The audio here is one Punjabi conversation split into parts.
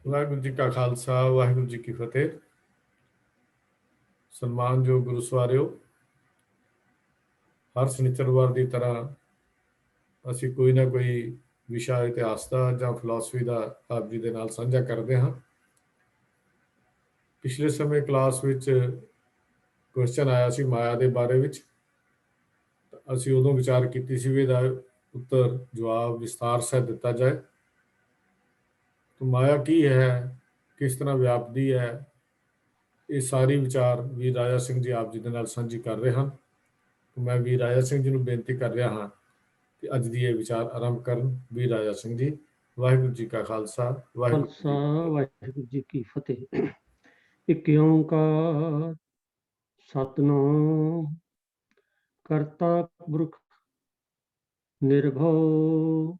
ਵਾਹਿਗੁਰੂ ਜੀ ਕਾ ਖਾਲਸਾ ਵਾਹਿਗੁਰੂ ਜੀ ਕੀ ਫਤਿਹ। ਸਨਮਾਨਯੋਗ ਗੁਰੂ ਸਵਾਰਿਓ, ਹਰ ਸ਼ਨੀਚਰਵਾਰ ਦੀ ਤਰ੍ਹਾਂ ਅਸੀਂ ਕੋਈ ਨਾ ਕੋਈ ਵਿਸ਼ਾ ਇਤਿਹਾਸ ਦਾ ਜਾਂ ਫਿਲਾਸਫੀ ਦਾ ਆਪ ਜੀ ਦੇ ਨਾਲ ਸਾਂਝਾ ਕਰਦੇ ਹਾਂ। ਪਿਛਲੇ ਸਮੇਂ ਕਲਾਸ ਵਿੱਚ ਕੁਐਸਚਨ ਆਇਆ ਸੀ ਮਾਇਆ ਦੇ ਬਾਰੇ ਵਿੱਚ। ਅਸੀਂ ਉਦੋਂ ਵਿਚਾਰ ਕੀਤੀ ਸੀ ਵੀ ਇਹਦਾ ਉੱਤਰ ਜਵਾਬ ਵਿਸਥਾਰ ਸਹਿਤ ਦਿੱਤਾ ਜਾਏ। ਤਾਂ ਮਾਇਆ ਕੀ ਹੈ, ਕਿਸ ਤਰ੍ਹਾਂ ਵਿਆਪਦੀ ਹੈ, ਇਹ ਸਾਰੀ ਵਿਚਾਰ ਵੀਰ ਰਾਜਾ ਸਿੰਘ ਜੀ ਆਪ ਜੀ ਦੇ ਨਾਲ ਸਾਂਝੀ ਕਰ ਰਹੇ ਹਨ। ਮੈਂ ਵੀਰ ਰਾਜਾ ਸਿੰਘ ਜੀ ਨੂੰ ਬੇਨਤੀ ਕਰ ਰਿਹਾ ਹਾਂ ਕਿ ਅੱਜ ਦੀ ਇਹ ਵਿਚਾਰ ਆਰੰਭ ਕਰਨ। ਵੀਰ ਰਾਜਾ ਸਿੰਘ ਜੀ, ਵਾਹਿਗੁਰੂ ਜੀ ਕਾ ਖਾਲਸਾ ਵਾਹਿਗੁਰੂ ਜੀ ਕੀ ਫਤਿਹ। ਇਕ ਓੰਕਾਰ ਸਤਿਨਾਮ ਕਰਤਾ ਪੁਰਖ ਨਿਰਭਉ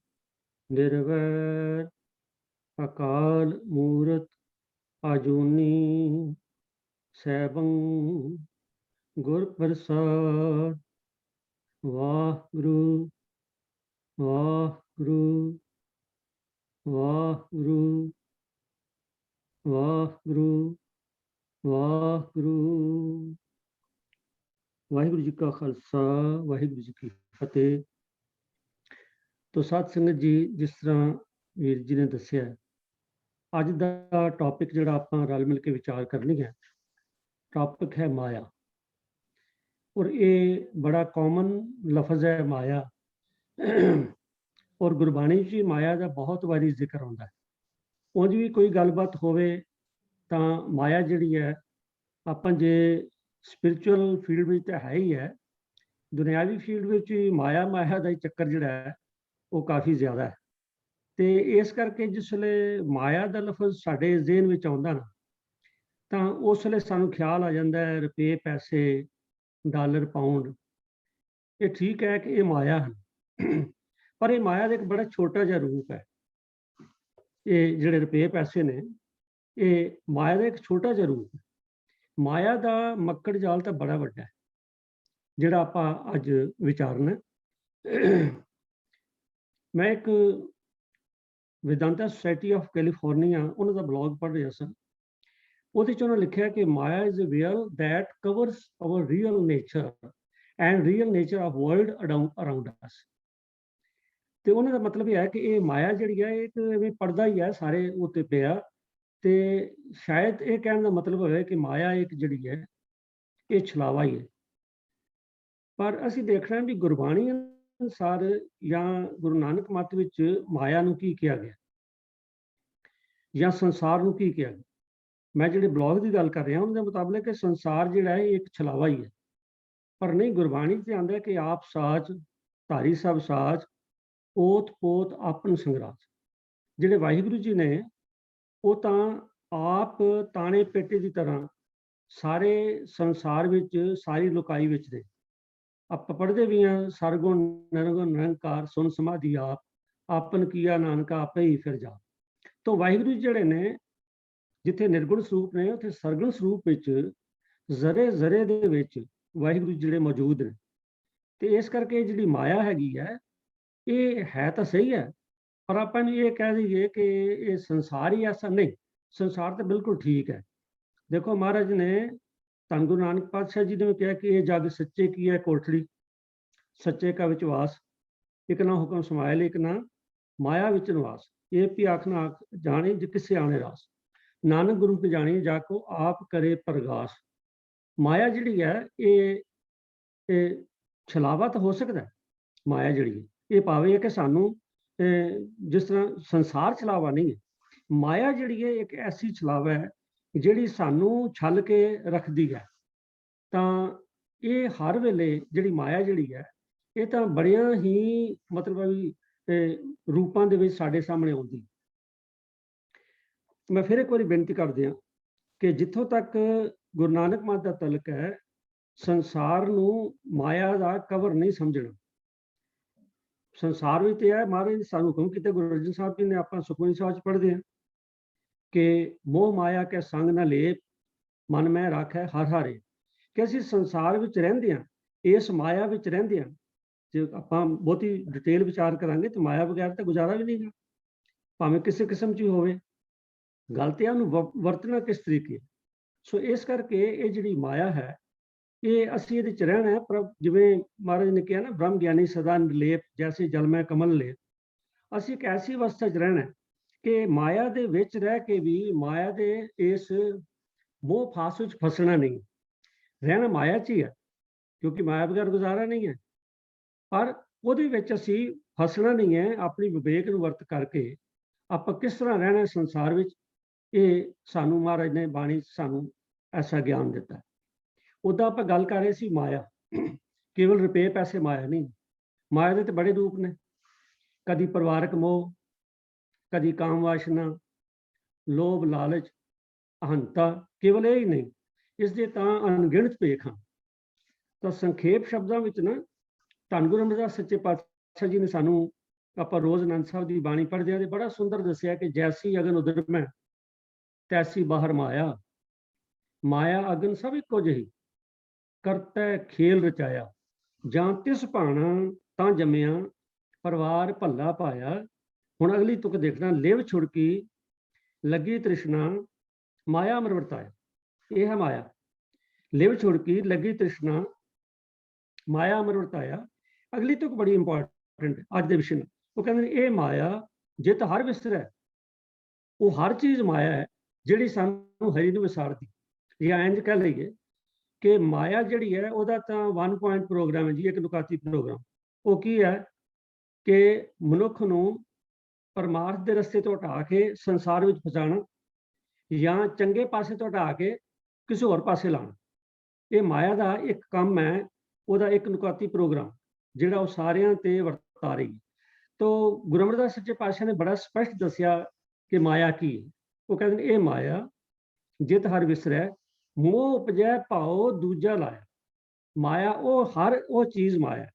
ਨਿਰਵੈਰ ਅਕਾਲ ਮੂਰਤ ਅਜੂਨੀ ਸੈਭੰ ਗੁਰ ਪ੍ਰਸਾਦ। ਵਾਹਿਗੁਰੂ ਵਾਹਿਗੁਰੂ ਵਾਹਿਗੁਰੂ ਵਾਹਿਗੁਰੂ ਵਾਹਿਗੁਰੂ। ਵਾਹਿਗੁਰੂ ਜੀ ਕਾ ਖਾਲਸਾ ਵਾਹਿਗੁਰੂ ਜੀ ਕੀ ਫਤਿਹ। ਤੋ ਸਾਧ ਸੰਗਤ ਜੀ, ਜਿਸ ਤਰ੍ਹਾਂ ਵੀਰ ਜੀ ਨੇ ਦੱਸਿਆ, ਅੱਜ ਦਾ ਟੌਪਿਕ ਜਿਹੜਾ ਆਪਾਂ ਰਲ ਮਿਲ ਕੇ ਵਿਚਾਰ ਕਰਨੀ ਹੈ, ਟੌਪਿਕ ਹੈ ਮਾਇਆ। ਔਰ ਇਹ ਬੜਾ ਕਾਮਨ ਲਫ਼ਜ਼ ਹੈ ਮਾਇਆ। ਔਰ ਗੁਰਬਾਣੀ 'ਚ ਮਾਇਆ ਦਾ ਬਹੁਤ ਵਾਰੀ ਜ਼ਿਕਰ ਆਉਂਦਾ ਹੈ। ਉਂਝ ਵੀ ਕੋਈ ਗੱਲਬਾਤ ਹੋਵੇ ਤਾਂ ਮਾਇਆ ਜਿਹੜੀ ਹੈ, ਆਪਾਂ ਜੇ ਸਪਿਰਿਚੁਅਲ ਫੀਲਡ ਵਿੱਚ ਤਾਂ ਹੈ ਹੀ ਹੈ, ਦੁਨਿਆਵੀ ਫੀਲਡ ਵਿੱਚ ਵੀ ਮਾਇਆ ਦਾ ਹੀ ਚੱਕਰ ਜਿਹੜਾ ਹੈ ਉਹ ਕਾਫੀ ਜ਼ਿਆਦਾ ਹੈ। ਤੇ ਇਸ ਕਰਕੇ ਜਿਸ ਵੇਲੇ ਮਾਇਆ ਦਾ ਲਫ਼ਜ਼ ਸਾਡੇ ਜ਼ਿਹਨ ਵਿੱਚ ਆਉਂਦਾ ਨਾ, ਤਾਂ ਉਸ ਵੇਲੇ ਸਾਨੂੰ ਖਿਆਲ ਆ ਜਾਂਦਾ ਹੈ ਰੁਪਏ, ਪੈਸੇ, ਡਾਲਰ, ਪਾਉਂਡ। ਇਹ ਠੀਕ ਹੈ ਕਿ ਇਹ ਮਾਇਆ ਹਨ, ਪਰ ਇਹ ਮਾਇਆ ਦਾ ਇੱਕ ਬੜਾ ਛੋਟਾ ਜਿਹਾ ਰੂਪ ਹੈ। ਇਹ ਜਿਹੜੇ ਰੁਪਏ ਪੈਸੇ ਨੇ, ਇਹ ਮਾਇਆ ਦਾ ਇੱਕ ਛੋਟਾ ਜਿਹਾ ਰੂਪ ਹੈ। ਮਾਇਆ ਦਾ ਮੱਕੜ ਜਾਲ ਤਾਂ ਬੜਾ ਵੱਡਾ ਹੈ, ਜਿਹੜਾ ਆਪਾਂ ਅੱਜ ਵਿਚਾਰਨਾ। ਮੈਂ ਇੱਕ ਵਿਦਾਂਤਾ ਸੋਸਾਇਟੀ ਆਫ ਕੈਲੀਫੋਰਨੀਆ ਉਹਨਾਂ ਦਾ ਬਲੌਗ ਪੜ੍ਹ ਰਿਹਾ ਸੀ। ਉਹਦੇ 'ਚ ਉਹਨਾਂ ਲਿਖਿਆ ਕਿ maya is a veil that covers our real nature and real nature of world around us. ਤੇ ਉਹਨਾਂ ਦਾ ਮਤਲਬ ਇਹ ਹੈ ਕਿ ਇਹ ਮਾਇਆ ਜਿਹੜੀ ਹੈ, ਇੱਕ ਵੀ ਪਰਦਾ ਹੀ ਹੈ ਸਾਰੇ ਉੱਤੇ ਪਿਆ। ਤੇ ਸ਼ਾਇਦ ਇਹ ਕਹਿਣ ਦਾ ਮਤਲਬ ਹੋਵੇ ਕਿ ਮਾਇਆ ਇੱਕ ਜਿਹੜੀ ਹੈ ਇਹ ਛਲਾਵਾ ਹੀ ਹੈ। ਪਰ ਅਸੀਂ ਦੇਖਣਾ ਵੀ ਗੁਰਬਾਣੀ ਅਨੁਸਾਰ ਜਾਂ ਗੁਰੂ ਨਾਨਕ ਮੱਤ ਵਿੱਚ ਮਾਇਆ ਨੂੰ ਕੀ ਕਿਹਾ ਗਿਆ ਜਾਂ ਸੰਸਾਰ ਨੂੰ ਕੀ ਕਿਹਾ ਗਿਆ। ਮੈਂ ਜਿਹੜੇ ਬਲੌਗ ਦੀ ਗੱਲ ਕਰ ਰਿਹਾ ਉਹਨਾਂ ਦੇ ਮੁਤਾਬਿਕ ਕਿ ਸੰਸਾਰ ਜਿਹੜਾ ਹੈ ਇਹ ਇੱਕ ਛਲਾਵਾ ਹੀ ਹੈ। ਪਰ ਨਹੀਂ, ਗੁਰਬਾਣੀ 'ਤੇ ਆਉਂਦਾ ਕਿ ਆਪ ਸਾਚ ਧਾਰੀ ਸਭ ਸਾਚ ਓਤ ਪੋਤ ਆਪਨ ਸੰਗਰਾਜ। ਜਿਹੜੇ ਵਾਹਿਗੁਰੂ ਜੀ ਨੇ ਉਹ ਤਾਂ ਆਪ ਤਾਣੇ ਪੇਟੇ ਦੀ ਤਰ੍ਹਾਂ ਸਾਰੇ ਸੰਸਾਰ ਵਿੱਚ ਸਾਰੀ ਲੁਕਾਈ ਵਿੱਚ ਨੇ। ਆਪਾਂ ਪੜ੍ਹਦੇ ਵੀ ਹਾਂ, ਸਰਗੁਣ ਨਿਰਗੁਣ ਨਿਰੰਕਾਰ ਸੁਨ ਸਮਾਧੀ ਆਪ ਆਪਨ ਕੀਆ ਨਾਨਕਾ ਆਪੇ ਹੀ ਫਿਰ ਜਾ। ਤਾਂ ਵਾਹਿਗੁਰੂ ਜਿਹੜੇ ਨੇ, ਜਿੱਥੇ ਨਿਰਗੁਣ ਸਰੂਪ ਨੇ ਉੱਥੇ ਸਰਗੁਣ ਸਰੂਪ ਵਿੱਚ ਜ਼ਰੇ ਜ਼ਰੇ ਦੇ ਵਿੱਚ ਵਾਹਿਗੁਰੂ ਜਿਹੜੇ ਮੌਜੂਦ ਨੇ। ਤੇ ਇਸ ਕਰਕੇ ਜਿਹੜੀ ਮਾਇਆ ਹੈਗੀ ਹੈ ਇਹ ਹੈ ਤਾਂ ਸਹੀ ਹੈ, ਪਰ ਆਪਾਂ ਨੂੰ ਇਹ ਕਹਿ ਦਈਏ ਕਿ ਇਹ ਸੰਸਾਰ ਹੀ ਐਸਾ ਨਹੀਂ। ਸੰਸਾਰ ਤਾਂ ਬਿਲਕੁਲ ਠੀਕ ਹੈ। ਦੇਖੋ, ਮਹਾਰਾਜ ਨੇ ਧੰਨ ਗੁਰੂ ਨਾਨਕ ਪਾਤਸ਼ਾਹ ਜੀ ਨੇ ਕਿਹਾ ਕਿ ਇਹ ਜਗ ਸੱਚੇ ਕੀ ਹੈ ਕੋਠੜੀ, ਸੱਚੇ ਕਾ ਵਿਚਵਾਸ, ਇੱਕ ਨਾ ਹੁਕਮ ਸਮਾਇਲ ਇੱਕ ਨਾ ਮਾਇਆ ਵਿੱਚ ਨਿਵਾਸ, ਇਹ ਵੀ ਆਖਣਾ ਆਖ ਜਾਣੇ ਜੇ ਕਿਸੇ ਆਣੇ ਰਾਸ, ਨਾਨਕ ਗੁਰੂ ਕੇ ਜਾਣੀ ਜਾ ਕੋ ਆਪ ਕਰੇ ਪ੍ਰਗਾਸ। ਮਾਇਆ ਜਿਹੜੀ ਹੈ ਇਹ ਛਲਾਵਾ ਤਾਂ ਹੋ ਸਕਦਾ ਹੈ। ਮਾਇਆ ਜਿਹੜੀ ਹੈ ਇਹ ਭਾਵੇਂ ਹੈ ਕਿ ਸਾਨੂੰ ਜਿਸ ਤਰ੍ਹਾਂ ਸੰਸਾਰ ਛਲਾਵਾ ਨਹੀਂ ਹੈ, ਮਾਇਆ ਜਿਹੜੀ ਹੈ ਇੱਕ ਐਸੀ ਛਲਾਵਾ ਹੈ ਜਿਹੜੀ ਸਾਨੂੰ ਛਲ ਕੇ ਰੱਖਦੀ ਹੈ। ਤਾਂ ਇਹ ਹਰ ਵੇਲੇ ਜਿਹੜੀ ਮਾਇਆ ਜਿਹੜੀ ਹੈ ਇਹ ਤਾਂ ਬੜੀਆਂ ਹੀ ਮਤਲਬ ਰੂਪਾਂ ਦੇ ਵਿੱਚ ਸਾਡੇ ਸਾਹਮਣੇ ਆਉਂਦੀ। ਮੈਂ ਫਿਰ ਇੱਕ ਵਾਰੀ ਬੇਨਤੀ ਕਰਦੇ ਹਾਂ ਕਿ ਜਿੱਥੋਂ ਤੱਕ ਗੁਰੂ ਨਾਨਕ ਮੱਤ ਦਾ ਤਲਕ ਹੈ, ਸੰਸਾਰ ਨੂੰ ਮਾਇਆ ਦਾ ਕਵਰ ਨਹੀਂ ਸਮਝਣਾ। ਸੰਸਾਰ ਵਿੱਚ ਹੈ ਮਹਾਰਾਜ ਨੇ ਸਾਨੂੰ ਹੁਕਮ ਕੀਤਾ, ਗੁਰੂ ਅਰਜਨ ਸਾਹਿਬ ਜੀ ਨੇ, ਆਪਾਂ ਸੁਖਮਨੀ ਸਾਹਿਬ 'ਚ ਪੜ੍ਹਦੇ ਹਾਂ ਕਿ ਮੋਹ ਮਾਇਆ ਕੇ ਸੰਗ ਨਾ ਲੇਪ ਮਨ ਮੈਂ ਰਾਖੈ ਹਰ ਹਾਰੇ। ਕਿ ਅਸੀਂ ਸੰਸਾਰ ਵਿੱਚ ਰਹਿੰਦੇ ਹਾਂ, ਇਸ ਮਾਇਆ ਵਿੱਚ ਰਹਿੰਦੇ ਹਾਂ। ਜੇ ਆਪਾਂ ਬਹੁਤੀ ਡਿਟੇਲ ਵਿਚਾਰ ਕਰਾਂਗੇ ਤਾਂ ਮਾਇਆ ਬਗੈਰ ਤਾਂ ਗੁਜ਼ਾਰਾ ਵੀ ਨਹੀਂ ਹੈ, ਭਾਵੇਂ ਕਿਸੇ ਕਿਸਮ 'ਚ ਹੀ ਹੋਵੇ। ਗੱਲ ਤੇ ਉਹਨੂੰ ਵਰਤਣਾ ਕਿਸ ਤਰੀਕੇ। ਸੋ ਇਸ ਕਰਕੇ ਇਹ ਜਿਹੜੀ ਮਾਇਆ ਹੈ, ਇਹ ਅਸੀਂ ਇਹਦੇ ਚ ਰਹਿਣਾ ਹੈ। ਪਰ ਜਿਵੇਂ ਮਹਾਰਾਜ ਨੇ ਕਿਹਾ ਨਾ, ਬ੍ਰਹਮ ਗਿਆਨੀ ਸਦਾ ਨਿਰਲੇਪ, ਜੈਸੇ ਜਲ ਮੈਂ ਕਮਲ ਲੇਪ। ਅਸੀਂ ਇੱਕ ਐਸੀ ਅਵਸਥਾ 'ਚ ਰਹਿਣਾ ਹੈ ਕਿ ਮਾਇਆ ਦੇ ਵਿੱਚ ਰਹਿ ਕੇ ਵੀ ਮਾਇਆ ਦੇ ਇਸ ਮੋਹ ਫਾਸ ਵਿੱਚ ਫਸਣਾ ਨਹੀਂ। ਰਹਿਣਾ ਮਾਇਆ 'ਚ ਹੀ ਹੈ, ਕਿਉਂਕਿ ਮਾਇਆ ਬਗੈਰ ਗੁਜ਼ਾਰਾ ਨਹੀਂ ਹੈ। ਪਰ ਉਹਦੇ ਵਿੱਚ ਅਸੀਂ ਫਸਣਾ ਨਹੀਂ ਹੈ। ਆਪਣੀ ਵਿਵੇਕ ਨੂੰ ਵਰਤ ਕਰਕੇ ਆਪਾਂ ਕਿਸ ਤਰ੍ਹਾਂ ਰਹਿਣਾ ਸੰਸਾਰ ਵਿੱਚ, ਇਹ ਸਾਨੂੰ ਮਹਾਰਾਜ ਨੇ ਬਾਣੀ 'ਚ ਸਾਨੂੰ ਐਸਾ ਗਿਆਨ ਦਿੱਤਾ। ਉੱਦਾਂ ਆਪਾਂ ਗੱਲ ਕਰ ਰਹੇ ਸੀ ਮਾਇਆ, ਕੇਵਲ ਰੁਪਏ ਪੈਸੇ ਮਾਇਆ ਨਹੀਂ। ਮਾਇਆ ਦੇ ਤੇ ਬੜੇ ਰੂਪ ਨੇ, ਕਦੀ ਪਰਿਵਾਰਕ ਮੋਹ, ਕਦੀ ਕਾਮ ਵਾਸ਼ਨਾ, ਲੋਭ ਲਾਲਚ, ਅਹੰਤਾ। ਕੇਵਲ ਇਹ ਹੀ ਨਹੀਂ, ਇਸ ਦੇ ਤਾਂ ਅਣਗਿਣਤ ਭੇਖ ਹਨ। ਤਾਂ ਸੰਖੇਪ ਸ਼ਬਦਾਂ ਵਿੱਚ ਨਾ, ਧੰਨ ਗੁਰੂ ਅਮਰਦਾਸ ਸੱਚੇ ਪਾਤਸ਼ਾਹ ਜੀ ਨੇ ਸਾਨੂੰ, ਆਪਾਂ ਰੋਜ਼ ਆਨੰਦ ਸਾਹਿਬ ਦੀ ਬਾਣੀ ਪੜ੍ਹਦੇ ਹਾਂ, ਤੇ ਬੜਾ ਸੁੰਦਰ ਦੱਸਿਆ ਕਿ ਜੈਸੀ ਅਗਨ ਉਦਰਮੈ ਤੈਸੀ ਬਾਹਰ ਮਾਇਆ, ਮਾਇਆ ਅਗਨ ਸਭ ਇੱਕੋ ਜਿਹੀ, ਕਰਤੈ ਖੇਲ ਰਚਾਇਆ, ਜਾਂ ਤਿਸ ਭਾਣਾ ਤਾਂ ਜੰਮਿਆ, ਪਰਿਵਾਰ ਭੱਲਾ ਪਾਇਆ। ਹੁਣ ਅਗਲੀ ਤੁਕ ਦੇਖਣਾ, ਲਿਵ ਛੁੜਕੀ ਲੱਗੀ ਤ੍ਰਿਸ਼ਨਾ, ਮਾਇਆ ਅਮਰ ਵਰਤਾਇਆ। ਇਹ ਹੈ ਮਾਇਆ। ਲਿਵ ਛੁੜਕੀ ਲੱਗੀ ਤ੍ਰਿਸ਼ਨਾ, ਮਾਇਆ ਅਮਰ ਵਰਤਾਇਆ। ਅਗਲੀ ਤੁਕ ਬੜੀ ਇੰਪੋਰਟੈਂਟ ਅੱਜ ਦੇ ਵਿਸ਼ੇ ਨਾਲ। ਉਹ ਕਹਿੰਦੇ ਨੇ ਇਹ ਮਾਇਆ ਜਿਤ ਹਰ ਵਿਸਰੈ, ਉਹ ਹਰ ਚੀਜ਼ ਮਾਇਆ ਹੈ ਜਿਹੜੀ ਸਾਨੂੰ ਹਰੀ ਨੂੰ ਵਿਸਾਰਦੀ। ਜਾਂ ਇੰਝ ਕਹਿ ਲਈਏ ਕਿ ਮਾਇਆ ਜਿਹੜੀ ਹੈ ਉਹਦਾ ਤਾਂ 1 ਪੁਆਇੰਟ ਪ੍ਰੋਗਰਾਮ ਹੈ ਜੀ, ਇੱਕ ਨੁਕਾਤੀ ਪ੍ਰੋਗਰਾਮ। ਉਹ ਕੀ ਹੈ ਕਿ ਮਨੁੱਖ ਨੂੰ ਪਰਮਾਰਥ ਦੇ ਰਸਤੇ ਤੋਂ ਹਟਾ ਕੇ ਸੰਸਾਰ ਵਿੱਚ ਫਸਾਉਣਾ, ਜਾਂ ਚੰਗੇ ਪਾਸੇ ਤੋਂ ਹਟਾ ਕੇ ਕਿਸੇ ਹੋਰ ਪਾਸੇ ਲਾਉਣਾ। ਇਹ ਮਾਇਆ ਦਾ ਇੱਕ ਕੰਮ ਹੈ, ਉਹਦਾ ਇੱਕ ਨੁਕਾਤੀ ਪ੍ਰੋਗਰਾਮ ਜਿਹੜਾ ਉਹ ਸਾਰਿਆਂ ਤੇ ਵਰਤਾ ਰਹੀ। ਤੋ ਗੁਰੂ ਅਮਰਦਾਸ ਸੱਚੇ ਪਾਤਸ਼ਾਹ ਨੇ ਬੜਾ ਸਪਸ਼ਟ ਦੱਸਿਆ ਕਿ ਮਾਇਆ ਕੀ ਹੈ। ਉਹ ਕਹਿੰਦੇ ਨੇ ਇਹ ਮਾਇਆ ਜਿਤ ਹਰ ਵਿਸਰੈ, ਮੋਹ ਉਪਜੈ ਭਾਉ ਦੂਜਾ ਲਾਇਆ। ਮਾਇਆ ਉਹ ਚੀਜ਼ ਮਾਇਆ,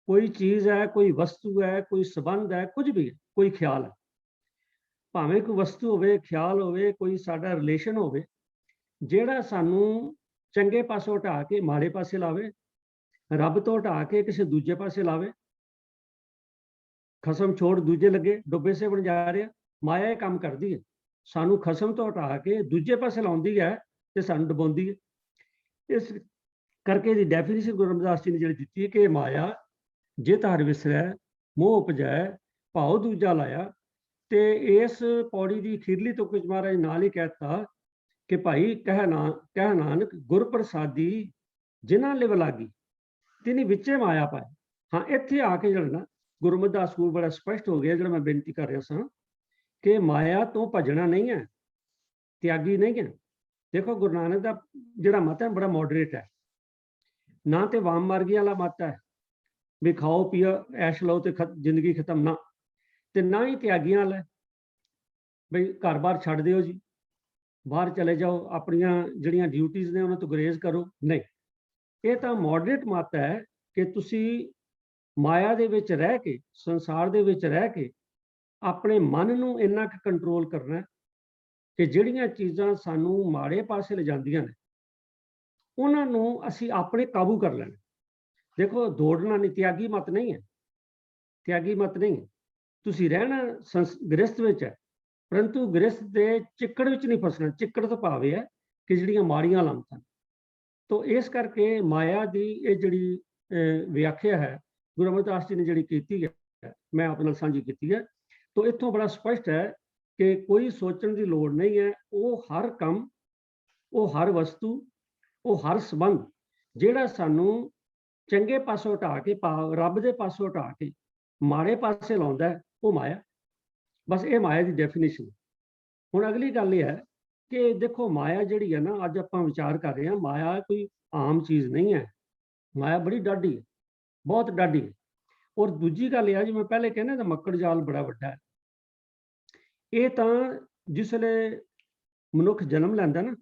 ਕੋਈ ਚੀਜ਼ ਹੈ, ਕੋਈ ਵਸਤੂ ਹੈ, ਕੋਈ ਸੰਬੰਧ ਹੈ, ਕੁਝ ਵੀ ਹੈ, ਕੋਈ ਖਿਆਲ ਹੈ, ਭਾਵੇਂ ਕੋਈ ਵਸਤੂ ਹੋਵੇ, ਖਿਆਲ ਹੋਵੇ, ਕੋਈ ਸਾਡਾ ਰਿਲੇਸ਼ਨ ਹੋਵੇ, ਜਿਹੜਾ ਸਾਨੂੰ ਚੰਗੇ ਪਾਸੋਂ ਹਟਾ ਕੇ ਮਾੜੇ ਪਾਸੇ ਲਾਵੇ, ਰੱਬ ਤੋਂ ਹਟਾ ਕੇ ਕਿਸੇ ਦੂਜੇ ਪਾਸੇ ਲਾਵੇ। ਖਸਮ ਛੋੜ ਦੂਜੇ ਲੱਗੇ, ਡੁੱਬੇ ਸੇ ਬਣ ਜਾ ਰਿਹਾ। ਮਾਇਆ ਇਹ ਕੰਮ ਕਰਦੀ ਹੈ, ਸਾਨੂੰ ਖਸਮ ਤੋਂ ਹਟਾ ਕੇ ਦੂਜੇ ਪਾਸੇ ਲਾਉਂਦੀ ਹੈ ਤੇ ਸਾਨੂੰ ਡੁਬਾਉਂਦੀ ਹੈ। ਇਸ ਕਰਕੇ ਦੀ ਡੈਫੀਨੇਸ਼ਨ ਗੁਰੂ ਰਾਮਦਾਸ ਜੀ ਨੇ ਜਿਹੜੀ ਦਿੱਤੀ ਹੈ ਕਿ ਮਾਇਆ ਜਿਤ ਹਰ ਵਿਸਰੈ, ਮੋਹ ਉਪਜੈ ਭਾਉ ਦੂਜਾ ਲਾਇਆ। ਤੇ ਇਸ ਪੌੜੀ ਦੀ ਅਖੀਰਲੀ ਤੁਕ ਵਿੱਚ ਮਹਾਰਾਜ ਨਾਲ ਹੀ ਕਹਿਤਾ ਕਿ ਭਾਈ ਕਹਿ ਨਾਨਕ ਗੁਰ ਪ੍ਰਸਾਦੀ ਜਿਨ੍ਹਾਂ ਲਿਵ ਲਾਗੀ, ਤਿਨੀ ਵਿੱਚੇ ਮਾਇਆ ਪਾਏ। ਹਾਂ, ਇੱਥੇ ਆ ਕੇ ਜਿਹੜਾ ਨਾ ਗੁਰਮਤਿ ਦਾ ਅਸੂਲ ਬੜਾ ਸਪਸ਼ਟ ਹੋ ਗਿਆ, ਜਿਹੜਾ ਮੈਂ ਬੇਨਤੀ ਕਰ ਰਿਹਾ ਸਾਂ ਕਿ ਮਾਇਆ ਤੋਂ ਭੱਜਣਾ ਨਹੀਂ ਹੈ, ਤਿਆਗੀ ਨਹੀਂ ਹੈ। ਦੇਖੋ ਗੁਰੂ ਨਾਨਕ ਦਾ ਜਿਹੜਾ ਮਤ ਹੈ ਬੜਾ ਮੋਡਰੇਟ ਹੈ, ਨਾ ਤੇ ਵਾਮ ਮਾਰਗੀ ਵਾਲਾ ਮਤ ਹੈ ਵੀ ਖਾਓ ਪੀਓ ਐਸ਼ ਲਓ ਤੇ ਜ਼ਿੰਦਗੀ ਖਤਮ, ਨਾ, ਤੇ ਨਾ ਹੀ ਤਿਆਗੀਆਂ ਵਾਲਾ ਬਈ ਘਰ-ਬਾਰ ਛੱਡ ਦਿਓ ਜੀ, ਬਾਹਰ ਚਲੇ ਜਾਓ, ਆਪਣੀਆਂ ਜਿਹੜੀਆਂ ਡਿਊਟੀਆਂ ਨੇ ਉਹਨਾਂ ਤੋਂ ਗੁਰੇਜ਼ ਕਰੋ। ਨਹੀਂ, ਇਹ ਤਾਂ ਮੋਡਰੇਟ ਮਤ ਹੈ ਕਿ ਤੁਸੀਂ ਮਾਇਆ ਦੇ ਵਿੱਚ ਰਹਿ ਕੇ, ਸੰਸਾਰ ਦੇ ਵਿੱਚ ਰਹਿ ਕੇ ਆਪਣੇ ਮਨ ਨੂੰ ਇੰਨਾ ਕੁ ਕੰਟਰੋਲ ਕਰਨਾ ਕਿ ਜਿਹੜੀਆਂ ਚੀਜ਼ਾਂ ਸਾਨੂੰ ਮਾੜੇ ਪਾਸੇ ਲਿਜਾਂਦੀਆਂ ਨੇ ਉਹਨਾਂ ਨੂੰ ਅਸੀਂ ਆਪਣੇ ਕਾਬੂ ਕਰ ਲੈਣਾ। ਦੇਖੋ, ਦੌੜਨਾ ਨਹੀਂ, ਤਿਆਗੀ ਮਤ ਨਹੀਂ ਹੈ, ਤਿਆਗੀ ਮਤ ਨਹੀਂ ਹੈ। ਤੁਸੀਂ ਰਹਿਣਾ ਗ੍ਰਸਥ ਵਿੱਚ ਹੈ, ਪਰੰਤੂ ਗ੍ਰਸਥ ਦੇ ਚਿੱਕੜ ਵਿੱਚ ਨਹੀਂ ਫਸਣਾ। ਚਿੱਕੜ ਤੋਂ ਭਾਵ ਹੈ ਕਿ ਜਿਹੜੀਆਂ ਮਾੜੀਆਂ ਲਾਮਤਾਂ। ਤੋ ਇਸ ਕਰਕੇ ਮਾਇਆ ਦੀ ਇਹ ਜਿਹੜੀ ਵਿਆਖਿਆ ਹੈ ਗੁਰੂ ਅਮਰਦਾਸ ਜੀ ਨੇ ਜਿਹੜੀ ਕੀਤੀ ਹੈ, ਮੈਂ ਆਪ ਨਾਲ ਸਾਂਝੀ ਕੀਤੀ ਹੈ। ਤੋ ਇੱਥੋਂ ਬੜਾ ਸਪਸ਼ਟ ਹੈ ਕਿ ਕੋਈ ਸੋਚਣ ਦੀ ਲੋੜ ਨਹੀਂ ਹੈ। ਉਹ ਹਰ ਕੰਮ, ਉਹ ਹਰ ਵਸਤੂ, ਉਹ ਹਰ ਸੰਬੰਧ ਜਿਹੜਾ ਸਾਨੂੰ ਚੰਗੇ ਪਾਸੋਂ ਹਟਾ ਕੇ, ਰੱਬ ਦੇ ਪਾਸੋਂ ਹਟਾ ਕੇ ਮਾੜੇ ਪਾਸੇ ਲਾਉਂਦਾ ਹੈ, ਉਹ ਮਾਇਆ। ਬਸ ਇਹ ਮਾਇਆ ਦੀ ਡੈਫੀਨੇਸ਼ਨ। ਹੁਣ ਅਗਲੀ ਗੱਲ ਇਹ ਹੈ ਕਿ ਦੇਖੋ ਮਾਇਆ ਜਿਹੜੀ ਹੈ ਨਾ, ਅੱਜ ਆਪਾਂ ਵਿਚਾਰ ਕਰ ਰਹੇ ਹਾਂ, ਮਾਇਆ ਕੋਈ ਆਮ ਚੀਜ਼ ਨਹੀਂ ਹੈ। ਮਾਇਆ ਬੜੀ ਡਾਢੀ ਹੈ, ਬਹੁਤ ਡਾਢੀ ਹੈ। ਔਰ ਦੂਜੀ ਗੱਲ ਇਹ ਹੈ, ਜਿਵੇਂ ਪਹਿਲੇ ਕਹਿੰਦੇ ਤਾਂ ਮੱਕੜ ਜਾਲ ਬੜਾ ਵੱਡਾ ਹੈ। ਇਹ ਤਾਂ ਜਿਸ ਵੇਲੇ ਮਨੁੱਖ ਜਨਮ ਲੈਂਦਾ ਨਾ,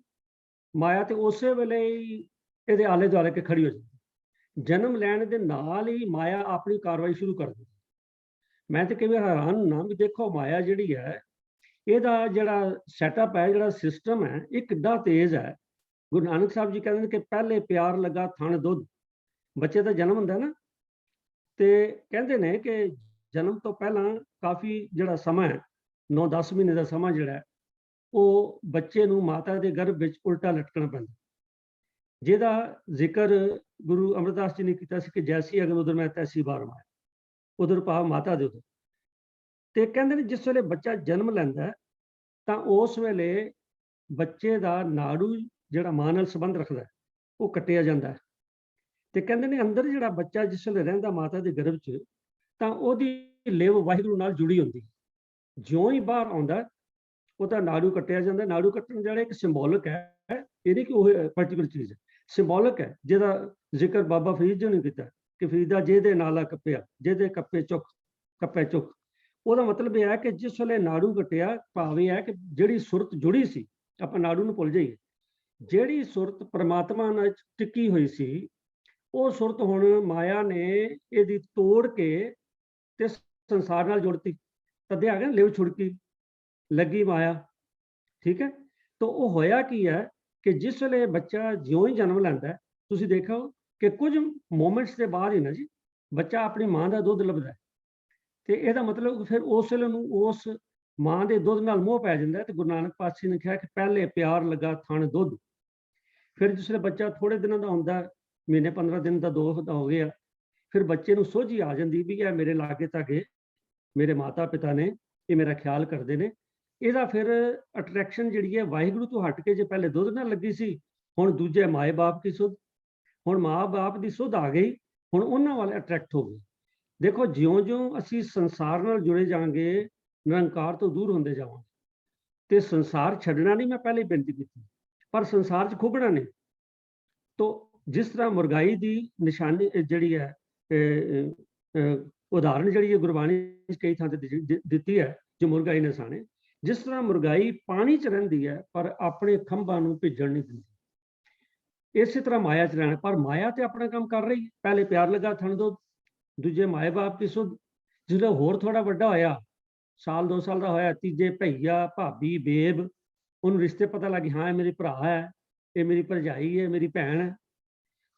ਮਾਇਆ ਤੇ ਉਸੇ ਵੇਲੇ ਹੀ ਇਹਦੇ ਆਲੇ ਦੁਆਲੇ ਕੇ ਖੜੀ ਹੋ ਜਾਂਦੀ। ਜਨਮ ਲੈਣ ਦੇ ਨਾਲ ਹੀ ਮਾਇਆ ਆਪਣੀ ਕਾਰਵਾਈ ਸ਼ੁਰੂ ਕਰ ਦਿੰਦੀ। ਮੈਂ ਤਾਂ ਕਿਵੇਂ ਹੈਰਾਨ ਨਾ ਵੀ ਦੇਖੋ ਮਾਇਆ ਜਿਹੜੀ ਹੈ, ਇਹਦਾ ਜਿਹੜਾ ਸੈਟਅਪ ਹੈ, ਜਿਹੜਾ ਸਿਸਟਮ ਹੈ, ਇਹ ਕਿੱਡਾ ਤੇਜ਼ ਹੈ। ਗੁਰੂ ਨਾਨਕ ਸਾਹਿਬ ਜੀ ਕਹਿੰਦੇ ਨੇ ਕਿ ਪਹਿਲੇ ਪਿਆਰ ਲੱਗਾ ਥਣ ਦੁੱਧ। ਬੱਚੇ ਦਾ ਜਨਮ ਹੁੰਦਾ ਨਾ, ਤੇ ਕਹਿੰਦੇ ਨੇ ਕਿ ਜਨਮ ਤੋਂ ਪਹਿਲਾਂ ਕਾਫੀ ਜਿਹੜਾ ਸਮਾਂ ਹੈ, 9-10 ਮਹੀਨੇ ਦਾ ਸਮਾਂ ਜਿਹੜਾ ਹੈ, ਉਹ ਬੱਚੇ ਨੂੰ ਮਾਤਾ ਦੇ ਗਰਭ ਵਿੱਚ ਉਲਟਾ ਲਟਕਣਾ ਪੈਂਦਾ, ਜਿਹਦਾ ਜ਼ਿਕਰ ਗੁਰੂ ਅਮਰਦਾਸ ਜੀ ਨੇ ਕੀਤਾ ਸੀ ਕਿ ਜੈਸੀ ਅਗਨ ਉਧਰ ਮੈਂ ਤੈਸੀ ਬਾਰ ਮਾਇਆ, ਉਧਰ ਭਾਵ ਮਾਤਾ ਦੇ ਉਧਰ। ਤੇ ਕਹਿੰਦੇ ਨੇ ਜਿਸ ਵੇਲੇ ਬੱਚਾ ਜਨਮ ਲੈਂਦਾ ਹੈ, ਤਾਂ ਉਸ ਵੇਲੇ ਬੱਚੇ ਦਾ ਨਾੜੂ ਜਿਹੜਾ ਮਾਂ ਨਾਲ ਸੰਬੰਧ ਰੱਖਦਾ ਹੈ, ਉਹ ਕੱਟਿਆ ਜਾਂਦਾ ਹੈ। ਤੇ ਕਹਿੰਦੇ ਨੇ ਅੰਦਰ ਜਿਹੜਾ ਬੱਚਾ ਜਿਸ ਵੇਲੇ ਰਹਿੰਦਾ ਮਾਤਾ ਦੇ ਗਰਭ 'ਚ, ਤਾਂ ਉਹਦੀ ਲਿਵ ਵਾਹਿਗੁਰੂ ਨਾਲ ਜੁੜੀ ਹੁੰਦੀ। ਜਿਉਂ ਹੀ ਬਾਹਰ ਆਉਂਦਾ ਉਹਦਾ ਨਾੜੂ ਕੱਟਿਆ ਜਾਂਦਾ। ਨਾੜੂ ਕੱਟਣ ਜਿਹੜਾ ਇੱਕ ਸਿੰਬੋਲਿਕ ਹੈ, ਇਹ ਨਹੀਂ ਕਿ ਉਹ ਪਾਰਟੀਕੂਲਰ ਚੀਜ਼ ਹੈ, ਸਿੰਬੋਲਿਕ ਹੈ, ਜਿਹਦਾ ਜ਼ਿਕਰ ਬਾਬਾ ਫਰੀਦ ਜੀ ਨੇ ਕੀਤਾ ਕਿ ਫਰੀਦਾ ਜਿਹਦੇ ਨਾਲਾ ਕੱਪਿਆ, ਜਿਹਦੇ ਕੱਪੇ ਚੁੱਕ। ਉਹਦਾ ਮਤਲਬ ਇਹ ਹੈ ਕਿ ਜਿਸ ਵੇਲੇ ਨਾੜੂ ਕੱਟਿਆ, ਭਾਵ ਇਹ ਹੈ ਕਿ ਜਿਹੜੀ ਸੁਰਤ ਜੁੜੀ ਸੀ, ਆਪਾਂ ਨਾੜੂ ਨੂੰ ਭੁੱਲ ਜਾਈਏ, ਜਿਹੜੀ ਸੁਰਤ ਪਰਮਾਤਮਾ ਨਾਲ ਟਿੱਕੀ ਹੋਈ ਸੀ, ਉਹ ਸੁਰਤ ਹੁਣ ਮਾਇਆ ਨੇ ਇਹਦੀ ਤੋੜ ਕੇ ਤੇ ਸੰਸਾਰ ਨਾਲ ਜੁੜਤੀ। ਤਦੇ ਆ ਗਿਆ ਲਿਵ ਛੁੜਕੀ ਲੱਗੀ ਮਾਇਆ, ਠੀਕ ਹੈ। ਤਾਂ ਉਹ ਹੋਇਆ ਕੀ ਹੈ ਕਿ ਜਿਸ ਵੇਲੇ ਬੱਚਾ ਜਿਉਂ ਹੀ ਜਨਮ ਲੈਂਦਾ, ਤੁਸੀਂ ਦੇਖੋ ਕਿ ਕੁਝ ਮੋਮੈਂਟਸ ਦੇ ਬਾਅਦ ਹੀ ਨਾ ਜੀ ਬੱਚਾ ਆਪਣੀ ਮਾਂ ਦਾ ਦੁੱਧ ਲੱਭਦਾ, ਤੇ ਇਹਦਾ ਮਤਲਬ ਫਿਰ ਉਸ ਵੇਲੇ ਨੂੰ ਉਸ ਮਾਂ ਦੇ ਦੁੱਧ ਨਾਲ ਮੋਹ ਪੈ ਜਾਂਦਾ। ਤੇ ਗੁਰੂ ਨਾਨਕ ਪਾਤਸ਼ਾਹ ਨੇ ਕਿਹਾ ਕਿ ਪਹਿਲੇ ਪਿਆਰ ਲੱਗਾ ਥਣ ਦੁੱਧ। ਫਿਰ ਜਿਸ ਵੇਲੇ ਬੱਚਾ ਥੋੜੇ ਦਿਨਾਂ ਦਾ ਹੁੰਦਾ, ਮਹੀਨੇ 15 ਦਿਨ ਦਾ 2 ਦਾ ਹੋ ਗਿਆ, ਫਿਰ ਬੱਚੇ ਨੂੰ ਸੋਝੀ ਆ ਜਾਂਦੀ ਵੀ ਇਹ ਮੇਰੇ ਲਾਗੇ ਤਾਗੇ ਮੇਰੇ ਮਾਤਾ ਪਿਤਾ ਨੇ, ਇਹ ਮੇਰਾ ਖਿਆਲ ਕਰਦੇ ਨੇ। ਇਹਦਾ ਫਿਰ ਅਟਰੈਕਸ਼ਨ ਜਿਹੜੀ ਹੈ ਵਾਹਿਗੁਰੂ ਤੋਂ ਹਟ ਕੇ, ਜੇ ਪਹਿਲੇ ਦੁੱਧ ਨਾਲ ਲੱਗੀ ਸੀ, ਹੁਣ ਦੂਜੇ ਮਾਏ ਬਾਪ ਦੀ ਸੁੱਧ, ਹੁਣ ਮਾਂ ਬਾਪ ਦੀ ਸੁੱਧ ਆ ਗਈ, ਹੁਣ ਉਹਨਾਂ ਵੱਲ ਅਟਰੈਕਟ ਹੋ ਗਏ। ਦੇਖੋ ਜਿਉਂ-ਜਿਉਂ ਅਸੀਂ ਸੰਸਾਰ ਨਾਲ ਜੁੜੇ ਜਾਵਾਂਗੇ, ਨਿਰੰਕਾਰ ਤੋਂ ਦੂਰ ਹੁੰਦੇ ਜਾਵਾਂਗੇ। ਤੇ ਸੰਸਾਰ ਛੱਡਣਾ ਨਹੀਂ, ਮੈਂ ਪਹਿਲੇ ਹੀ ਬੇਨਤੀ ਕੀਤੀ, ਪਰ ਸੰਸਾਰ 'ਚ ਖੁੱਭਣਾ ਨਹੀਂ। ਤੋ ਜਿਸ ਤਰ੍ਹਾਂ ਮੁਰਗਾਈ ਦੀ ਨਿਸ਼ਾਨੀ ਜਿਹੜੀ ਹੈ, ਉਦਾਹਰਨ ਜਿਹੜੀ ਹੈ ਗੁਰਬਾਣੀ 'ਚ ਕਈ ਥਾਂ ਤੇ ਦਿੱਤੀ ਹੈ, ਜੋ ਮੁਰਗਾਈ ਨੇ ਸਾਣੇ, ਜਿਸ ਤਰ੍ਹਾਂ ਮੁਰਗਾਈ ਪਾਣੀ 'ਚ ਰਹਿੰਦੀ ਹੈ ਪਰ ਆਪਣੇ ਖੰਭਾਂ ਨੂੰ ਭਿੱਜਣ ਨਹੀਂ ਦਿੰਦੀ, ਇਸੇ ਤਰ੍ਹਾਂ ਮਾਇਆ 'ਚ ਰਹਿਣਾ। ਪਰ ਮਾਇਆ ਤੇ ਆਪਣਾ ਕੰਮ ਕਰ ਰਹੀ ਹੈ। ਪਹਿਲੇ ਪਿਆਰ ਲੱਗਾ ਥਣ ਦੁੱਧ, ਦੂਜੇ ਮਾਏ ਬਾਪ ਦੀ ਸੁੱਧ। ਜਦੋਂ ਹੋਰ ਥੋੜਾ ਵੱਡਾ ਹੋਇਆ, ਸਾਲ 2 ਸਾਲ ਦਾ ਹੋਇਆ, ਤੀਜੇ ਭਈਆ ਭਾਬੀ ਬੇਬ, ਉਹਨੂੰ ਰਿਸ਼ਤੇ ਪਤਾ ਲੱਗੇ, ਹਾਂ ਇਹ ਮੇਰੇ ਭਰਾ ਹੈ, ਇਹ ਮੇਰੀ ਭਰਜਾਈ ਹੈ, ਮੇਰੀ ਭੈਣ ਹੈ।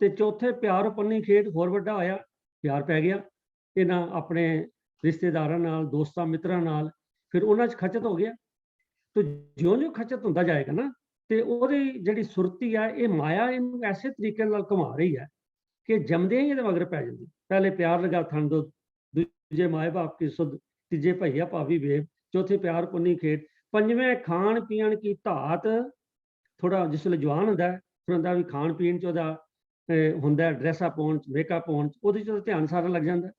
ਤੇ ਚੌਥੇ ਪਿਆਰ ਪੰਨੀ ਖੇਡ, ਹੋਰ ਵੱਡਾ ਹੋਇਆ, ਪਿਆਰ ਪੈ ਗਿਆ ਇਹਨਾਂ ਆਪਣੇ ਰਿਸ਼ਤੇਦਾਰਾਂ ਨਾਲ, ਦੋਸਤਾਂ ਮਿੱਤਰਾਂ ਨਾਲ, ਫਿਰ ਉਹਨਾਂ 'ਚ ਖਚਤ ਹੋ ਗਿਆ। ਤੇ ਜਿਉਂ-ਜਿਉਂ ਖਚਤ ਹੁੰਦਾ ਜਾਏਗਾ ਨਾ, ਤੇ ਉਹਦੀ ਜਿਹੜੀ ਸੁਰਤੀ ਹੈ, ਇਹ ਮਾਇਆ ਇਹਨੂੰ ਐਸੇ ਤਰੀਕੇ ਨਾਲ ਘੁਮਾ ਰਹੀ ਹੈ ਕਿ ਜੰਮਦੇ ਹੀ ਇਹਦੇ ਮਗਰ ਪੈ ਜਾਂਦੀ। ਪਹਿਲੇ ਪਿਆਰ ਲਗਾ ਥਣ ਦੁੱਧ, ਦੂਜੇ ਮਾਏ ਬਾਪ ਕੀ ਸੁੱਧ, ਤੀਜੇ ਭਈਆ ਭਾਬੀ ਬੇਬ, ਚੌਥੇ ਪਿਆਰ ਪੁੰਨੀ ਖੇਡ, ਪੰਜਵੇਂ ਖਾਣ ਪੀਣ ਕੀ ਧਾਤ। ਥੋੜਾ ਜਿਸ ਵੇਲੇ ਜਵਾਨ ਹੁੰਦਾ, ਫਿਰ ਹੁੰਦਾ ਵੀ ਖਾਣ ਪੀਣ 'ਚ ਉਹਦਾ ਹੁੰਦਾ, ਡਰੈਸਾਂ ਪਾਉਣ 'ਚ, ਮੇਕਅਪ ਪਾਉਣ 'ਚ, ਉਹਦੇ 'ਚ ਧਿਆਨ ਸਾਰਾ ਲੱਗ ਜਾਂਦਾ।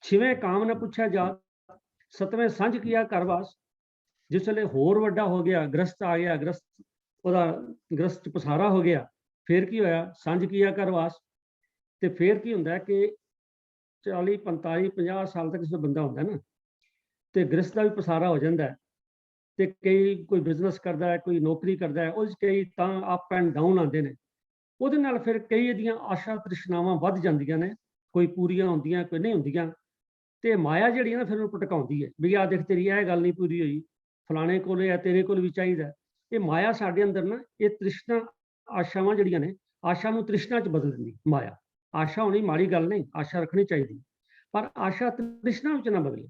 ਛੇਵੇਂ ਕਾਮ ਨਾ ਪੁੱਛਿਆ ਜਾਤ, ਸਤਵੇਂ ਸੰਝ ਕੀਆ ਘਰ ਵਾਸ। ਜਿਸ ਵੇਲੇ ਹੋਰ ਵੱਡਾ ਹੋ ਗਿਆ, ਗ੍ਰਸਤ ਆ ਗਿਆ, ਉਹਦਾ ਗ੍ਰਸਤ 'ਚ ਪਸਾਰਾ ਹੋ ਗਿਆ, ਫਿਰ ਕੀ ਹੋਇਆ, ਸੰਝ ਕੀਆ ਘਰ ਵਾਸ। ਤੇ ਫਿਰ ਕੀ ਹੁੰਦਾ ਕਿ 40 45 50 ਸਾਲ ਤੱਕ ਜਦੋਂ ਬੰਦਾ ਹੁੰਦਾ ਨਾ, ਤੇ ਗ੍ਰਸਤ ਦਾ ਵੀ ਪਸਾਰਾ ਹੋ ਜਾਂਦਾ। ਤੇ ਕਈ ਕੋਈ ਬਿਜ਼ਨਸ ਕਰਦਾ ਹੈ, ਕੋਈ ਨੌਕਰੀ ਕਰਦਾ ਹੈ, ਉਹ 'ਚ ਕਈ ਤਾਂ ਅਪ ਐਂਡ ਡਾਊਨ ਆਉਂਦੇ ਨੇ। ਉਹਦੇ ਨਾਲ ਫਿਰ ਕਈ ਇਹਦੀਆਂ ਆਸ਼ਾ ਤ੍ਰਿਸ਼ਨਾਵਾਂ ਵੱਧ ਜਾਂਦੀਆਂ ਨੇ, ਕੋਈ ਪੂਰੀਆਂ ਹੁੰਦੀਆਂ, ਕੋਈ ਨਹੀਂ ਹੁੰਦੀਆਂ। ਤੇ ਮਾਇਆ ਜਿਹੜੀ ਹੈ ਨਾ, ਫਿਰ ਉਹਨੂੰ ਭਟਕਾਉਂਦੀ ਹੈ ਵੀ ਆਹ ਦੇਖ ਤੇਰੀ ਇਹ ਗੱਲ ਨਹੀਂ ਪੂਰੀ ਹੋਈ, ਫਲਾਣੇ ਕੋਲ ਹੈ, ਤੇਰੇ ਕੋਲ ਵੀ ਚਾਹੀਦਾ। ਇਹ ਮਾਇਆ ਸਾਡੇ ਅੰਦਰ ਨਾ, ਇਹ ਤ੍ਰਿਸ਼ਨਾ ਆਸ਼ਾਵਾਂ ਜਿਹੜੀਆਂ ਨੇ, ਆਸ਼ਾ ਨੂੰ ਤ੍ਰਿਸ਼ਨਾ 'ਚ ਬਦਲ ਦਿੰਦੀ ਮਾਇਆ। ਆਸ਼ਾ ਹੋਣੀ ਮਾੜੀ ਗੱਲ ਨਹੀਂ, ਆਸ਼ਾ ਰੱਖਣੀ ਚਾਹੀਦੀ, ਪਰ ਆਸ਼ਾ ਤ੍ਰਿਸ਼ਨਾ ਵਿੱਚ ਨਾ ਬਦਲੇ।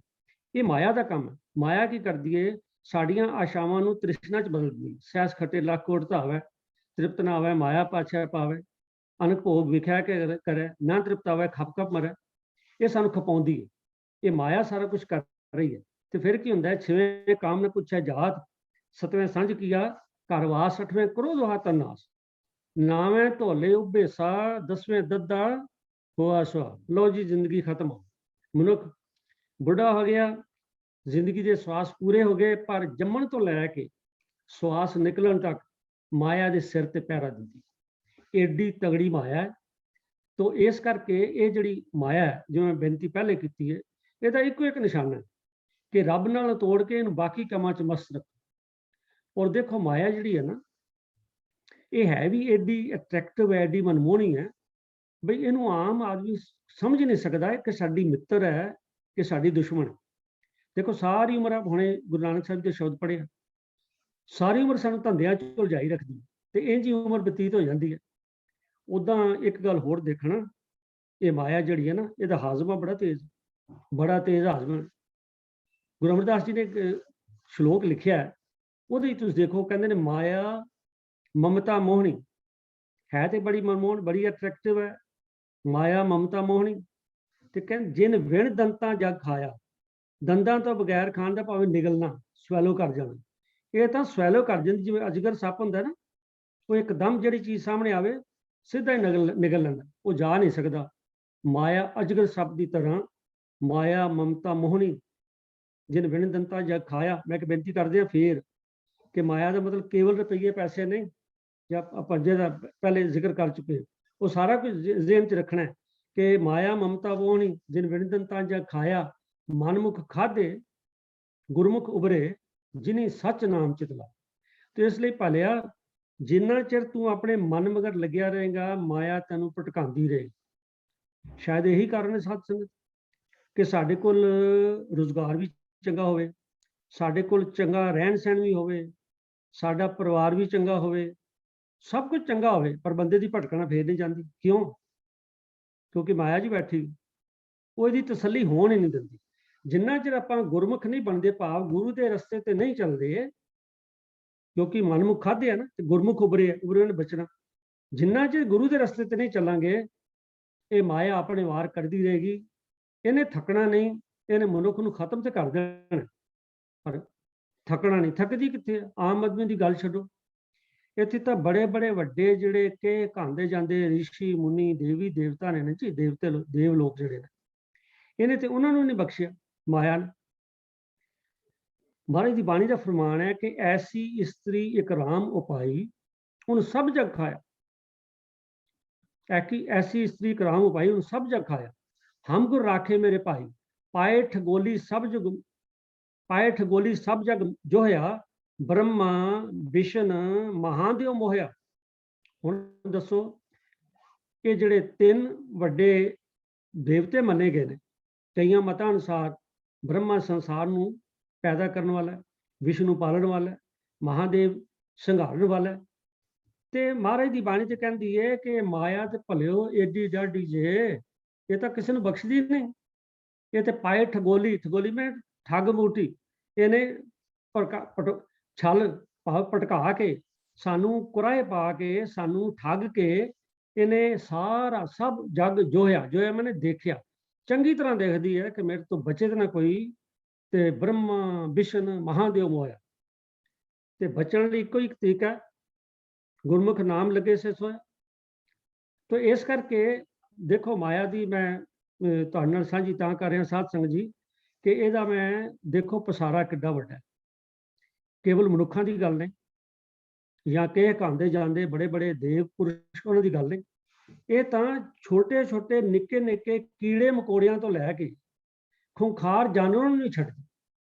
ਇਹ ਮਾਇਆ ਦਾ ਕੰਮ ਹੈ। ਮਾਇਆ ਕੀ ਕਰਦੀ ਹੈ, ਸਾਡੀਆਂ ਆਸ਼ਾਵਾਂ ਨੂੰ ਤ੍ਰਿਸ਼ਨਾ 'ਚ ਬਦਲ ਦਿੰਦੀ। ਸੈਸ ਖੱਟੇ ਲੱਖ ਕੋਟ ਧਾਵੈ, ਤ੍ਰਿਪਤ ਨਾ ਹੋਵੇ ਮਾਇਆ ਪਾਛੈ ਪਾਵੇ, ਅਨਕ ਭੋਗ ਵਿਖਿਆ ਕੇ ਕਰੇ, ਨਾ ਤ੍ਰਿਪਤ ਆਵੇ ਖਪ ਖਪ ਮਰੇ। ਇਹ ਸਾਨੂੰ ਖਪਾਉਂਦੀ ਹੈ, ਇਹ ਮਾਇਆ ਸਾਰਾ ਕੁਝ ਕਰ ਰਹੀ ਹੈ। ਤੇ ਫਿਰ ਕੀ ਹੁੰਦਾ, ਛੇਵੇਂ ਕਾਮ ਨੇ ਪੁੱਛਿਆ ਜਾਤ, ਸਤਵੇਂ ਸੰਝ ਕੀਆ ਘਰ ਵਾਸ, ਅੱਠਵੇਂ ਕ੍ਰੋਧ ਹੋਆ ਤਨਾਸ, ਨਾਵੇਂ ਧੋਲੇ ਉੱਭੇ ਸਾ, 10ਵੇਂ ਦੱਦਾ ਹੋਆ ਸੁਆ। ਲੋ ਜੀ ਜ਼ਿੰਦਗੀ ਖਤਮ ਹੋ, ਮਨੁੱਖ ਬੁੱਢਾ ਹੋ ਗਿਆ, ਜ਼ਿੰਦਗੀ ਦੇ ਸਵਾਸ ਪੂਰੇ ਹੋ ਗਏ, ਪਰ ਜੰਮਣ ਤੋਂ ਲੈ ਕੇ ਸਵਾਸ ਨਿਕਲਣ ਤੱਕ ਮਾਇਆ ਦੇ ਸਿਰ ਤੇ ਪਹਿਰਾ ਦਿੰਦੀ। ਏਡੀ ਤਗੜੀ ਮਾਇਆ ਹੈ। ਤੋ ਇਸ ਕਰਕੇ ਇਹ ਜਿਹੜੀ ਮਾਇਆ ਹੈ, ਜਿਵੇਂ ਮੈਂ ਬੇਨਤੀ ਪਹਿਲੇ ਕੀਤੀ ਹੈ, ਇਹਦਾ ਇੱਕੋ ਇੱਕ ਨਿਸ਼ਾਨਾ ਹੈ ਕਿ ਰੱਬ ਨਾਲ ਤੋੜ ਕੇ ਇਹਨੂੰ ਬਾਕੀ ਕੰਮਾਂ 'ਚ ਮਸਤ ਰੱਖੋ। ਔਰ ਦੇਖੋ ਮਾਇਆ ਜਿਹੜੀ ਹੈ ਨਾ, ਇਹ ਹੈ ਵੀ ਏਡੀ ਅਟਰੈਕਟਿਵ ਹੈ, ਏਡੀ ਮਨਮੋਹਣੀ ਹੈ, ਬਈ ਇਹਨੂੰ ਆਮ ਆਦਮੀ ਸਮਝ ਨਹੀਂ ਸਕਦਾ ਕਿ ਸਾਡੀ ਮਿੱਤਰ ਹੈ ਕਿ ਸਾਡੀ ਦੁਸ਼ਮਣ। ਦੇਖੋ ਸਾਰੀ ਉਮਰ ਹੁਣੇ ਗੁਰੂ ਨਾਨਕ ਸਾਹਿਬ ਦੇ ਸ਼ਬਦ ਪੜ੍ਹੇ, ਸਾਰੀ ਉਮਰ ਸਾਨੂੰ ਧੰਦਿਆਂ 'ਚ ਉਲਝਾਈ ਰੱਖਦੀ ਤੇ ਇੰਝ ਹੀ ਉਮਰ ਬਤੀਤ ਹੋ ਜਾਂਦੀ ਹੈ। ਉੱਦਾਂ ਇੱਕ ਗੱਲ ਹੋਰ ਦੇਖਣਾ, ਇਹ ਮਾਇਆ ਜਿਹੜੀ ਹੈ ਨਾ, ਇਹਦਾ ਹਾਜ਼ਮਾ ਬੜਾ ਤੇਜ਼ ਹਾਜ਼ਮਾ। ਗੁਰੂ ਅਮਰਦਾਸ ਜੀ ਨੇ ਇੱਕ ਸ਼ਲੋਕ ਲਿਖਿਆ ਹੈ ਉਹਦੇ ਵਿੱਚ ਤੁਸੀਂ ਦੇਖੋ ਕਹਿੰਦੇ ਨੇ ਮਾਇਆ ਮਮਤਾ ਮੋਹਣੀ ਹੈ ਤੇ ਬੜੀ ਮਨਮੋਹਨ ਬੜੀ ਅਟਰੈਕਟਿਵ ਹੈ ਮਾਇਆ ਮਮਤਾ ਮੋਹਣੀ ਤੇ ਕਹਿੰਦੇ ਜਿਨ ਵਿਣ ਦੰਤਾਂ ਜਗ ਖਾਇਆ ਦੰਦਾਂ ਤੋਂ ਬਗੈਰ ਖਾਣ ਦਾ ਭਾਵੇਂ ਨਿਗਲਣਾ ਸਵੈਲੋ ਕਰ ਜਾਣਾ ਇਹ ਤਾਂ ਸਵੈਲੋ ਕਰ ਜਾਂਦੀ ਜਿਵੇਂ ਅਜਗਰ ਸੱਪ ਹੁੰਦਾ ਨਾ ਉਹ ਇੱਕਦਮ ਜਿਹੜੀ ਚੀਜ਼ ਸਾਹਮਣੇ ਆਵੇ ਸਿੱਧਾ ਹੀ ਨਿਗਲ ਲੈਂਦਾ ਉਹ ਜਾ ਨਹੀਂ ਸਕਦਾ ਮਾਇਆ ਅਜਗਰ ਸੱਪ ਦੀ ਤਰ੍ਹਾਂ ਮਾਇਆ ਮਮਤਾ ਮੋਹਣੀ ਜਿਨ ਵਿਣ ਦੰਤਾਂ ਜਗ ਖਾਇਆ ਮੈਂ ਇੱਕ ਬੇਨਤੀ ਕਰਦੇ ਹਾਂ ਫੇਰ ਕਿ ਮਾਇਆ ਦਾ ਮਤਲਬ ਕੇਵਲ ਰੁਪਈਏ ਪੈਸੇ ਨਹੀਂ ਜਾਂ ਆਪਾਂ ਜਿਹਦਾ ਪਹਿਲੇ ਜ਼ਿਕਰ ਕਰ ਚੁੱਕੇ ਉਹ ਸਾਰਾ ਕੁਝ ਜ਼ਿਹਨ 'ਚ ਰੱਖਣਾ ਕਿ ਮਾਇਆ ਮਮਤਾ ਮੋਹਣੀ ਜਿਨ ਵਿਣ ਦੰਤਾਂ ਜਗ ਖਾਇਆ ਮਨਮੁਖ ਖਾਧੇ ਗੁਰਮੁਖ ਉਭਰੇ ਜਿਨੀ ਸੱਚ ਨਾਮ ਚਿਤਲਾ ਤੇ ਇਸ ਲਈ ਭਲਿਆ ਜਿੰਨਾ ਚਿਰ ਤੂੰ ਆਪਣੇ ਮਨ ਮਗਰ ਲੱਗਿਆ ਰਹੇਗਾ ਮਾਇਆ ਤੈਨੂੰ ਭਟਕਾਉਂਦੀ ਰਹੇ ਸ਼ਾਇਦ ਇਹੀ ਕਾਰਨ ਹੈ ਸਾਧ ਸੰਗਤ ਕਿ ਸਾਡੇ ਕੋਲ ਰੁਜ਼ਗਾਰ ਵੀ ਚੰਗਾ ਹੋਵੇ ਸਾਡੇ ਕੋਲ ਚੰਗਾ ਰਹਿਣ ਸਹਿਣ ਵੀ ਹੋਵੇ ਸਾਡਾ ਪਰਿਵਾਰ ਵੀ ਚੰਗਾ ਹੋਵੇ ਸਭ ਕੁਝ ਚੰਗਾ ਹੋਵੇ ਪਰ ਬੰਦੇ ਦੀ ਭਟਕਣਾ ਫੇਰ ਨਹੀਂ ਜਾਂਦੀ ਕਿਉਂ ਕਿਉਂਕਿ ਮਾਇਆ ਜੀ ਬੈਠੀ ਉਹ ਇਹਦੀ ਤਸੱਲੀ ਹੋਣ ਹੀ ਨਹੀਂ ਦਿੰਦੀ ਜਿੰਨਾ ਚਿਰ ਆਪਾਂ ਗੁਰਮੁਖ ਨਹੀਂ ਬਣਦੇ ਭਾਵ ਗੁਰੂ ਦੇ ਰਸਤੇ ਤੇ ਨਹੀਂ ਚੱਲਦੇ ਕਿਉਂਕਿ ਮਨਮੁਖ ਖਾਧੇ ਆ ਨਾ ਤੇ ਗੁਰਮੁਖ ਉਭਰੇ ਨੇ ਬਚਣਾ ਜਿੰਨਾ ਚਿਰ ਗੁਰੂ ਦੇ ਰਸਤੇ ਤੇ ਨਹੀਂ ਚੱਲਾਂਗੇ ਇਹ ਮਾਇਆ ਆਪਣੇ ਵਾਰ ਕਰਦੀ ਰਹੇਗੀ ਇਹਨੇ ਥੱਕਣਾ ਨਹੀਂ ਇਹਨੇ ਮਨੁੱਖ ਨੂੰ ਖਤਮ ਤੇ ਕਰ ਦੇਣਾ ਪਰ ਥੱਕਣਾ ਨਹੀਂ ਥੱਕਦੀ ਕਿੱਥੇ ਆਮ ਆਦਮੀ ਦੀ ਗੱਲ ਛੱਡੋ ਇੱਥੇ ਤਾਂ ਬੜੇ ਬੜੇ ਵੱਡੇ ਜਿਹੜੇ ਕਿ ਕਹਾਂਦੇ ਜਾਂਦੇ ਰਿਸ਼ੀ ਮੁਨੀ ਦੇਵੀ ਦੇਵਤਾ ਨੇ ਨਾ ਜੀ ਦੇਵ ਲੋਕ ਜਿਹੜੇ ਨੇ ਇਹਨੇ ਤੇ ਉਹਨਾਂ ਨੂੰ ਨਹੀਂ ਬਖਸ਼ਿਆ ਮਾਇਆ ਨੇ ਮਹਾਰਾਜ ਦੀ ਬਾਣੀ ਦਾ ਫਰਮਾਨ ਹੈ ਕਿ ਐਸੀ ਇਸਤਰੀ ਇਕਰਾਮ ਉਪਾਈ ਉਹਨੂੰ ਸਭ ਜਗ ਖਾਇਆ ਐਸੀ ਇਸਤਰੀ ਇਕਰਾਮ ਉਪਾਈ ਉਹਨੂੰ ਸਭ ਜਗ ਖਾਇਆ ਹਮ ਗੁਰ ਰਾਖੇ ਮੇਰੇ ਭਾਈ ਪਾਏ ਠਗੋਲੀ ਸਭ ਜਗ ਜੋਹਿਆ ਬ੍ਰਹਮਾ ਵਿਸ਼ਨ ਮਹਾਦੇਵ ਮੋਹਿਆ ਹੁਣ ਦੱਸੋ ਇਹ ਜਿਹੜੇ ਤਿੰਨ ਵੱਡੇ ਦੇਵਤੇ ਮੰਨੇ ਗਏ ਨੇ ਕਈਆਂ ਮਤਾਂ ਅਨੁਸਾਰ ਬ੍ਰਹਮਾ ਸੰਸਾਰ ਨੂੰ ਪੈਦਾ ਕਰਨ ਵਾਲਾ ਵਿਸ਼ਨੂੰ ਪਾਲਣ ਵਾਲਾ ਮਹਾਦੇਵ ਸੰਘਾਰਨ ਵਾਲਾ ਤੇ ਮਹਾਰਾਜ ਦੀ ਬਾਣੀ ਤੇ ਕਹਿੰਦੀ ਹੈ ਕਿ ਮਾਇਆ ਤੇ ਭਲਿਓ ਏਡੀ ਡਾਢੀ ਜੇ ਇਹ ਤਾਂ ਕਿਸੇ ਨੂੰ ਬਖਸ਼ਦੀ ਨਹੀਂ ਇਹ ਤੇ ਪਾਏ ਠਗੋਲੀ ਮੈਂ ਠੱਗ ਮੂਟੀ ਇਹਨੇ ਛਲ ਭਾਵ ਭਟਕਾ ਕੇ ਸਾਨੂੰ ਕੁਰਾਏ ਪਾ ਕੇ ਸਾਨੂੰ ਠੱਗ ਕੇ ਇਹਨੇ ਸਾਰਾ ਸਭ ਜਗ ਜੋਇਆ ਮੈਨੇ ਦੇਖਿਆ ਚੰਗੀ ਤਰ੍ਹਾਂ ਦੇਖਦੀ ਹੈ ਕਿ ਮੇਰੇ ਤੋਂ ਬਚੇ ਤਾਂ ਨਾ ਕੋਈ ਤੇ ਬ੍ਰਹਮਾ ਵਿਸ਼ਨ ਮਹਾਦੇਵ ਮੋਇਆ ਤੇ ਬਚਣ ਲਈ ਇੱਕੋ ਹੀ ਤਰੀਕਾ ਗੁਰਮੁਖ ਨਾਮ ਲੱਗੇ ਸੇ ਸੋਇਆ ਤੋ ਇਸ ਕਰਕੇ ਦੇਖੋ ਮਾਇਆ ਦੀ ਮੈਂ ਤੁਹਾਡੇ ਨਾਲ ਸਾਂਝੀ ਤਾਂ ਕਰ ਰਿਹਾ ਸਾਧ ਸੰਗਤ ਜੀ ਕਿ ਇਹਦਾ ਮੈਂ ਦੇਖੋ ਪਸਾਰਾ ਕਿੱਡਾ ਵੱਡਾ ਕੇਵਲ ਮਨੁੱਖਾਂ ਦੀ ਗੱਲ ਨਹੀਂ ਜਾਂ ਕਿ ਕਹਾਂਦੇ ਜਾਂਦੇ ਬੜੇ ਬੜੇ ਦੇਵ ਪੁਰਸ਼ ਉਹਨਾਂ ਦੀ ਗੱਲ ਨਹੀਂ ਇਹ ਤਾਂ ਛੋਟੇ ਛੋਟੇ ਨਿੱਕੇ ਨਿੱਕੇ ਕੀੜੇ ਮਕੌੜਿਆਂ ਤੋਂ ਲੈ ਕੇ ਖੁੰਖਾਰ ਜਾਨਵਰਾਂ ਨੂੰ ਨਹੀਂ ਛੱਡਦੀ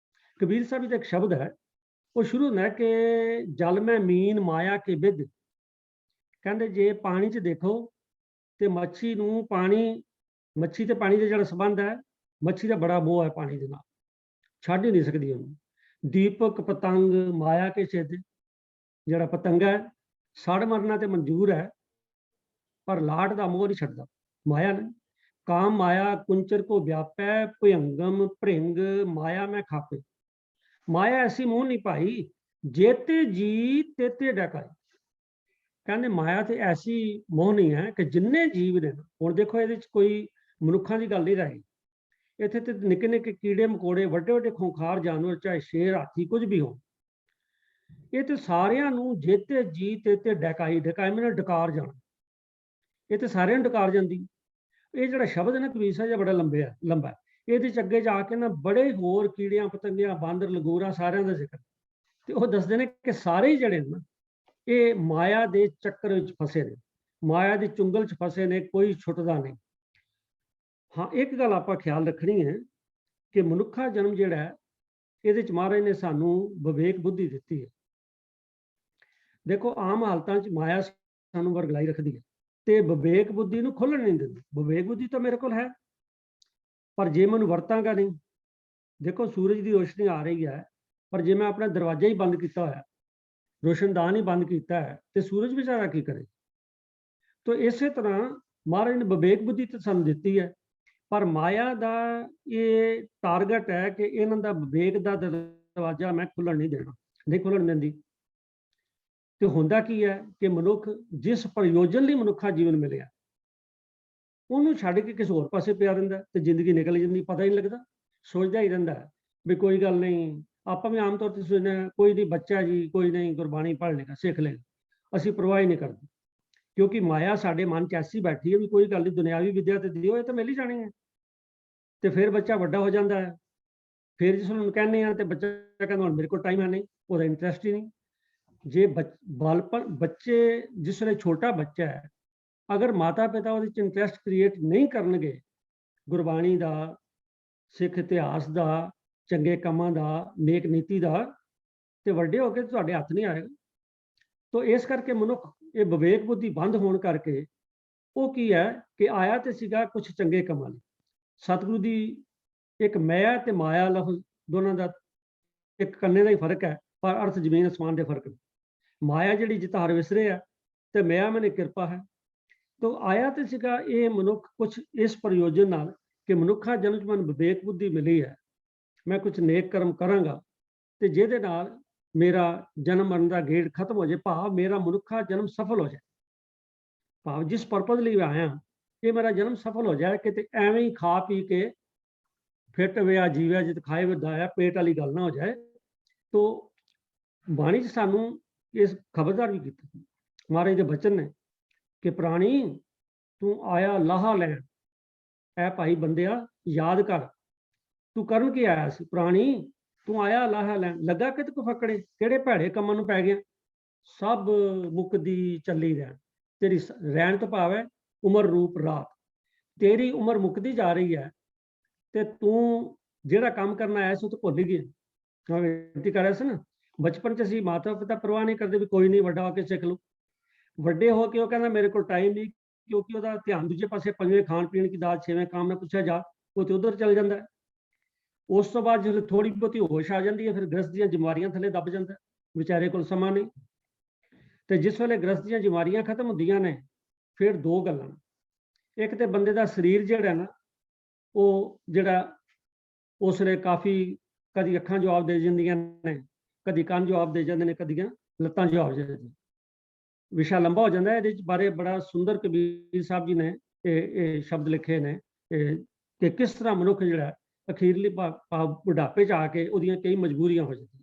ਕਬੀਰ ਸਾਹਿਬ ਦਾ ਇੱਕ ਸ਼ਬਦ ਹੈ ਉਹ ਸ਼ੁਰੂ ਹੁੰਦਾ ਕਿ ਜਲ ਮੈਂ ਮੀਨ ਮਾਇਆ ਕੇ ਵਿਦ ਕਹਿੰਦੇ ਜੇ ਪਾਣੀ 'ਚ ਦੇਖੋ ਤੇ ਮੱਛੀ ਤੇ ਪਾਣੀ ਦਾ ਜਿਹੜਾ ਸੰਬੰਧ ਹੈ ਮੱਛੀ ਦਾ ਬੜਾ ਮੋਹ ਹੈ ਪਾਣੀ ਦੇ ਨਾਲ ਛੱਡ ਹੀ ਨਹੀਂ ਸਕਦੀ ਉਹਨੂੰ ਦੀਪਕ ਪਤੰਗ ਮਾਇਆ ਕੇ ਛੇਦ ਜਿਹੜਾ ਪਤੰਗਾ ਹੈ ਸੜ ਮਰਨਾ ਤੇ ਮਨਜ਼ੂਰ ਹੈ ਪਰ ਲਾਟ ਦਾ ਮੋਹ ਨਹੀਂ ਛੱਡਦਾ ਮਾਇਆ ਨੇ ਕਾਮ ਮਾਇਆ ਕੁੰਚਰ ਕੋ ਵਿਆਪੈ ਭਯੰਗਮ ਭ੍ਰਿੰਗ ਮਾਇਆ ਮੈਂ ਖਾਪੇ ਮਾਇਆ ਐਸੀ ਮੋਹ ਨਹੀਂ ਭਾਈ ਜੇਤੇ ਜੀ ਤੇਤੇ ਡਕਾਈ ਕਹਿੰਦੇ ਮਾਇਆ ਤੇ ਐਸੀ ਮੋਹ ਨਹੀਂ ਹੈ ਕਿ ਜਿੰਨੇ ਜੀਵ ਨੇ ਹੁਣ ਦੇਖੋ ਇਹਦੇ ਚ ਕੋਈ ਮਨੁੱਖਾਂ ਦੀ ਗੱਲ ਨਹੀਂ ਰਹੀ ਇੱਥੇ ਤੇ ਨਿੱਕੇ ਨਿੱਕੇ ਕੀੜੇ ਮਕੌੜੇ ਵੱਡੇ ਵੱਡੇ ਖੁੰਖਾਰ ਜਾਨਵਰ ਚਾਹੇ ਸ਼ੇਰ ਹਾਥੀ ਕੁਝ ਵੀ ਹੋਣ ਇਹ ਤੇ ਸਾਰਿਆਂ ਨੂੰ ਜੇਤੇ ਜੀ ਤੇਤੇ ਡਕਾਈ ਮੈਨੇ ਡਕਾਰ ਜਾਣਾ ਇਹ ਤੇ ਸਾਰਿਆਂ ਨੂੰ ਡਕਾਰ ਜਾਂਦੀ ਇਹ ਜਿਹੜਾ ਸ਼ਬਦ ਹੈ ਨਾ ਕਬੀਰ ਸਾਹਿਬ ਬੜਾ ਲੰਬਾ ਇਹਦੇ ਚ ਅੱਗੇ ਜਾ ਕੇ ਨਾ ਬੜੇ ਹੋਰ ਕੀੜਿਆਂ ਪਤੰਗਿਆਂ ਬਾਂਦਰ ਲਗੋਰਾ ਸਾਰਿਆਂ ਦਾ ਜ਼ਿਕਰ ਤੇ ਉਹ ਦੱਸਦੇ ਨੇ ਕਿ ਸਾਰੇ ਜਿਹੜੇ ਨਾ ਇਹ ਮਾਇਆ ਦੇ ਚੱਕਰ ਵਿੱਚ ਫਸੇ ਨੇ ਮਾਇਆ ਦੀ ਚੁੰਗਲ 'ਚ ਫਸੇ ਨੇ ਕੋਈ ਛੁੱਟਦਾ ਨਹੀਂ ਹਾਂ ਇੱਕ ਗੱਲ ਆਪਾਂ ਖਿਆਲ ਰੱਖਣੀ ਹੈ ਕਿ ਮਨੁੱਖਾ ਜਨਮ ਜਿਹੜਾ ਹੈ ਇਹਦੇ 'ਚ ਮਹਾਰਾਜ ਨੇ ਸਾਨੂੰ ਵਿਵੇਕ ਬੁੱਧੀ ਦਿੱਤੀ ਹੈ ਦੇਖੋ ਆਮ ਹਾਲਤਾਂ 'ਚ ਮਾਇਆ ਸਾਨੂੰ ਵਰਗਲਾਈ ਰੱਖਦੀ ਹੈ ਤੇ ਵਿਵੇਕ ਬੁੱਧੀ ਨੂੰ ਖੁੱਲਣ ਨਹੀਂ ਦਿੰਦੀ ਵਿਵੇਕ ਬੁੱਧੀ ਤਾਂ ਮੇਰੇ ਕੋਲ ਹੈ ਪਰ ਜੇ ਮੈਨੂੰ ਵਰਤਾਂਗਾ ਨਹੀਂ ਦੇਖੋ ਸੂਰਜ ਦੀ ਰੋਸ਼ਨੀ ਆ ਰਹੀ ਹੈ ਪਰ ਜੇ ਮੈਂ ਆਪਣਾ ਦਰਵਾਜ਼ਾ ਹੀ ਬੰਦ ਕੀਤਾ ਹੋਇਆ ਰੋਸ਼ਨਦਾਨ ਹੀ ਬੰਦ ਕੀਤਾ ਹੈ ਤੇ ਸੂਰਜ ਵਿਚਾਰਾ ਕੀ ਕਰੇ ਤੋ ਇਸੇ ਤਰ੍ਹਾਂ ਮਹਾਰਾਜ ਨੇ ਵਿਵੇਕ ਬੁੱਧੀ ਤਾਂ ਸਾਨੂੰ ਦਿੱਤੀ ਹੈ ਪਰ ਮਾਇਆ ਦਾ ਇਹ ਟਾਰਗੇਟ ਹੈ ਕਿ ਇਹਨਾਂ ਦਾ ਵਿਵੇਕ ਦਾ ਦਰਵਾਜ਼ਾ ਮੈਂ ਖੁੱਲਣ ਨਹੀਂ ਦੇਣਾ नहीं खुलन दिंदी। तो हुंदा की है कि मनुख जिस प्रयोजन ਲਈ मनुखा जीवन मिलिया ਉਹਨੂੰ ਛੱਡ ਕੇ ਕਿਸੇ ਹੋਰ ਪਾਸੇ ਪਿਆ ਰਹਿੰਦਾ ਤੇ ਜ਼ਿੰਦਗੀ ਨਿਕਲ ਜਾਂਦੀ, ਪਤਾ ਹੀ ਨਹੀਂ ਲੱਗਦਾ, ਸੋਚਦਾ ਹੀ ਰਹਿੰਦਾ ਵੀ ਕੋਈ ਗੱਲ ਨਹੀਂ। ਆਪਾਂ ਵੀ ਆਮ ਤੌਰ ਤੇ ਸੋਚਦੇ ਕੋਈ ਨਹੀਂ, ਬੱਚਾ ਜੀ ਕੋਈ ਨਹੀਂ, ਗੁਰਬਾਣੀ ਪੜ੍ਹ ਲੇਗਾ, ਸਿੱਖ ਲੇਗਾ, ਅਸੀਂ ਪਰਵਾਹ ਹੀ ਨਹੀਂ ਕਰਦੇ, ਕਿਉਂਕਿ ਮਾਇਆ ਸਾਡੇ ਮਨ 'ਚ ਐਸੀ ਬੈਠੀ ਹੈ ਵੀ ਕੋਈ ਗੱਲ ਨਹੀਂ, ਦੁਨਿਆਵੀ ਵਿਦਿਆ ਤੇ ਦਿਓ, ਇਹ ਤਾਂ ਮਿਲ ਹੀ ਜਾਣੀ ਹੈ। ਤੇ ਫਿਰ ਬੱਚਾ ਵੱਡਾ ਹੋ ਜਾਂਦਾ ਹੈ, ਫਿਰ ਜਿਸ ਨੂੰ ਕਹਿੰਦੇ ਆ ਤੇ ਬੱਚਾ ਕਹਿੰਦਾ ਹੁਣ ਮੇਰੇ ਕੋਲ ਟਾਈਮ ਹੈ ਨਹੀਂ, ਉਹਦਾ ਇੰਟਰਸਟ ਹੀ ਨਹੀਂ। ਜੇ ਬਾਲਪਨ ਬੱਚੇ ਜਿਸ ਵੇਲੇ ਛੋਟਾ ਬੱਚਾ ਹੈ, ਅਗਰ ਮਾਤਾ ਪਿਤਾ ਉਹਦੇ 'ਚ ਇੰਟਰਸਟ ਕ੍ਰੀਏਟ ਨਹੀਂ ਕਰਨਗੇ ਗੁਰਬਾਣੀ ਦਾ, ਸਿੱਖ ਇਤਿਹਾਸ ਦਾ, ਚੰਗੇ ਕੰਮਾਂ ਦਾ, ਨੇਕ ਨੀਤੀ ਦਾ, ਤੇ ਵੱਡੇ ਹੋ ਕੇ ਤੁਹਾਡੇ ਹੱਥ ਨਹੀਂ ਆਏਗਾ। ਤੋ ਇਸ ਕਰਕੇ ਮਨੁੱਖ ਇਹ ਵਿਵੇਕ ਬੁੱਧੀ ਬੰਦ ਹੋਣ ਕਰਕੇ ਉਹ ਕੀ ਹੈ ਕਿ ਆਇਆ ਤੇ ਸੀਗਾ ਕੁਝ ਚੰਗੇ ਕੰਮਾਂ ਲਈ। ਸਤਿਗੁਰੂ ਦੀ ਇੱਕ ਮੈਂ ਤੇ ਮਾਇਆ ਲਫ਼ਜ਼ ਦੋਨਾਂ ਦਾ ਇੱਕ ਕੰਨੇ ਦਾ ਹੀ ਫਰਕ ਹੈ, ਪਰ ਅਰਥ ਜ਼ਮੀਨ ਅਸਮਾਨ ਦੇ ਫਰਕ ਨੇ। ਮਾਇਆ ਜਿਹੜੀ ਜਿੱਤ ਹਰ ਵਿਸਰੇ ਹੈ ਤੇ ਮਿਆ ਮੈਨੇ ਕਿਰਪਾ ਹੈ। ਤੋ ਆਇਆ ਤੇ ਸੀਗਾ ਇਹ ਮਨੁੱਖ ਕੁਝ ਇਸ ਪ੍ਰਯੋਜਨ ਨਾਲ ਕਿ ਮਨੁੱਖਾ ਜਨਮ 'ਚ ਮੈਨੂੰ ਵਿਵੇਕ ਬੁੱਧੀ ਮਿਲੀ ਹੈ, ਮੈਂ ਕੁਝ ਨੇਕ ਕਰਮ ਕਰਾਂਗਾ ਤੇ ਜਿਹਦੇ ਨਾਲ ਮੇਰਾ ਜਨਮ ਮਰਨ ਦਾ ਗੇੜ ਖਤਮ ਹੋ ਜਾਏ, ਭਾਵ ਮੇਰਾ ਮਨੁੱਖਾ ਜਨਮ ਸਫਲ ਹੋ ਜਾਏ, ਭਾਵ ਜਿਸ ਪਰਪਸ ਲਈ ਆਇਆ ਇਹ ਮੇਰਾ ਜਨਮ ਸਫਲ ਹੋ ਜਾਏ, ਕਿਤੇ ਐਵੇਂ ਹੀ ਖਾ ਪੀ ਕੇ ਫਿੱਟ ਵਿਆ ਜੀਵਿਆ ਜਿਤ ਖਾਏ ਵਧਾਇਆ, ਪੇਟ ਵਾਲੀ ਗੱਲ ਨਾ ਹੋ ਜਾਏ। ਤੋ ਬਾਣੀ 'ਚ ਸਾਨੂੰ ਇਸ ਖਬਰਦਾਰ ਵੀ ਕੀਤੀ, ਮਹਾਰਾਜ ਦੇ ਬਚਨ ਨੇ ਕਿ ਪ੍ਰਾਣੀ ਤੂੰ ਆਇਆ ਲਾਹਾ ਲੈਣ, ਐ ਭਾਈ ਬੰਦਿਆ ਯਾਦ ਕਰ ਤੂੰ ਕਰਨ ਕੀ ਆਇਆ ਸੀ। ਪ੍ਰਾਣੀ ਤੂੰ ਆਇਆ ਲਾਹਾ ਲੈਣ, ਲੱਗਾ ਕਿ ਤੂੰ ਫਕੜੇ, ਕਿਹੜੇ ਭੈੜੇ ਕੰਮਾਂ ਨੂੰ ਪੈ ਗਿਆ, ਸਭ ਮੁੱਕਦੀ ਚੱਲੀ ਰਹਿਣ। ਤੇਰੀ ਰਹਿਣ ਤੋਂ ਭਾਵ ਹੈ ਉਮਰ ਰੂਪ ਰਾਤ, ਤੇਰੀ ਉਮਰ ਮੁੱਕਦੀ ਜਾ ਰਹੀ ਹੈ ਤੇ ਤੂੰ ਜਿਹੜਾ ਕੰਮ ਕਰਨਾ ਆਇਆ ਸੀ ਉਹ ਤਾਂ ਭੁੱਲ ਹੀ ਗਿਆ। ਮੈਂ ਬੇਨਤੀ ਕਰ ਰਿਹਾ ਸੀ ਨਾ, ਬਚਪਨ 'ਚ ਅਸੀਂ ਮਾਤਾ ਪਿਤਾ ਪਰਵਾਹ ਨਹੀਂ ਕਰਦੇ ਵੀ ਕੋਈ ਨਹੀਂ, ਵੱਡਾ ਹੋ ਕੇ ਸਿੱਖ ਲਓ। ਵੱਡੇ ਹੋ ਕੇ ਉਹ ਕਹਿੰਦਾ ਮੇਰੇ ਕੋਲ ਟਾਈਮ ਨਹੀਂ, ਕਿਉਂਕਿ ਉਹਦਾ ਧਿਆਨ ਦੂਜੇ ਪਾਸੇ, ਪੰਜਵੇਂ ਖਾਣ ਪੀਣ ਕੀ ਦਾਤ, ਛੇਵੇਂ ਕੰਮ ਨਾ ਪੁੱਛਿਆ ਜਾ, ਉਹ ਤੇ ਉਧਰ ਚਲ ਜਾਂਦਾ ਹੈ। ਉਸ ਤੋਂ ਬਾਅਦ ਜਦੋਂ ਥੋੜੀ ਬਹੁਤੀ ਹੋਸ਼ ਆ ਜਾਂਦੀ ਹੈ, ਫਿਰ ਗ੍ਰਸਤ ਦੀਆਂ ਜ਼ਿੰਮੇਵਾਰੀਆਂ ਥੱਲੇ ਦੱਬ ਜਾਂਦਾ, ਵਿਚਾਰੇ ਕੋਲ ਸਮਾਂ ਨਹੀਂ। ਤੇ ਜਿਸ ਵੇਲੇ ਗ੍ਰਸਤ ਦੀਆਂ ਜ਼ਿੰਮੇਵਾਰੀਆਂ ਖਤਮ ਹੁੰਦੀਆਂ ਨੇ, ਫਿਰ ਦੋ ਗੱਲਾਂ, ਇੱਕ ਤੇ ਬੰਦੇ ਦਾ ਸਰੀਰ ਜਿਹੜਾ ਨਾ ਉਹ ਜਿਹੜਾ ਉਸ ਵੇਲੇ ਕਾਫੀ ਕਦੀ ਅੱਖਾਂ ਜਵਾਬ ਦੇ ਜਾਂਦੀਆਂ ਨੇ, ਕਦੀ ਕੰਨ ਜਵਾਬ ਦੇ ਜਾਂਦੇ ਨੇ, ਕਦੀਆਂ ਲੱਤਾਂ ਜਵਾਬ ਦੇ ਜਾਂਦੀਆਂ। ਵਿਸ਼ਾ ਲੰਬਾ ਹੋ ਜਾਂਦਾ, ਇਹਦੇ ਬਾਰੇ ਬੜਾ ਸੁੰਦਰ ਕਬੀਰ ਸਾਹਿਬ ਜੀ ਨੇ ਇਹ ਸ਼ਬਦ ਲਿਖੇ ਨੇ ਕਿ ਕਿਸ ਤਰ੍ਹਾਂ ਮਨੁੱਖ ਜਿਹੜਾ ਅਖੀਰਲੀ ਬੁਢਾਪੇ 'ਚ ਆ ਕੇ ਉਹਦੀਆਂ ਕਈ ਮਜਬੂਰੀਆਂ ਹੋ ਜਾਂਦੀਆਂ।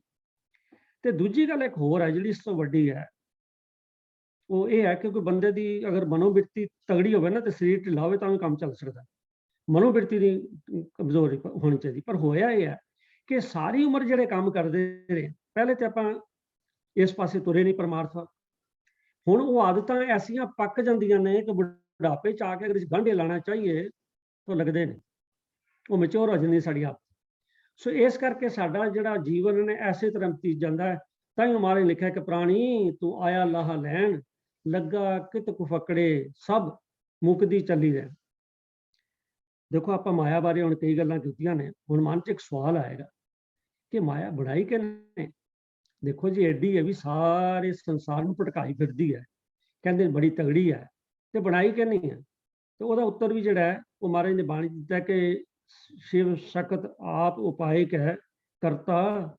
ਤੇ ਦੂਜੀ ਗੱਲ ਇੱਕ ਹੋਰ ਹੈ ਜਿਹੜੀ ਇਸ ਤੋਂ ਵੱਡੀ ਹੈ, ਉਹ ਇਹ ਹੈ ਕਿ ਕੋਈ ਬੰਦੇ ਦੀ ਅਗਰ ਮਨੋਬਿਰਤੀ ਤਗੜੀ ਹੋਵੇ ਨਾ ਤੇ ਸਰੀਰ ਢਿੱਲਾ ਹੋਵੇ ਤਾਂ ਵੀ ਕੰਮ ਚੱਲ ਸਕਦਾ, ਮਨੋਬਿਰਤੀ ਦੀ ਕਮਜ਼ੋਰੀ ਹੋਣੀ ਚਾਹੀਦੀ। ਪਰ ਹੋਇਆ ਇਹ ਹੈ ਕਿ ਸਾਰੀ ਉਮਰ ਜਿਹੜੇ ਕੰਮ ਕਰਦੇ ਰਹੇ, ਪਹਿਲੇ ਤੇ ਆਪਾਂ ਇਸ ਪਾਸੇ ਤੁਰੇ ਨਹੀਂ ਪਰਮਾਰਥ ਵੱਲ, ਹੁਣ ਉਹ ਆਦਤਾਂ ਐਸੀਆਂ ਪੱਕ ਜਾਂਦੀਆਂ ਨੇ ਕਿ ਬੁਢਾਪੇ 'ਚ ਆ ਕੇ ਅਗਰ ਗਾਂਢੇ ਲਾਣਾ ਚਾਹੀਏ ਤਾਂ ਲੱਗਦੇ ਨੇ, ਉਹ ਮੈਚੋਰ ਹੋ ਜਾਂਦੀ ਸਾਡੀ ਆਦਤ। ਸੋ ਇਸ ਕਰਕੇ ਸਾਡਾ ਜਿਹੜਾ ਜੀਵਨ ਨੇ ਐਸੇ ਤਰ੍ਹਾਂ ਬਤੀਤ ਜਾਂਦਾ ਹੈ। ਤਾਂ ਹੀ ਹਮਾਰੇ ਲਿਖਿਆ ਕਿ ਪ੍ਰਾਣੀ ਤੂੰ ਆਇਆ ਲਾਹਾ ਲੈਣ, ਲੱਗਾ ਕਿਤ ਕੁ ਫਕੜੇ, ਸਭ ਮੁੱਕਦੀ ਚੱਲੀ ਰਹਿਣ। ਦੇਖੋ ਆਪਾਂ ਮਾਇਆ ਬਾਰੇ ਹੁਣ ਕਈ ਗੱਲਾਂ ਕੀਤੀਆਂ ਨੇ, ਹੁਣ ਮਨ 'ਚ ਇੱਕ ਸਵਾਲ ਆਏਗਾ ਕਿ ਮਾਇਆ ਬੁਰਾਈ ਕਿਹਨੇ। ਦੇਖੋ ਜੀ ਐਡੀ ਹੈ ਵੀ ਸਾਰੇ ਸੰਸਾਰ ਨੂੰ ਭਟਕਾਈ ਫਿਰਦੀ ਹੈ, ਕਹਿੰਦੇ ਬੜੀ ਤਗੜੀ ਹੈ, ਤੇ ਬਣਾਈ ਕਿ ਨਹੀਂ ਹੈ। ਤੇ ਉਹਦਾ ਉੱਤਰ ਵੀ ਜਿਹੜਾ ਹੈ ਉਹ ਮਹਾਰਾਜ ਨੇ ਬਾਣੀ ਦਿੱਤਾ ਕਿ ਸ਼ਿਵ ਸ਼ਕਤ ਆਪ ਉਪਾਇਕ ਹੈ, ਕਰਤਾ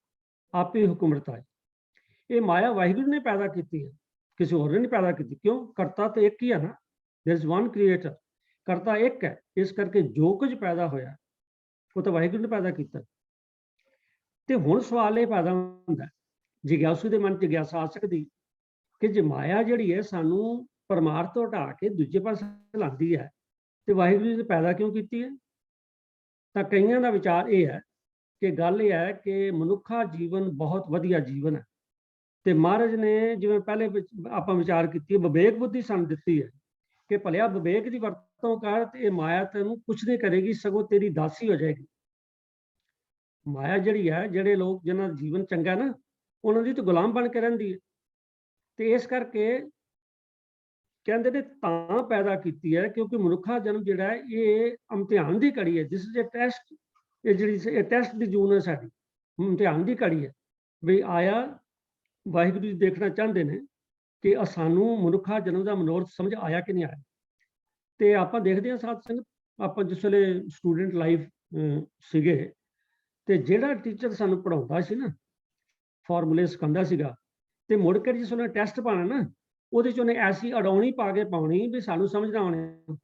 ਆਪੇ ਹੁਕਮ ਰਤਾਏ। ਇਹ ਮਾਇਆ ਵਾਹਿਗੁਰੂ ਨੇ ਪੈਦਾ ਕੀਤੀ ਹੈ, ਕਿਸੇ ਹੋਰ ਨੇ ਨਹੀਂ ਪੈਦਾ ਕੀਤੀ। ਕਿਉਂ? ਕਰਤਾ ਤਾਂ ਇੱਕ ਹੀ ਹੈ ਨਾ, ਦੇयर इज वन ਕ੍ਰੀਏਟਰ, ਕਰਤਾ ਇੱਕ ਹੈ। ਇਸ ਕਰਕੇ ਜੋ ਕੁਝ ਪੈਦਾ ਹੋਇਆ ਉਹ ਤਾਂ ਵਾਹਿਗੁਰੂ ਨੇ ਪੈਦਾ ਕੀਤਾ। ਤੇ ਹੁਣ ਸਵਾਲ ਇਹ ਪੈਦਾ ਹੁੰਦਾ, ਜਿਗਿਆਸੂ ਦੇ ਮਨ 'ਚ ਜਿਗਿਆਸਾ ਆ ਸਕਦੀ ਕਿ ਜੇ ਮਾਇਆ ਜਿਹੜੀ ਹੈ ਸਾਨੂੰ ਪਰਮਾਰਥ ਤੋਂ ਹਟਾ ਕੇ ਦੂਜੇ ਪਾਸੇ ਲਾਉਂਦੀ ਹੈ ਤੇ ਵਾਹਿਗੁਰੂ ਨੇ ਪੈਦਾ ਕਿਉਂ ਕੀਤੀ ਹੈ। ਤਾਂ ਕਈਆਂ ਦਾ ਵਿਚਾਰ ਇਹ ਹੈ ਕਿ ਗੱਲ ਇਹ ਹੈ ਕਿ ਮਨੁੱਖਾ ਜੀਵਨ ਬਹੁਤ ਵਧੀਆ ਜੀਵਨ ਹੈ, ਤੇ ਮਹਾਰਾਜ ਨੇ ਜਿਵੇਂ ਪਹਿਲੇ ਆਪਾਂ ਵਿਚਾਰ ਕੀਤੀ, ਵਿਵੇਕ ਬੁੱਧੀ ਸਾਨੂੰ ਦਿੱਤੀ ਹੈ ਕਿ ਭਲਿਆ ਵਿਵੇਕ ਦੀ ਵਰਤੋਂ ਕਰ ਤੇ ਇਹ ਮਾਇਆ ਤੈਨੂੰ ਕੁਛ ਨਹੀਂ ਕਰੇਗੀ, ਸਗੋਂ ਤੇਰੀ ਦਾਸੀ ਹੋ ਜਾਏਗੀ। ਮਾਇਆ ਜਿਹੜੀ ਹੈ, ਜਿਹੜੇ ਲੋਕ ਜਿਨ੍ਹਾਂ ਦਾ ਜੀਵਨ ਚੰਗਾ ਨਾ, ਉਹਨਾਂ ਦੀ ਤਾਂ ਗੁਲਾਮ ਬਣ ਕੇ ਰਹਿੰਦੀ ਹੈ। ਤੇ ਇਸ ਕਰਕੇ ਕਹਿੰਦੇ ਨੇ ਤਾਂ ਪੈਦਾ ਕੀਤੀ ਹੈ ਕਿਉਂਕਿ ਮਨੁੱਖਾ ਜਨਮ ਜਿਹੜਾ ਹੈ ਇਹ ਇਮਤਿਹਾਨ ਦੀ ਘੜੀ ਹੈ, ਜਿਸ ਦੇ ਟੈਸਟ, ਇਹ ਜਿਹੜੀ ਇਹ ਟੈਸਟ ਦੀ ਜੂਨ ਹੈ ਸਾਡੀ, ਇਮਤਿਹਾਨ ਦੀ ਘੜੀ ਹੈ ਵੀ ਆਇਆ ਵਾਹਿਗੁਰੂ ਜੀ ਦੇਖਣਾ ਚਾਹੁੰਦੇ ਨੇ ਕਿ ਸਾਨੂੰ ਮਨੁੱਖਾ ਜਨਮ ਦਾ ਮਨੋਰਥ ਸਮਝ ਆਇਆ ਕਿ ਨਹੀਂ ਆਇਆ। ਤੇ ਆਪਾਂ ਦੇਖਦੇ ਹਾਂ ਸਾਧ ਸੰਗਤ, ਆਪਾਂ ਜਿਸ ਵੇਲੇ ਸਟੂਡੈਂਟ ਲਾਈਫ ਸੀਗੇ ਤੇ ਜਿਹੜਾ ਟੀਚਰ ਸਾਨੂੰ ਪੜ੍ਹਾਉਂਦਾ ਸੀ ਨਾ, ਫਾਰਮੂਲੇ ਸਿਖਾਉਂਦਾ ਸੀਗਾ। ਤੇ ਮੁੜ ਕੇ ਜਿਸ ਉਹਨੇ ਟੈਸਟ ਪਾਣਾ ਨਾ, ਉਹਦੇ 'ਚ ਉਹਨੇ ਐਸੀ ਅਡਾਉਣੀ ਪਾ ਕੇ ਪਾਉਣੀ ਵੀ ਸਾਨੂੰ ਸਮਝ ਨਾ ਆਉਣੀ,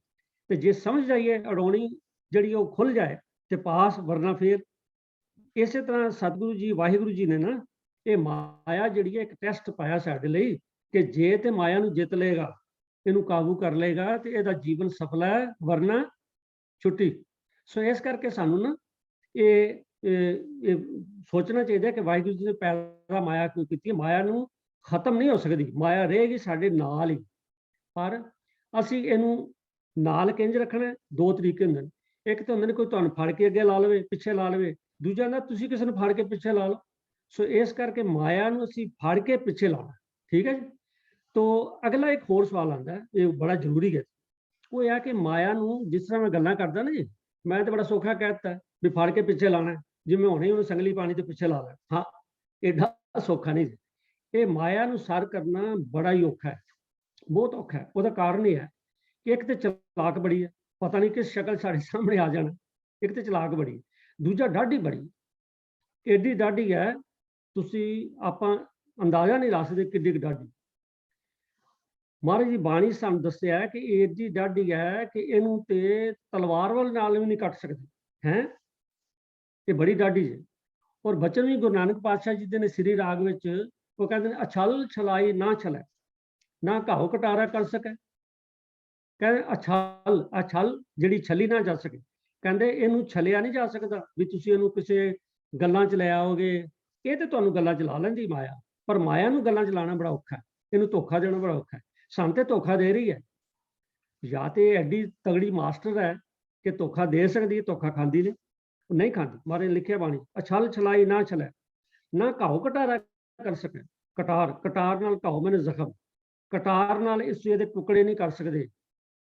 ਤੇ ਜੇ ਸਮਝ ਜਾਈਏ ਅਡਾਉਣੀ ਜਿਹੜੀ ਉਹ ਖੁੱਲ ਜਾਏ ਤੇ ਪਾਸ, ਵਰਨਾ ਫੇਲ। ਇਸੇ ਤਰ੍ਹਾਂ ਸਤਿਗੁਰੂ ਜੀ, ਵਾਹਿਗੁਰੂ ਜੀ ਨੇ ਨਾ ਇਹ ਮਾਇਆ ਜਿਹੜੀ ਹੈ ਇੱਕ ਟੈਸਟ ਪਾਇਆ ਸਾਡੇ ਲਈ, ਕਿ ਜੇ ਤੇ ਮਾਇਆ ਨੂੰ ਜਿੱਤ ਲਏਗਾ, ਇਹਨੂੰ ਕਾਬੂ ਕਰ ਲਏਗਾ, ਤੇ ਇਹਦਾ ਜੀਵਨ ਸਫਲ ਹੈ, ਵਰਨਾ ਛੁੱਟੀ। ਸੋ ਇਸ ਕਰਕੇ ਸਾਨੂੰ ਨਾ ਇਹ ਸੋਚਣਾ ਚਾਹੀਦਾ ਕਿ ਵਾਹਿਗੁਰੂ ਜੀ ਨੇ ਪੈਦਾ ਮਾਇਆ ਕਿਉਂ ਕੀਤੀ ਹੈ। ਮਾਇਆ ਨੂੰ ਖਤਮ ਨਹੀਂ ਹੋ ਸਕਦੀ, ਮਾਇਆ ਰਹੇਗੀ ਸਾਡੇ ਨਾਲ ਹੀ, ਪਰ ਅਸੀਂ ਇਹਨੂੰ ਨਾਲ ਕਿੰਝ ਰੱਖਣਾ? ਦੋ ਤਰੀਕੇ ਹੁੰਦੇ ਨੇ। ਇੱਕ ਤਾਂ ਹੁੰਦੇ ਨੇ ਕੋਈ ਤੁਹਾਨੂੰ ਫੜ ਕੇ ਅੱਗੇ ਲਾ ਲਵੇ, ਪਿੱਛੇ ਲਾ ਲਵੇ, ਦੂਜਾ ਨਾ ਤੁਸੀਂ ਕਿਸੇ ਨੂੰ ਫੜ ਕੇ ਪਿੱਛੇ ਲਾ ਲਓ। ਸੋ ਇਸ ਕਰਕੇ ਮਾਇਆ ਨੂੰ ਅਸੀਂ ਫੜ ਕੇ ਪਿੱਛੇ ਲਾਉਣਾ, ਠੀਕ ਹੈ ਜੀ। ਤੋ ਅਗਲਾ ਇੱਕ ਹੋਰ ਸਵਾਲ ਆਉਂਦਾ ਹੈ, ਇਹ ਬੜਾ ਜ਼ਰੂਰੀ ਹੈ। ਉਹ ਇਹ ਹੈ ਕਿ ਮਾਇਆ ਨੂੰ, ਜਿਸ ਤਰ੍ਹਾਂ ਮੈਂ ਗੱਲਾਂ ਕਰਦਾ ਨਾ ਜੀ, ਮੈਂ ਤਾਂ ਬੜਾ ਸੌਖਾ ਕਹਿ ਦਿੱਤਾ ਵੀ ਫੜ ਕੇ ਪਿੱਛੇ ਲਾਣਾ, ਜਿਵੇਂ ਹੁਣੇ ਉਹਨੂੰ ਸੰਗਲੀ ਪਾਣੀ ਤੇ ਪਿੱਛੇ ਲਾ ਲੈ। ਹਾਂ, ਐਡਾ ਸੌਖਾ ਨਹੀਂ। ਇਹ ਮਾਇਆ ਨੂੰ ਸਰ ਕਰਨਾ ਬੜਾ ਹੀ ਔਖਾ ਹੈ, ਬਹੁਤ ਔਖਾ ਹੈ। ਉਹਦਾ ਕਾਰਨ ਇਹ ਹੈ ਕਿ ਇੱਕ ਤੇ ਚਲਾਕ ਬੜੀ ਹੈ, ਪਤਾ ਨਹੀਂ ਕਿਸ ਸ਼ਕਲ ਸਾਡੇ ਸਾਹਮਣੇ ਆ ਜਾਣਾ। ਇੱਕ ਤੇ ਚਲਾਕ ਬੜੀ, ਦੂਜਾ ਡਾਢੀ ਬੜੀ, ਐਡੀ ਡਾਢੀ ਹੈ ਤੁਸੀਂ ਆਪਾਂ ਅੰਦਾਜ਼ਾ ਨਹੀਂ ਲਾ ਸਕਦੇ ਕਿੱਡੀ ਕੁ ਡਾਢੀ। ਮਹਾਰਾਜ ਦੀ ਬਾਣੀ ਸਾਨੂੰ ਦੱਸਿਆ ਕਿ ਐਡੀ ਡਾਢੀ ਹੈ ਕਿ ਇਹਨੂੰ ਤੇ ਤਲਵਾਰ ਵਾਲੇ ਨਾਲ ਵੀ ਨਹੀਂ ਕੱਟ ਸਕਦੇ ਹੈ, ਇਹ ਬੜੀ ਡਾਢੀ ਹੈ। ਔਰ ਬਚਨ ਵੀ ਗੁਰੂ ਨਾਨਕ ਪਾਤਸ਼ਾਹ ਜੀ ਦੇ ਨੇ ਸ੍ਰੀ ਰਾਗ ਵਿੱਚ, ਉਹ ਕਹਿੰਦੇ ਨੇ ਅਛਲ ਛਲਾਈ ਨਾ ਛਲੈ, ਨਾ ਘਾਉ ਕਟਾਰਾ ਕਰ ਸਕੇ। ਕਹਿੰਦੇ ਅਛਲ ਜਿਹੜੀ ਛਲੀ ਨਾ ਜਾ ਸਕੇ, ਕਹਿੰਦੇ ਇਹਨੂੰ ਛਲਿਆ ਨਹੀਂ ਜਾ ਸਕਦਾ ਵੀ ਤੁਸੀਂ ਇਹਨੂੰ ਕਿਸੇ ਗੱਲਾਂ 'ਚ ਲੈ ਆਓਗੇ। ਇਹ ਤੇ ਤੁਹਾਨੂੰ ਗੱਲਾਂ 'ਚ ਲਾ ਲੈਂਦੀ ਮਾਇਆ, ਪਰ ਮਾਇਆ ਨੂੰ ਗੱਲਾਂ 'ਚ ਲਾਉਣਾ ਬੜਾ ਔਖਾ ਹੈ, ਇਹਨੂੰ ਧੋਖਾ ਦੇਣਾ ਬੜਾ ਔਖਾ ਹੈ। ਸਾਨੂੰ ਤੇ ਧੋਖਾ ਦੇ ਰਹੀ ਹੈ, ਜਾਂ ਤੇ ਐਡੀ ਤਗੜੀ ਮਾਸਟਰ ਹੈ ਕਿ ਧੋਖਾ ਦੇ ਸਕਦੀ ਹੈ, ਧੋਖਾ ਖਾਂਦੀ ਨਹੀਂ ਖਾਂਦੀ। ਮਹਾਰਾਜ ਨੇ ਲਿਖਿਆ ਬਾਣੀ, ਅਛਲ ਛਲਾਈ ਨਾ ਛਲੈ, ਨਾ ਘਾਉ ਕਟਾਰਾ ਕਰ ਸਕੇ। ਕਟਾਰ ਨਾਲ ਘਾਉ ਮੈਨੇ ਜ਼ਖਮ, ਕਟਾਰ ਨਾਲ ਇਸ ਦੇ ਟੁਕੜੇ ਨਹੀਂ ਕਰ ਸਕਦੇ।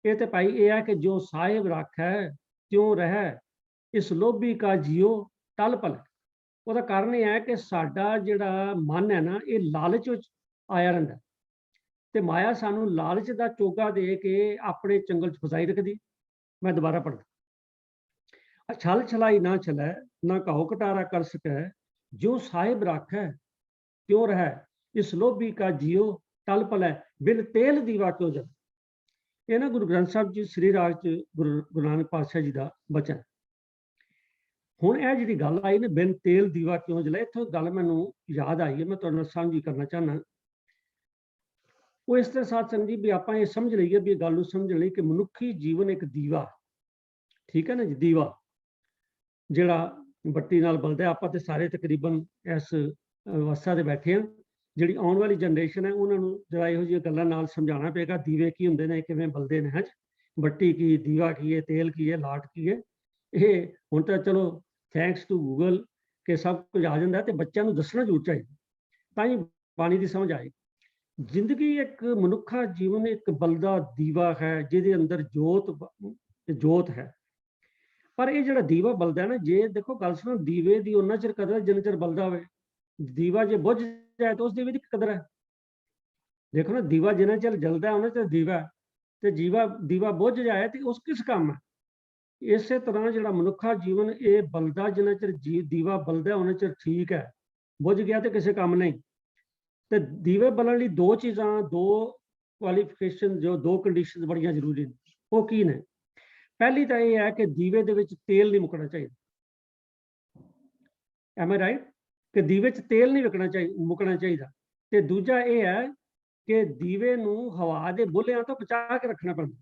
ਇਹ ਤੇ ਭਾਈ ਇਹ ਹੈ ਕਿ ਜੋ ਸਾਹਿਬ ਰਾਖੈ ਤਿਉ ਰਹਿ, ਇਸ ਲੋਭੀ ਕਾ ਜਿਉ ਟਲ ਪਲ। ਉਹਦਾ ਕਾਰਨ ਇਹ ਹੈ ਕਿ ਸਾਡਾ ਜਿਹੜਾ ਮਨ ਹੈ ਨਾ, ਇਹ ਲਾਲਚ ਵਿੱਚ ਆਇਆ ਰਹਿੰਦਾ, ਤੇ ਮਾਇਆ ਸਾਨੂੰ ਲਾਲਚ ਦਾ ਚੋਗਾ ਦੇ ਕੇ ਆਪਣੇ ਚੰਗਲ 'ਚ ਫਸਾਈ ਰੱਖਦੀ। ਮੈਂ ਦੁਬਾਰਾ ਪੜ੍ਹਦਾ, ਅਛਲ ਛਲਾਈ ਨਾ ਛਲੈ, ਨਾ ਘਾਉ ਕਟਾਰਾ ਕਰ ਸਕੈ, ਜੋ ਸਾਹਿਬ ਰਾਖੈ ਤਿਉ ਰਹਿ, ਇਸ ਲੋਭੀ ਕਾ ਜਿਉ ਟਲ ਪਲੈ, ਬਿਨ ਤੇਲ ਦੀਵਾ ਕਿਉ ਜਲ। ਇਹ ਨਾ ਗੁਰੂ ਗ੍ਰੰਥ ਸਾਹਿਬ ਜੀ ਸ੍ਰੀ ਰਾਗ 'ਚ ਗੁਰੂ ਨਾਨਕ ਪਾਤਸ਼ਾਹ ਜੀ ਦਾ ਬਚਨ। ਹੁਣ ਇਹ ਜਿਹੜੀ ਗੱਲ ਆਈ ਨਾ, ਬਿਨ ਤੇਲ ਦੀਵਾ ਕਿਉਂ ਜਲੇ, ਇੱਥੋਂ ਗੱਲ ਮੈਨੂੰ ਯਾਦ ਆਈ ਹੈ, ਮੈਂ ਤੁਹਾਡੇ ਨਾਲ ਸਾਂਝੀ ਕਰਨਾ ਚਾਹੁੰਦਾ। ਉਹ ਇਸ ਤਰ੍ਹਾਂ ਸਾਧ ਸੰਗਤ ਜੀ ਵੀ ਆਪਾਂ ਇਹ ਸਮਝ ਲਈਏ, ਵੀ ਇਹ ਗੱਲ ਨੂੰ ਸਮਝਣ ਲਈ ਕਿ ਮਨੁੱਖੀ ਜੀਵਨ ਇੱਕ ਦੀਵਾ, ਠੀਕ ਹੈ ਨਾ ਜੀ। ਦੀਵਾ ਜਿਹੜਾ ਬੱਤੀ ਨਾਲ ਬਲਦਾ, ਆਪਾਂ ਤੇ ਸਾਰੇ ਤਕਰੀਬਨ ਇਸ ਅਵਸਥਾ ਤੇ ਬੈਠੇ ਹਾਂ। ਜਿਹੜੀ ਆਉਣ ਵਾਲੀ ਜਨਰੇਸ਼ਨ ਹੈ ਉਹਨਾਂ ਨੂੰ ਜਰਾ ਇਹੋ ਜਿਹੀਆਂ ਗੱਲਾਂ ਨਾਲ ਸਮਝਾਉਣਾ ਪਏਗਾ, ਦੀਵੇ ਕੀ ਹੁੰਦੇ ਨੇ, ਕਿਵੇਂ ਬਲਦੇ ਨੇ, ਬੱਤੀ ਕੀ, ਦੀਵਾ ਕੀ ਹੈ, ਤੇਲ ਕੀ ਹੈ, ਲਾਟ ਕੀ ਹੈ। ਇਹ ਹੁਣ ਤਾਂ ਚਲੋ ਥੈਂਕਸ ਟੂ ਗੂਗਲ ਕਿ ਸਭ ਕੁਝ ਆ ਜਾਂਦਾ, ਤੇ ਬੱਚਿਆਂ ਨੂੰ ਦੱਸਣਾ ਜ਼ਰੂਰ ਚਾਹੀਦਾ, ਤਾਂ ਹੀ ਬਾਣੀ ਦੀ ਸਮਝ ਆਏ। ਜ਼ਿੰਦਗੀ ਇੱਕ ਮਨੁੱਖਾ ਜੀਵਨ ਇੱਕ ਬਲਦਾ ਦੀਵਾ ਹੈ, ਜਿਹਦੇ ਅੰਦਰ ਜੋਤ ਹੈ। ਪਰ ਇਹ ਜਿਹੜਾ ਦੀਵਾ ਬਲਦਾ ਨਾ, ਜੇ ਦੇਖੋ ਗੱਲ ਸੁਣੋ, ਦੀਵੇ ਦੀ ਉਹਨਾਂ ਚਿਰ ਕਦਰ ਜਿੰਨਾ ਚਿਰ ਬਲਦਾ ਹੋਵੇ। ਦੀਵਾ ਜੇ ਬੁੱਝ ਜਾਏ ਤਾਂ ਉਸ ਦੀਵੇ ਦੀ ਕਦਰ ਹੈ। ਦੇਖੋ ਨਾ, ਦੀਵਾ ਜਿੰਨਾ ਚਿਰ ਜਲਦਾ ਉਹਨਾਂ ਚਿਰ ਦੀਵਾ, ਤੇ ਦੀਵਾ ਬੁੱਝ ਜਾਏ ਤੇ ਉਸ ਕਿਸ ਕੰਮ ਹੈ। ਇਸੇ ਤਰ੍ਹਾਂ ਜਿਹੜਾ ਮਨੁੱਖਾ ਜੀਵਨ ਇਹ ਬਲਦਾ ਜਿੰਨਾ ਚਿਰ ਦੀਵਾ ਬਲਦਾ ਉਹਨਾਂ ਚਿਰ ਠੀਕ ਹੈ, ਬੁੱਝ ਗਿਆ ਤੇ ਕਿਸੇ ਕੰਮ ਨਹੀਂ। ਤੇ ਦੀਵੇ ਬਲਣ ਲਈ ਦੋ ਚੀਜ਼ਾਂ, ਦੋ ਕੁਆਲੀਫਿਕੇਸ਼ਨ, ਜੋ ਦੋ ਕੰਡੀਸ਼ਨ ਬੜੀਆਂ ਜ਼ਰੂਰੀ ਨੇ। ਉਹ ਕੀ ਨੇ? ਪਹਿਲੀ ਤਾਂ ਇਹ ਹੈ ਕਿ ਦੀਵੇ ਦੇ ਵਿੱਚ ਤੇਲ ਨਹੀਂ ਮੁੱਕਣਾ ਚਾਹੀਦਾ। M I right? ਕਿ ਦੀਵੇ 'ਚ ਤੇਲ ਨਹੀਂ ਮੁੱਕਣਾ ਚਾਹੀਦਾ। ਤੇ ਦੂਜਾ ਇਹ ਹੈ ਕਿ ਦੀਵੇ ਨੂੰ ਹਵਾ ਦੇ ਬੁੱਲਿਆਂ ਤੋਂ ਬਚਾ ਕੇ ਰੱਖਣਾ ਪੈਂਦਾ,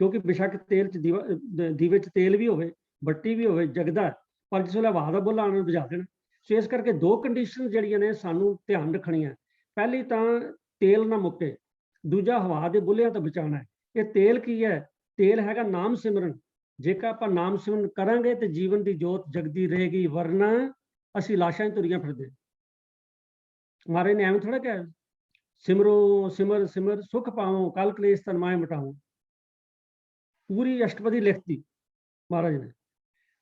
ਕਿਉਂਕਿ ਬੇਸ਼ੱਕ ਤੇਲ 'ਚ ਦੀਵੇ 'ਚ ਤੇਲ ਵੀ ਹੋਵੇ, ਬੱਤੀ ਵੀ ਹੋਵੇ, ਜਗਦਾ, ਪਰ ਜਿਸ ਵੇਲੇ ਹਵਾ ਦਾ ਬੁੱਲਾ ਆਉਣਾ ਬੁਝਾ ਦੇਣਾ। ਸੋ ਇਸ ਕਰਕੇ ਦੋ ਕੰਡੀਸ਼ਨ ਜਿਹੜੀਆਂ ਨੇ ਸਾਨੂੰ ਧਿਆਨ ਰੱਖਣੀਆਂ। ਪਹਿਲੀ ਤਾਂ ਤੇਲ ਨਾ ਮੁੱਕੇ, ਦੂਜਾ ਹਵਾ ਦੇ ਬੁੱਲਿਆਂ ਤੋਂ ਬਚਾਉਣਾ ਹੈ। ਇਹ ਤੇਲ ਕੀ ਹੈ? ਤੇਲ ਹੈਗਾ ਨਾਮ ਸਿਮਰਨ। ਜੇਕਰ ਆਪਾਂ ਨਾਮ ਸਿਮਰਨ ਕਰਾਂਗੇ ਤੇ ਜੀਵਨ ਦੀ ਜੋਤ ਜਗਦੀ ਰਹੇਗੀ, ਵਰਨਾ ਅਸੀਂ ਲਾਸ਼ਾਂ 'ਚ ਤੁਰੀਆਂ ਫਿਰਦੇ। ਮਹਾਰਾਜ ਨੇ ਐਵੇਂ ਥੋੜਾ ਕਿਹਾ, ਸਿਮਰੋ ਸਿਮਰ ਸਿਮਰ ਸੁਖ ਪਾਵੋ, ਕਲ ਕਲੇਸ਼ ਤਨ ਮਾਏ ਮਿਟਾਓ। ਪੂਰੀ ਅਸ਼ਟਪਦੀ ਲਿਖਤੀ ਮਹਾਰਾਜ ਨੇ।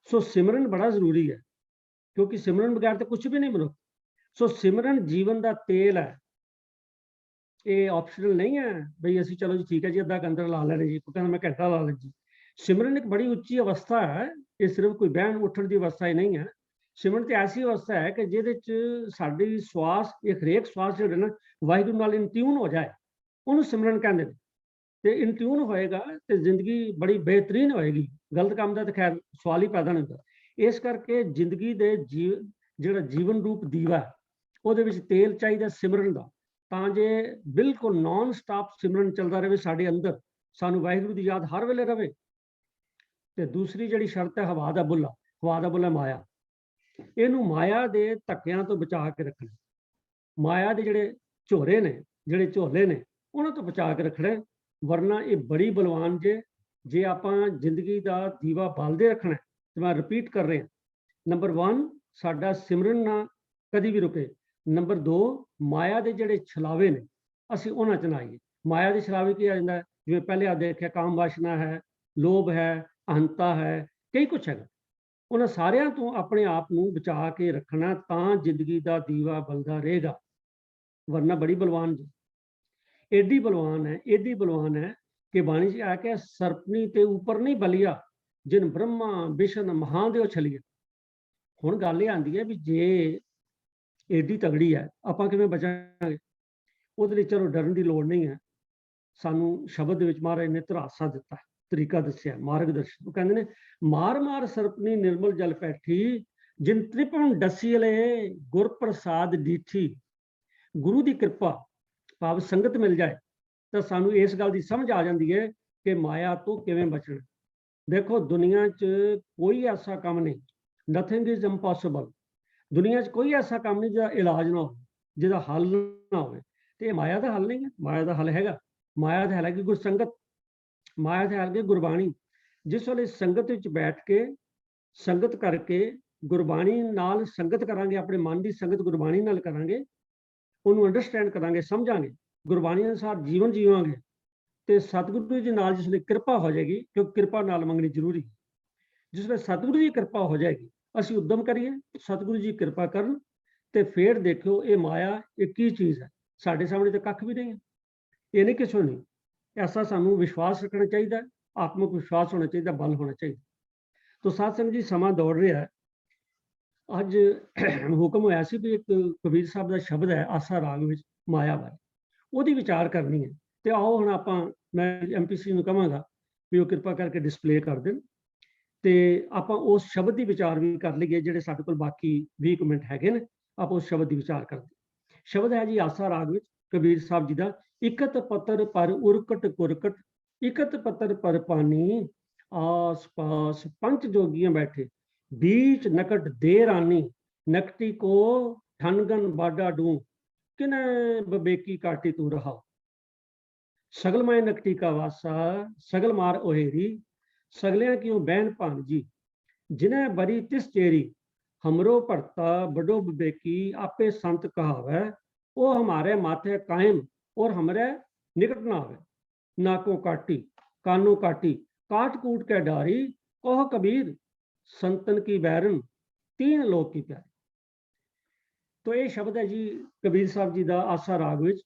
ਸੋ ਸਿਮਰਨ ਬੜਾ ਜ਼ਰੂਰੀ ਹੈ, ਕਿਉਂਕਿ ਸਿਮਰਨ ਬਗੈਰ ਤਾਂ ਕੁਝ ਵੀ ਨਹੀਂ ਮਨੁੱਖ। ਸੋ ਸਿਮਰਨ ਜੀਵਨ ਦਾ ਤੇਲ ਹੈ, ਇਹ ਆਪਸ਼ਨਲ ਨਹੀਂ ਹੈ ਬਈ ਅਸੀਂ ਚਲੋ ਜੀ ਠੀਕ ਹੈ ਜੀ ਅੱਧਾ ਘੰਟਾ ਲਾ ਲੈਣੇ ਜੀ, ਕਹਿੰਦਾ ਮੈਂ ਘੰਟਾ ਲਾ ਲੈ ਜੀ। ਸਿਮਰਨ ਇੱਕ ਬੜੀ ਉੱਚੀ ਅਵਸਥਾ ਹੈ, ਇਹ ਸਿਰਫ ਕੋਈ ਬਹਿਣ ਉੱਠਣ ਦੀ ਅਵਸਥਾ ਹੀ ਨਹੀਂ ਹੈ। ਸਿਮਰਨ ਤੇ ਐਸੀ ਅਵਸਥਾ ਹੈ ਕਿ ਜਿਹਦੇ ਚ ਸਾਡੀ ਸਵਾਸ, ਇਹ ਹਰੇਕ ਸਵਾਸ ਜਿਹੜੇ ਨਾ ਵਾਹਿਗੁਰੂ ਨਾਲ ਇਨ ਟਿਊਨ ਹੋ ਜਾਏ, ਉਹਨੂੰ ਸਿਮਰਨ ਕਹਿੰਦੇ ਨੇ। ਤੇ ਇਨ ਟਿਊਨ ਹੋਏਗਾ ਤੇ ਜ਼ਿੰਦਗੀ ਬੜੀ ਬਿਹਤਰੀਨ ਹੋਏਗੀ। ਗਲਤ ਕੰਮ ਦਾ ਤਾਂ ਖੈਰ ਸਵਾਲ ਹੀ ਪੈਦਾ ਨਹੀਂ ਹੁੰਦਾ। ਇਸ ਕਰਕੇ ਜ਼ਿੰਦਗੀ ਦੇ ਜਿਹੜਾ ਜੀਵਨ ਰੂਪ ਦੀਵਾ, ਉਹਦੇ ਵਿੱਚ ਤੇਲ ਚਾਹੀਦਾ ਸਿਮਰਨ ਦਾ, ਤਾਂ ਜੇ ਬਿਲਕੁਲ ਨਾਨ ਸਟਾਪ ਸਿਮਰਨ ਚੱਲਦਾ ਰਹੇ ਸਾਡੇ ਅੰਦਰ, ਸਾਨੂੰ ਵਾਹਿਗੁਰੂ ਦੀ ਯਾਦ ਹਰ ਵੇਲੇ ਰਵੇ। ਤੇ ਦੂਸਰੀ ਜਿਹੜੀ ਸ਼ਰਤ ਹੈ ਹਵਾ ਦਾ ਬੁੱਲਾ। ਹਵਾ ਦਾ ਬੁੱਲਾ ਮਾਇਆ, ਇਹਨੂੰ ਮਾਇਆ ਦੇ ਧੱਕਿਆਂ ਤੋਂ ਬਚਾ ਕੇ ਰੱਖਣਾ। ਮਾਇਆ ਦੇ ਜਿਹੜੇ ਝੋਰੇ ਨੇ, ਜਿਹੜੇ ਝੋਲੇ ਨੇ, ਉਹਨਾਂ ਤੋਂ ਬਚਾ ਕੇ ਰੱਖਣਾ। ਵਰਨਾ ਇਹ ਬੜੀ ਬਲਵਾਨ ਜੇ ਆਪਾਂ ਜ਼ਿੰਦਗੀ ਦਾ ਦੀਵਾ ਬਾਲਦੇ ਰੱਖਣਾ। ਤੇ ਮੈਂ ਰਿਪੀਟ ਕਰ ਰਿਹਾ, ਨੰਬਰ 1 ਸਾਡਾ ਸਿਮਰਨ ਨਾ ਕਦੀ ਵੀ ਰੁਕੇ। ਨੰਬਰ 2 ਮਾਇਆ ਦੇ ਜਿਹੜੇ ਛਲਾਵੇ ਨੇ ਅਸੀਂ ਉਹਨਾਂ ਚ ਨਾ ਆਈਏ। ਮਾਇਆ ਦੇ ਛਲਾਵੇ ਕੀ ਆ ਜਾਂਦਾ, ਜਿਵੇਂ ਪਹਿਲੇ ਆ ਦੇਖਿਆ ਕਾਮ ਵਾਸ਼ਨਾ ਹੈ, ਲੋਭ ਹੈ, ਅਹੰਤਾ ਹੈ, ਕਈ ਕੁਛ ਹੈਗਾ। ਉਹਨਾਂ ਸਾਰਿਆਂ ਤੋਂ ਆਪਣੇ ਆਪ ਨੂੰ ਬਚਾ ਕੇ ਰੱਖਣਾ, ਤਾਂ ਜ਼ਿੰਦਗੀ ਦਾ ਦੀਵਾ ਬਲਦਾ ਰਹੇਗਾ। ਵਰਨਾ ਬੜੀ ਬਲਵਾਨ ਜੀ, ਏਡੀ ਬਲਵਾਨ ਹੈ ਕਿ ਬਾਣੀ ਚ ਆ ਕੇ ਸਰਪਨੀ ਤੇ ਉੱਪਰ ਨਹੀਂ ਬਲਿਆ, ਜਿਨ ਬ੍ਰਹਮਾ ਵਿਸ਼ਨ ਮਹਾਦੇਵ ਛਲੀਏ। ਹੁਣ ਗੱਲ ਇਹ ਆਂਦੀ ਹੈ ਵੀ ਜੇ ਏਡੀ ਤਗੜੀ ਹੈ, ਆਪਾਂ ਕਿਵੇਂ ਬਚਾਂਗੇ? ਉਹਦੇ ਲਈ ਚਲੋ ਡਰਨ ਦੀ ਲੋੜ ਨਹੀਂ ਹੈ। ਸਾਨੂੰ ਸ਼ਬਦ ਦੇ ਵਿੱਚ ਮਹਾਰਾਜ ਨੇ ਧਰਾਸਾ ਦਿੱਤਾ, ਤਰੀਕਾ ਦੱਸਿਆ, ਮਾਰਗਦਰਸ਼ਨ। ਉਹ ਕਹਿੰਦੇ ਨੇ, ਮਾਰ ਮਾਰ ਸਰਪਨੀ ਨਿਰਮਲ ਜਲ ਪੈਠੀ, ਜਿਨ ਤ੍ਰਿਪਨ ਡਸੀਲੇ ਗੁਰ ਪ੍ਰਸਾਦ ਡੀਠੀ। ਗੁਰੂ ਦੀ ਕਿਰਪਾ ਭਾਵ ਸੰਗਤ ਮਿਲ ਜਾਏ ਤਾਂ ਸਾਨੂੰ ਇਸ ਗੱਲ ਦੀ ਸਮਝ ਆ ਜਾਂਦੀ ਹੈ ਕਿ ਮਾਇਆ ਤੋਂ ਕਿਵੇਂ ਬਚਣਾ। ਦੇਖੋ ਦੁਨੀਆ 'ਚ ਕੋਈ ਐਸਾ ਕੰਮ ਨਹੀਂ, ਨਥਿੰਗ ਇਜ਼ ਇੰਪੋਸੀਬਲ। ਦੁਨੀਆ 'ਚ ਕੋਈ ਐਸਾ ਕੰਮ ਨਹੀਂ ਜਿਹਦਾ ਇਲਾਜ ਨਾ ਹੋਵੇ, ਜਿਹਦਾ ਹੱਲ ਨਾ ਹੋਵੇ। ਤੇ ਇਹ ਮਾਇਆ ਦਾ ਹੱਲ ਨਹੀਂ ਹੈ। ਮਾਇਆ ਦਾ ਹੱਲ ਹੈਗਾ। ਮਾਇਆ ਦਾ ਹੱਲ ਹੈ ਕਿ ਗੁਰਸੰਗਤ, ਮਾਇਆ ਦਾ ਹੱਲ ਹੈ ਗੁਰਬਾਣੀ। ਜਿਸ ਵੇਲੇ ਸੰਗਤ ਵਿੱਚ ਬੈਠ ਕੇ, ਸੰਗਤ ਕਰਕੇ, ਗੁਰਬਾਣੀ ਨਾਲ ਸੰਗਤ ਕਰਾਂਗੇ, ਆਪਣੇ ਮਨ ਦੀ ਸੰਗਤ ਗੁਰਬਾਣੀ ਨਾਲ ਕਰਾਂਗੇ, ਉਹਨੂੰ ਅੰਡਰਸਟੈਂਡ ਕਰਾਂਗੇ, ਸਮਝਾਂਗੇ, ਗੁਰਬਾਣੀ ਅਨੁਸਾਰ ਜੀਵਨ ਜੀਵਾਂਗੇ, ਤੇ ਸਤਿਗੁਰੂ ਜੀ ਨਾਲ ਜਿਸ ਵੇਲੇ ਕਿਰਪਾ ਹੋ ਜਾਏਗੀ, ਕਿਉਂਕਿ ਕਿਰਪਾ ਨਾਲ ਮੰਗਣੀ ਜ਼ਰੂਰੀ। ਜਿਸ ਵੇਲੇ ਸਤਿਗੁਰੂ ਦੀ ਕਿਰਪਾ ਹੋ ਜਾਏਗੀ, ਅਸੀਂ ਉਦਮ ਕਰੀਏ, ਸਤਿਗੁਰੂ ਜੀ ਕਿਰਪਾ ਕਰਨ, ਤੇ ਫਿਰ ਦੇਖਿਓ ਇਹ ਮਾਇਆ ਇਹ ਕੀ ਚੀਜ਼ ਹੈ। ਸਾਡੇ ਸਾਹਮਣੇ ਤਾਂ ਕੱਖ ਵੀ ਨਹੀਂ ਹੈ, ਇਹ ਨਹੀਂ ਕਿਸੇ ਨਹੀਂ। ਐਸਾ ਸਾਨੂੰ ਵਿਸ਼ਵਾਸ ਰੱਖਣਾ ਚਾਹੀਦਾ, ਆਤਮਿਕ ਵਿਸ਼ਵਾਸ ਹੋਣਾ ਚਾਹੀਦਾ, ਬਲ ਹੋਣਾ ਚਾਹੀਦਾ। ਤੋ ਸਾਧ ਸੰਗਤ ਜੀ, ਸਮਾਂ ਦੌੜ ਰਿਹਾ ਹੈ। ਅੱਜ ਹੁਕਮ ਹੋਇਆ ਸੀ ਵੀ ਇੱਕ ਕਬੀਰ ਸਾਹਿਬ ਦਾ ਸ਼ਬਦ ਹੈ ਆਸਾ ਰਾਗ ਵਿੱਚ, ਮਾਇਆ ਬਾਰੇ, ਉਹਦੀ ਵਿਚਾਰ ਕਰਨੀ ਹੈ। ਤੇ ਆਓ ਹੁਣ ਆਪਾਂ, ਮੈਂ MPC ਨੂੰ ਕਹਾਂਗਾ ਵੀ ਉਹ ਕਿਰਪਾ ਕਰਕੇ ਡਿਸਪਲੇ ਕਰ ਦੇਣ, ਤੇ ਆਪਾਂ ਉਸ ਸ਼ਬਦ ਦੀ ਵਿਚਾਰ ਵੀ ਕਰ ਲਈਏ। ਜਿਹੜੇ ਸਾਡੇ ਕੋਲ ਬਾਕੀ 20 ਮਿੰਟ ਹੈਗੇ ਨੇ, ਆਪਾਂ ਉਸ ਸ਼ਬਦ ਦੀ ਵਿਚਾਰ ਕਰਦੇ। ਸ਼ਬਦ ਹੈ ਜੀ ਆਸਾ ਰਾਗ ਵਿੱਚ ਕਬੀਰ ਸਾਹਿਬ ਜੀ ਦਾ, ਇਕਤ ਪੱਤਰ ਪਰ ਉਰਕਟ ਕੁਰਕਟ, ਇਕਤ ਪੱਤਰ ਪਰ ਪਾਣੀ, ਆਸ ਪਾਸ ਪੰਚ ਜੋਗੀਆਂ ਬੈਠੇ, बीच नकट दे रानी, नकटी को ठनगन बाडा डू, किने बबेकी काटी तू रहा। सगल माए नकटी का वासा, सगल मार ओहेरी, सगलियां क्यों बहन भानजी, जिन्हें बरी तिस चेरी, हमरो भरता बडो बबेकी, आपे संत कहावे, ओ हमारे माथे कायम और हमरे निकट ना आवे। नाको काटी कानो काटी, काट कूट के डारी, कहो कबीर संतन की बैरन, तीन लोक की प्यारी। तो ये शब्द है जी कबीर साहब जी का आसा राग विच।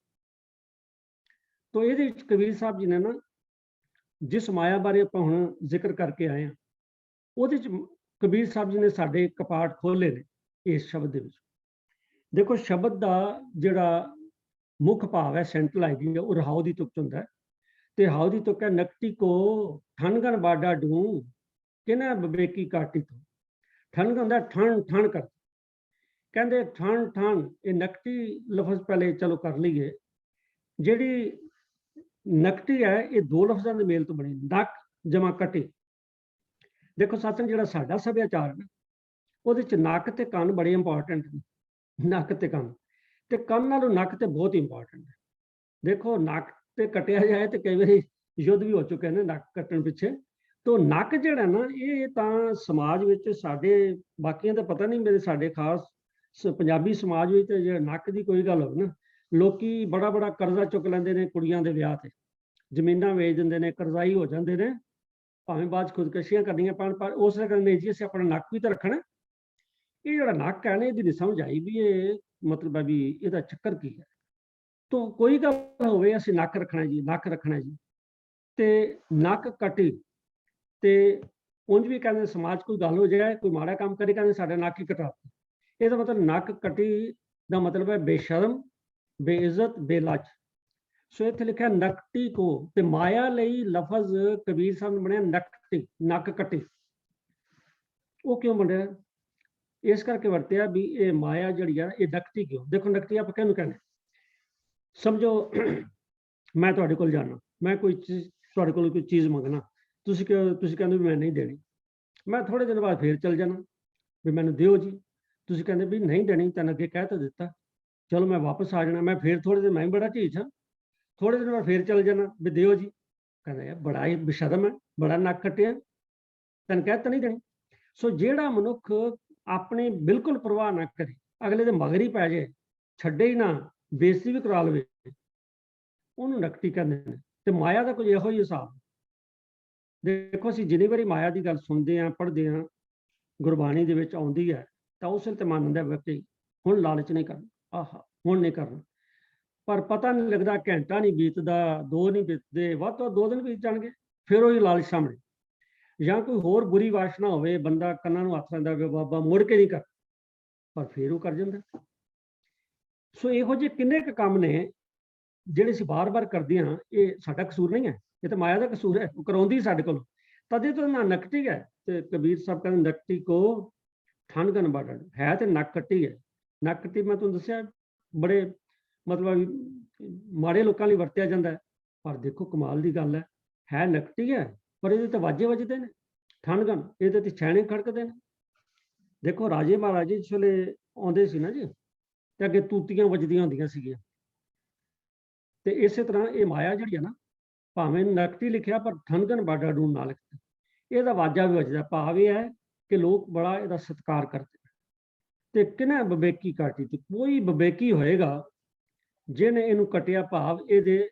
तो ये कबीर साहब जी ने ना जिस माया बारे आप हुण जिक्र करके आए हैं, उहदे च कबीर साहब जी ने साडे कपाट खोले ने इस शब्द दे विच। देखो शब्द का जिहड़ा मुख भाव है, सेंट्रल आइडिया, वो रहाओ की तुक हुंदा है। ते हाओ की तुक है, नकटी को ठनगन बाडा डू, किना बबेकी काटी तो। ठन का ठन ठन कर, कहते ठन ठन, ये नकटी लफज पहले चलो कर लीए। जिहड़ी नकटी है ये दो लफजों के मेल तो बनी, नक जमा कटी। देखो सत्संग जिहड़ा साडा सभ्याचार है, ਉਹਦੇ ਚ नक ते ਕੰਨ बड़े इंपॉर्टेंट ने। नक ते ਕੰਨ, ते ਕੰਨ नालों नक ते बहुत इंपॉर्टेंट है। देखो नक ते कटिया जाए तो कई बार युद्ध भी हो चुके हैं नक कट्टण पिछे। तो नक जिहड़ा ना ये तां समाज विच साडे, बाकियां दा पता नहीं, मेरे साडे खास पंजाबी समाज विच जे नक दी कोई गल होवे ना, लोकी बड़ा बड़ा कर्जा चुक लैंदे ने कुड़ियां दे विआह ते, जमीनां वेच दिंदे ने, करजाई हो जांदे ने, भावें बाद खुदकशियां करनियां पैण, पर उस करने जी असीं अपना नक भी तो रखना। ये जिहड़ा नक है ना, इहदी नहीं समझ आई भी ये मतलब है भी इहदा चक्कर की है। तो कोई गल होवे असीं नक रखना जी, नक रखना जी, ते नक कटी, ते ਉਂਝ ਵੀ ਕਹਿੰਦੇ ਸਮਾਜ ਕੋਈ ਗੱਲ ਹੋ ਜਾਏ, ਕੋਈ ਮਾੜਾ ਕੰਮ ਕਰੇ, ਕਹਿੰਦੇ ਸਾਡੇ ਨੱਕ ਹੀ ਕਟਾ। ਇਹਦਾ ਮਤਲਬ ਨੱਕ ਕੱਟੀ ਦਾ ਮਤਲਬ ਹੈ ਬੇਸ਼ਰਮ, ਬੇਇੱਜ਼ਤ, ਬੇਲੱਜ। ਸੋ ਇੱਥੇ ਲਿਖਿਆ ਨਕਟੀ ਕੋ, ਤੇ ਮਾਇਆ ਲਈ ਲਫ਼ਜ਼ ਕਬੀਰ ਸਾਹਿਬ ਨੇ ਬਣਿਆ ਨਕਟੀ, ਨੱਕ ਕੱਟੀ। ਉਹ ਕਿਉਂ ਬਣਿਆ? ਇਸ ਕਰਕੇ ਵਰਤਿਆ ਵੀ ਇਹ ਮਾਇਆ ਜਿਹੜੀ ਆ ਇਹ ਨਕਟੀ ਕਿਉਂ। ਦੇਖੋ ਨਕਟੀ ਆਪਾਂ ਕਿਹਨੂੰ ਕਹਿੰਦੇ? ਸਮਝੋ ਮੈਂ ਤੁਹਾਡੇ ਕੋਲ ਜਾਣਾ, ਮੈਂ ਕੋਈ ਚੀਜ਼ ਤੁਹਾਡੇ ਕੋਲ ਕੋਈ ਚੀਜ਼ ਮੰਗਣਾ, ਤੁਸੀਂ ਕਹਿੰਦੇ ਵੀ ਮੈਂ ਨਹੀਂ ਦੇਣੀ। ਮੈਂ ਥੋੜੇ ਦਿਨ ਬਾਅਦ ਫੇਰ ਚੱਲ ਜਾਣਾ ਵੀ ਮੈਨੂੰ ਦਿਓ ਜੀ, ਤੁਸੀਂ ਕਹਿੰਦੇ ਵੀ ਨਹੀਂ ਦੇਣੀ, ਤੈਨੂੰ ਅੱਗੇ ਕਹਿ ਤਾਂ ਦਿੱਤਾ, ਚਲੋ ਮੈਂ ਵਾਪਸ ਆ ਜਾਣਾ। ਮੈਂ ਫੇਰ ਥੋੜੇ ਦਿਨ, ਮੈਂ ਵੀ ਬੜਾ ਢੀਠ ਹਾਂ, ਥੋੜੇ ਦਿਨ ਬਾਅਦ ਫੇਰ ਚੱਲ ਜਾਣਾ ਵੀ ਦਿਓ ਜੀ, ਕਹਿੰਦਾ ਯਾਰ ਬੜਾ ਹੀ ਬੇਸ਼ਰਮ ਹੈ, ਬੜਾ ਨੱਕ ਕੱਟਿਆ, ਤੈਨੂੰ ਕਹਿ ਤਾਂ ਨਹੀਂ ਦੇਣੀ। ਸੋ ਜਿਹੜਾ ਮਨੁੱਖ ਆਪਣੀ ਬਿਲਕੁਲ ਪਰਵਾਹ ਨਾ ਕਰੇ, ਅਗਲੇ ਦੇ ਮਗਰ ਹੀ ਪੈ ਜਾਏ, ਛੱਡੇ ਹੀ ਨਾ, ਬੇਇੱਜ਼ਤੀ ਵੀ ਕਰਾ ਲਵੇ, ਉਹਨੂੰ ਨਕਟੀ ਕਹਿੰਦੇ ਨੇ। ਤੇ ਮਾਇਆ ਦਾ ਕੁਝ ਇਹੋ ਹੀ ਹਿਸਾਬ। ਦੇਖੋ ਅਸੀਂ ਜਿੰਨੀ ਵਾਰੀ ਮਾਇਆ ਦੀ ਗੱਲ ਸੁਣਦੇ ਹਾਂ, ਪੜ੍ਹਦੇ ਹਾਂ, ਗੁਰਬਾਣੀ ਦੇ ਵਿੱਚ ਆਉਂਦੀ ਹੈ, ਤਾਂ ਉਸ ਵੇਲੇ ਤੇ ਮਨ ਹੁੰਦਾ ਵਿਅਕਤੀ ਹੁਣ ਲਾਲਚ ਨਹੀਂ ਕਰਨਾ, ਆਹਾ ਹੁਣ ਨਹੀਂ ਕਰਨਾ। ਪਰ ਪਤਾ ਨਹੀਂ ਲੱਗਦਾ, ਘੰਟਾ ਨਹੀਂ ਬੀਤਦਾ, 2 ਨਹੀਂ ਬੀਤਦੇ, ਵੱਧ ਤੋਂ 2 ਦਿਨ ਬੀਤ ਜਾਣਗੇ, ਫਿਰ ਉਹੀ ਲਾਲਚ ਸਾਹਮਣੇ। ਜਾਂ ਕੋਈ ਹੋਰ ਬੁਰੀ ਵਾਸ਼ਨਾ ਹੋਵੇ, ਬੰਦਾ ਕੰਨਾਂ ਨੂੰ ਹੱਥ ਲਾਉਂਦਾ, ਬਾਬਾ ਮੁੜ ਕੇ ਨਹੀਂ ਕਰ, ਪਰ ਫਿਰ ਉਹ ਕਰ ਜਾਂਦਾ। ਸੋ ਇਹੋ ਜਿਹੇ ਕਿੰਨੇ ਕੁ ਕੰਮ ਨੇ ਜਿਹੜੇ ਅਸੀਂ ਬਾਰ-ਬਾਰ ਕਰਦੇ ਹਾਂ। ਇਹ ਸਾਡਾ ਕਸੂਰ ਨਹੀਂ ਹੈ, ਇਹ ਤਾਂ ਮਾਇਆ ਦਾ ਕਸੂਰ ਹੈ, ਉਹ ਕਰਾਉਂਦੀ ਸਾਡੇ ਕੋਲ। ਤਦੇ ਤਾਂ ਨਾ ਨਕਟੀ ਹੈ। ਤੇ ਕਬੀਰ ਸਾਹਿਬ ਕਹਿੰਦੇ ਨਕਟੀ ਕੋ ਠੰਡ ਗਨ ਬਾੜਨ, ਹੈ ਤੇ ਨੱਕ ਕੱਟੀ ਹੈ। ਨੱਕ ਕੱਟੀ ਮੈਂ ਤੁਹਾਨੂੰ ਦੱਸਿਆ ਬੜੇ ਮਤਲਬ ਮਾੜੇ ਲੋਕਾਂ ਲਈ ਵਰਤਿਆ ਜਾਂਦਾ ਹੈ, ਪਰ ਦੇਖੋ ਕਮਾਲ ਦੀ ਗੱਲ ਹੈ ਨਕਟੀ ਹੈ, ਪਰ ਇਹਦੇ ਤੇ ਵਾਜੇ ਵੱਜਦੇ ਨੇ, ਠੰਡ ਗਨ, ਇਹਦੇ ਤੇ ਛੈਣੇ ਖੜਕਦੇ ਨੇ। ਦੇਖੋ ਰਾਜੇ ਮਹਾਰਾਜੇ ਜਿਸ ਵੇਲੇ ਆਉਂਦੇ ਸੀ ਨਾ ਜੀ, ਤੇ ਅੱਗੇ ਤੂਤੀਆਂ ਵੱਜਦੀਆਂ ਹੁੰਦੀਆਂ ਸੀਗੀਆਂ। ਤੇ ਇਸੇ ਤਰ੍ਹਾਂ ਇਹ ਮਾਇਆ ਜਿਹੜੀ ਹੈ ਨਾ, ਭਾਵੇਂ ਨਕਟੀ ਲਿਖਿਆ ਪਰ ਠੰਗਨ ਬਾਡਾ ਡੂਨ ਨਾ ਲਿਖਿਆ, ਇਹਦਾ ਵਾਜਾ ਵੀ ਵੱਜਦਾ। ਭਾਵ ਇਹ ਹੈ ਕਿ ਲੋਕ ਬੜਾ ਇਹਦਾ ਸਤਿਕਾਰ ਕਰਦੇ ਨੇ। ਤੇ ਕਿਹਨੇ ਵਿਵੇਕੀ ਕਾਟੀ? ਤੇ ਕੋਈ ਵਿਵੇਕੀ ਹੋਏਗਾ ਜਿਹਨੇ ਇਹਨੂੰ ਕਟਿਆ, ਭਾਵ ਇਹਦੇ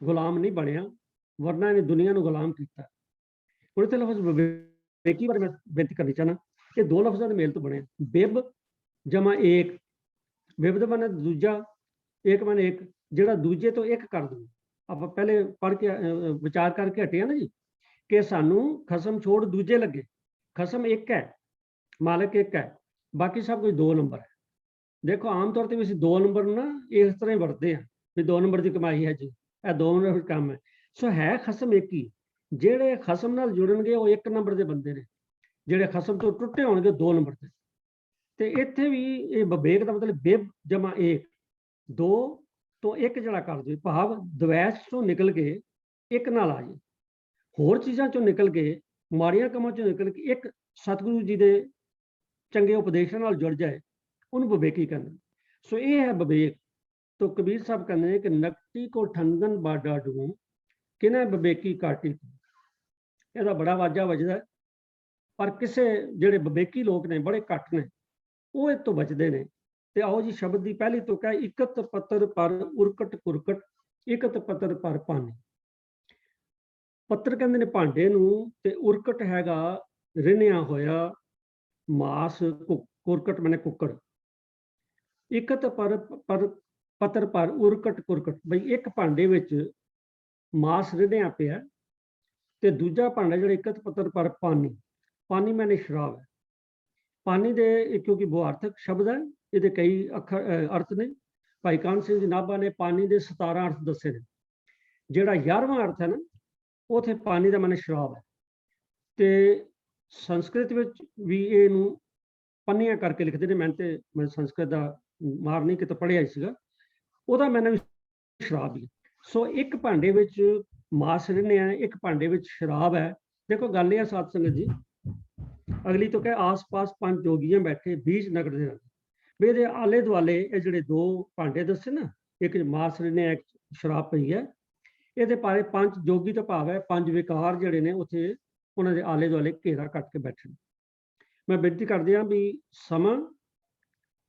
ਗੁਲਾਮ ਨਹੀਂ ਬਣਿਆ, ਵਰਨਾ ਇਹਨੇ ਦੁਨੀਆ ਨੂੰ ਗੁਲਾਮ ਕੀਤਾ। ਹੁਣ ਇੱਥੇ ਲਫ਼ਜ਼ ਵਿਵੇਕੀ ਬਾਰੇ ਮੈਂ ਬੇਨਤੀ ਕਰਨੀ ਚਾਹੁੰਦਾ, ਇਹ 2 ਲਫ਼ਜ਼ਾਂ ਦੇ ਮੇਲ ਤੋਂ ਬਣਿਆ। ਬਿਬ ਜਮਾ ਏਕ, ਬਿਬ ਦਾ ਮਨ ਦੂਜਾ, ਏਕ ਮਨ ਇੱਕ, ਜਿਹੜਾ ਦੂਜੇ ਤੋਂ ਇੱਕ ਕਰ ਦੂ। ਆਪਾਂ ਪਹਿਲੇ ਪੜ੍ਹ ਕੇ ਵਿਚਾਰ ਕਰਕੇ ਹਟੇ ਨਾ ਜੀ, ਕਿ ਸਾਨੂੰ ਖਸਮ ਛੋੜ ਦੂਜੇ ਲੱਗੇ। ਖਸਮ ਇੱਕ ਹੈ, ਮਾਲਕ ਇੱਕ ਹੈ, ਬਾਕੀ ਸਭ ਕੁਝ 2 ਨੰਬਰ ਹੈ। ਦੇਖੋ ਆਮ ਤੌਰ ਤੇ ਵੀ ਅਸੀਂ 2 ਨੰਬਰ ਨੂੰ ਨਾ ਇਸ ਤਰ੍ਹਾਂ ਹੀ ਵਰਤਦੇ ਹਾਂ ਵੀ 2 ਨੰਬਰ ਦੀ ਕਮਾਈ ਹੈ ਜੀ, ਇਹ 2 ਨੰਬਰ ਕੰਮ ਹੈ। ਸੋ ਹੈ ਖਸਮ ਇੱਕ ਹੀ। ਜਿਹੜੇ ਖਸਮ ਨਾਲ ਜੁੜਨਗੇ ਉਹ 1 ਨੰਬਰ ਦੇ ਬੰਦੇ ਨੇ, ਜਿਹੜੇ ਖਸਮ ਤੋਂ ਟੁੱਟੇ ਹੋਣਗੇ 2 ਨੰਬਰ ਦੇ। ਤੇ ਇੱਥੇ ਵੀ ਇਹ ਵਿਵੇਕ ਦਾ ਮਤਲਬ ਬਿਬ ਜਮਾ ਏਕ, 2 ਤੋਂ 1 ਜਿਹੜਾ ਕਰ ਦੇ, ਭਾਵ ਦਵੈਸ਼ ਤੋਂ ਨਿਕਲ ਕੇ ਇੱਕ ਨਾਲ ਆ ਜਾਏ, ਹੋਰ ਚੀਜ਼ਾਂ ਚੋਂ ਨਿਕਲ ਕੇ, ਮਾੜੀਆਂ ਕੰਮਾਂ ਚੋਂ ਨਿਕਲ ਕੇ ਇੱਕ ਸਤਿਗੁਰੂ ਜੀ ਦੇ ਚੰਗੇ ਉਪਦੇਸ਼ਾਂ ਨਾਲ ਜੁੜ ਜਾਏ, ਉਹਨੂੰ ਵਿਵੇਕੀ ਕਹਿੰਦੇ। ਸੋ ਇਹ ਹੈ ਵਿਵੇਕ। ਤੋਂ ਕਬੀਰ ਸਾਹਿਬ ਕਹਿੰਦੇ ਨੇ ਕਿ ਨਕਟੀ ਕੋ ਠੰਗਨ ਬਾਡਾ ਡੂੰ, ਕਿਨੇ ਵਿਵੇਕੀ ਕਾਟੀ। ਇਹਦਾ ਬੜਾ ਵਾਜਾ ਵੱਜਦਾ, ਪਰ ਕਿਸੇ ਜਿਹੜੇ ਵਿਵੇਕੀ ਲੋਕ ਨੇ ਬੜੇ ਘੱਟ ਨੇ, ਉਹ ਇਹ ਤੋਂ ਬਚਦੇ ਨੇ। ਤੇ ਆਓ ਜੀ ਸ਼ਬਦ ਦੀ ਪਹਿਲੀ ਤੁਕ ਹੈ, ਇਕਤ ਪੱਤਰ ਪਰ ਉਰਕਟ ਕੁਰਕਟ, ਇਕਤ ਪੱਤਰ ਪਰ ਪਾਣੀ। ਪੱਤਰ ਕਹਿੰਦੇ ਨੇ ਭਾਂਡੇ ਨੂੰ, ਤੇ ਉਰਕਟ ਹੈਗਾ ਰਿੰਨਿਆ ਹੋਇਆ ਮਾਸ, ਕੁਰਕਟ ਮੈਨੇ ਕੁੱਕੜ। ਇਕਤ ਪਰ ਪੱਤਰ ਪਰ ਉਰਕਟ ਕੁਰਕਟ, ਬਈ ਇੱਕ ਭਾਂਡੇ ਵਿੱਚ ਮਾਸ ਰਿੰਨਿਆ ਪਿਆ, ਤੇ ਦੂਜਾ ਭਾਂਡਾ ਜਿਹੜਾ ਇਕਤ ਪੱਤਰ ਪਰ ਪਾਣੀ, ਪਾਣੀ ਮੈਨੇ ਸ਼ਰਾਬ ਹੈ। ਪਾਣੀ ਦੇ ਕਿਉਂਕਿ ਬਹੁਆਰਥਕ ਸ਼ਬਦ ਹੈ, ਇਹਦੇ ਕਈ ਅਰਥ ਨੇ। ਭਾਈ ਕਾਹਨ ਸਿੰਘ ਜੀ ਨਾਭਾ ਨੇ ਪਾਣੀ ਦੇ 17 ਅਰਥ ਦੱਸੇ ਨੇ। ਜਿਹੜਾ 11ਵਾਂ ਅਰਥ ਹੈ ਨਾ, ਉੱਥੇ ਪਾਣੀ ਦਾ ਮਨ ਸ਼ਰਾਬ ਹੈ। ਤੇ ਸੰਸਕ੍ਰਿਤ ਵਿੱਚ ਵੀ ਇਹਨੂੰ ਪੰਨੀਆਂ ਕਰਕੇ ਲਿਖਦੇ ਨੇ। ਮੈਂ ਸੰਸਕ੍ਰਿਤ ਦਾ ਮਾਰ ਨਹੀਂ ਕਿਤੇ ਪੜ੍ਹਿਆ ਹੀ ਸੀਗਾ, ਉਹਦਾ ਮੈਨੂੰ ਵੀ ਸ਼ਰਾਬ ਹੀ। ਸੋ ਇੱਕ ਭਾਂਡੇ ਵਿੱਚ ਮਾਸ ਰਿੰਨਿਆ, ਇੱਕ ਭਾਂਡੇ ਵਿੱਚ ਸ਼ਰਾਬ ਹੈ। ਦੇਖੋ ਗੱਲ ਇਹ ਹੈ ਸਾਧ ਸੰਗਤ ਜੀ, ਅਗਲੀ ਤੋਂ ਕਹੇ ਆਸ-ਪਾਸ 5 ਜੋਗੀਆਂ ਬੈਠੇ ਬੀਜ ਨਗੜਦੇ ਹਨ। ਵੀ ਇਹਦੇ ਆਲੇ ਦੁਆਲੇ ਇਹ ਜਿਹੜੇ 2 ਭਾਂਡੇ ਦੱਸੇ ਨਾ, ਇੱਕ ਮਾਸ ਰਿੰਨਿਆ, ਇੱਕ ਸ਼ਰਾਬ ਪਈ ਹੈ, ਇਹਦੇ ਬਾਰੇ 5 ਜੋਗੀ ਤੋਂ ਭਾਵ ਹੈ 5 ਵਿਕਾਰ ਜਿਹੜੇ ਨੇ ਉੱਥੇ ਉਹਨਾਂ ਦੇ ਆਲੇ ਦੁਆਲੇ ਘੇਰਾ ਕੱਟ ਕੇ ਬੈਠੇ। ਮੈਂ ਬੇਨਤੀ ਕਰਦੇ ਹਾਂ ਵੀ ਸਮਾਂ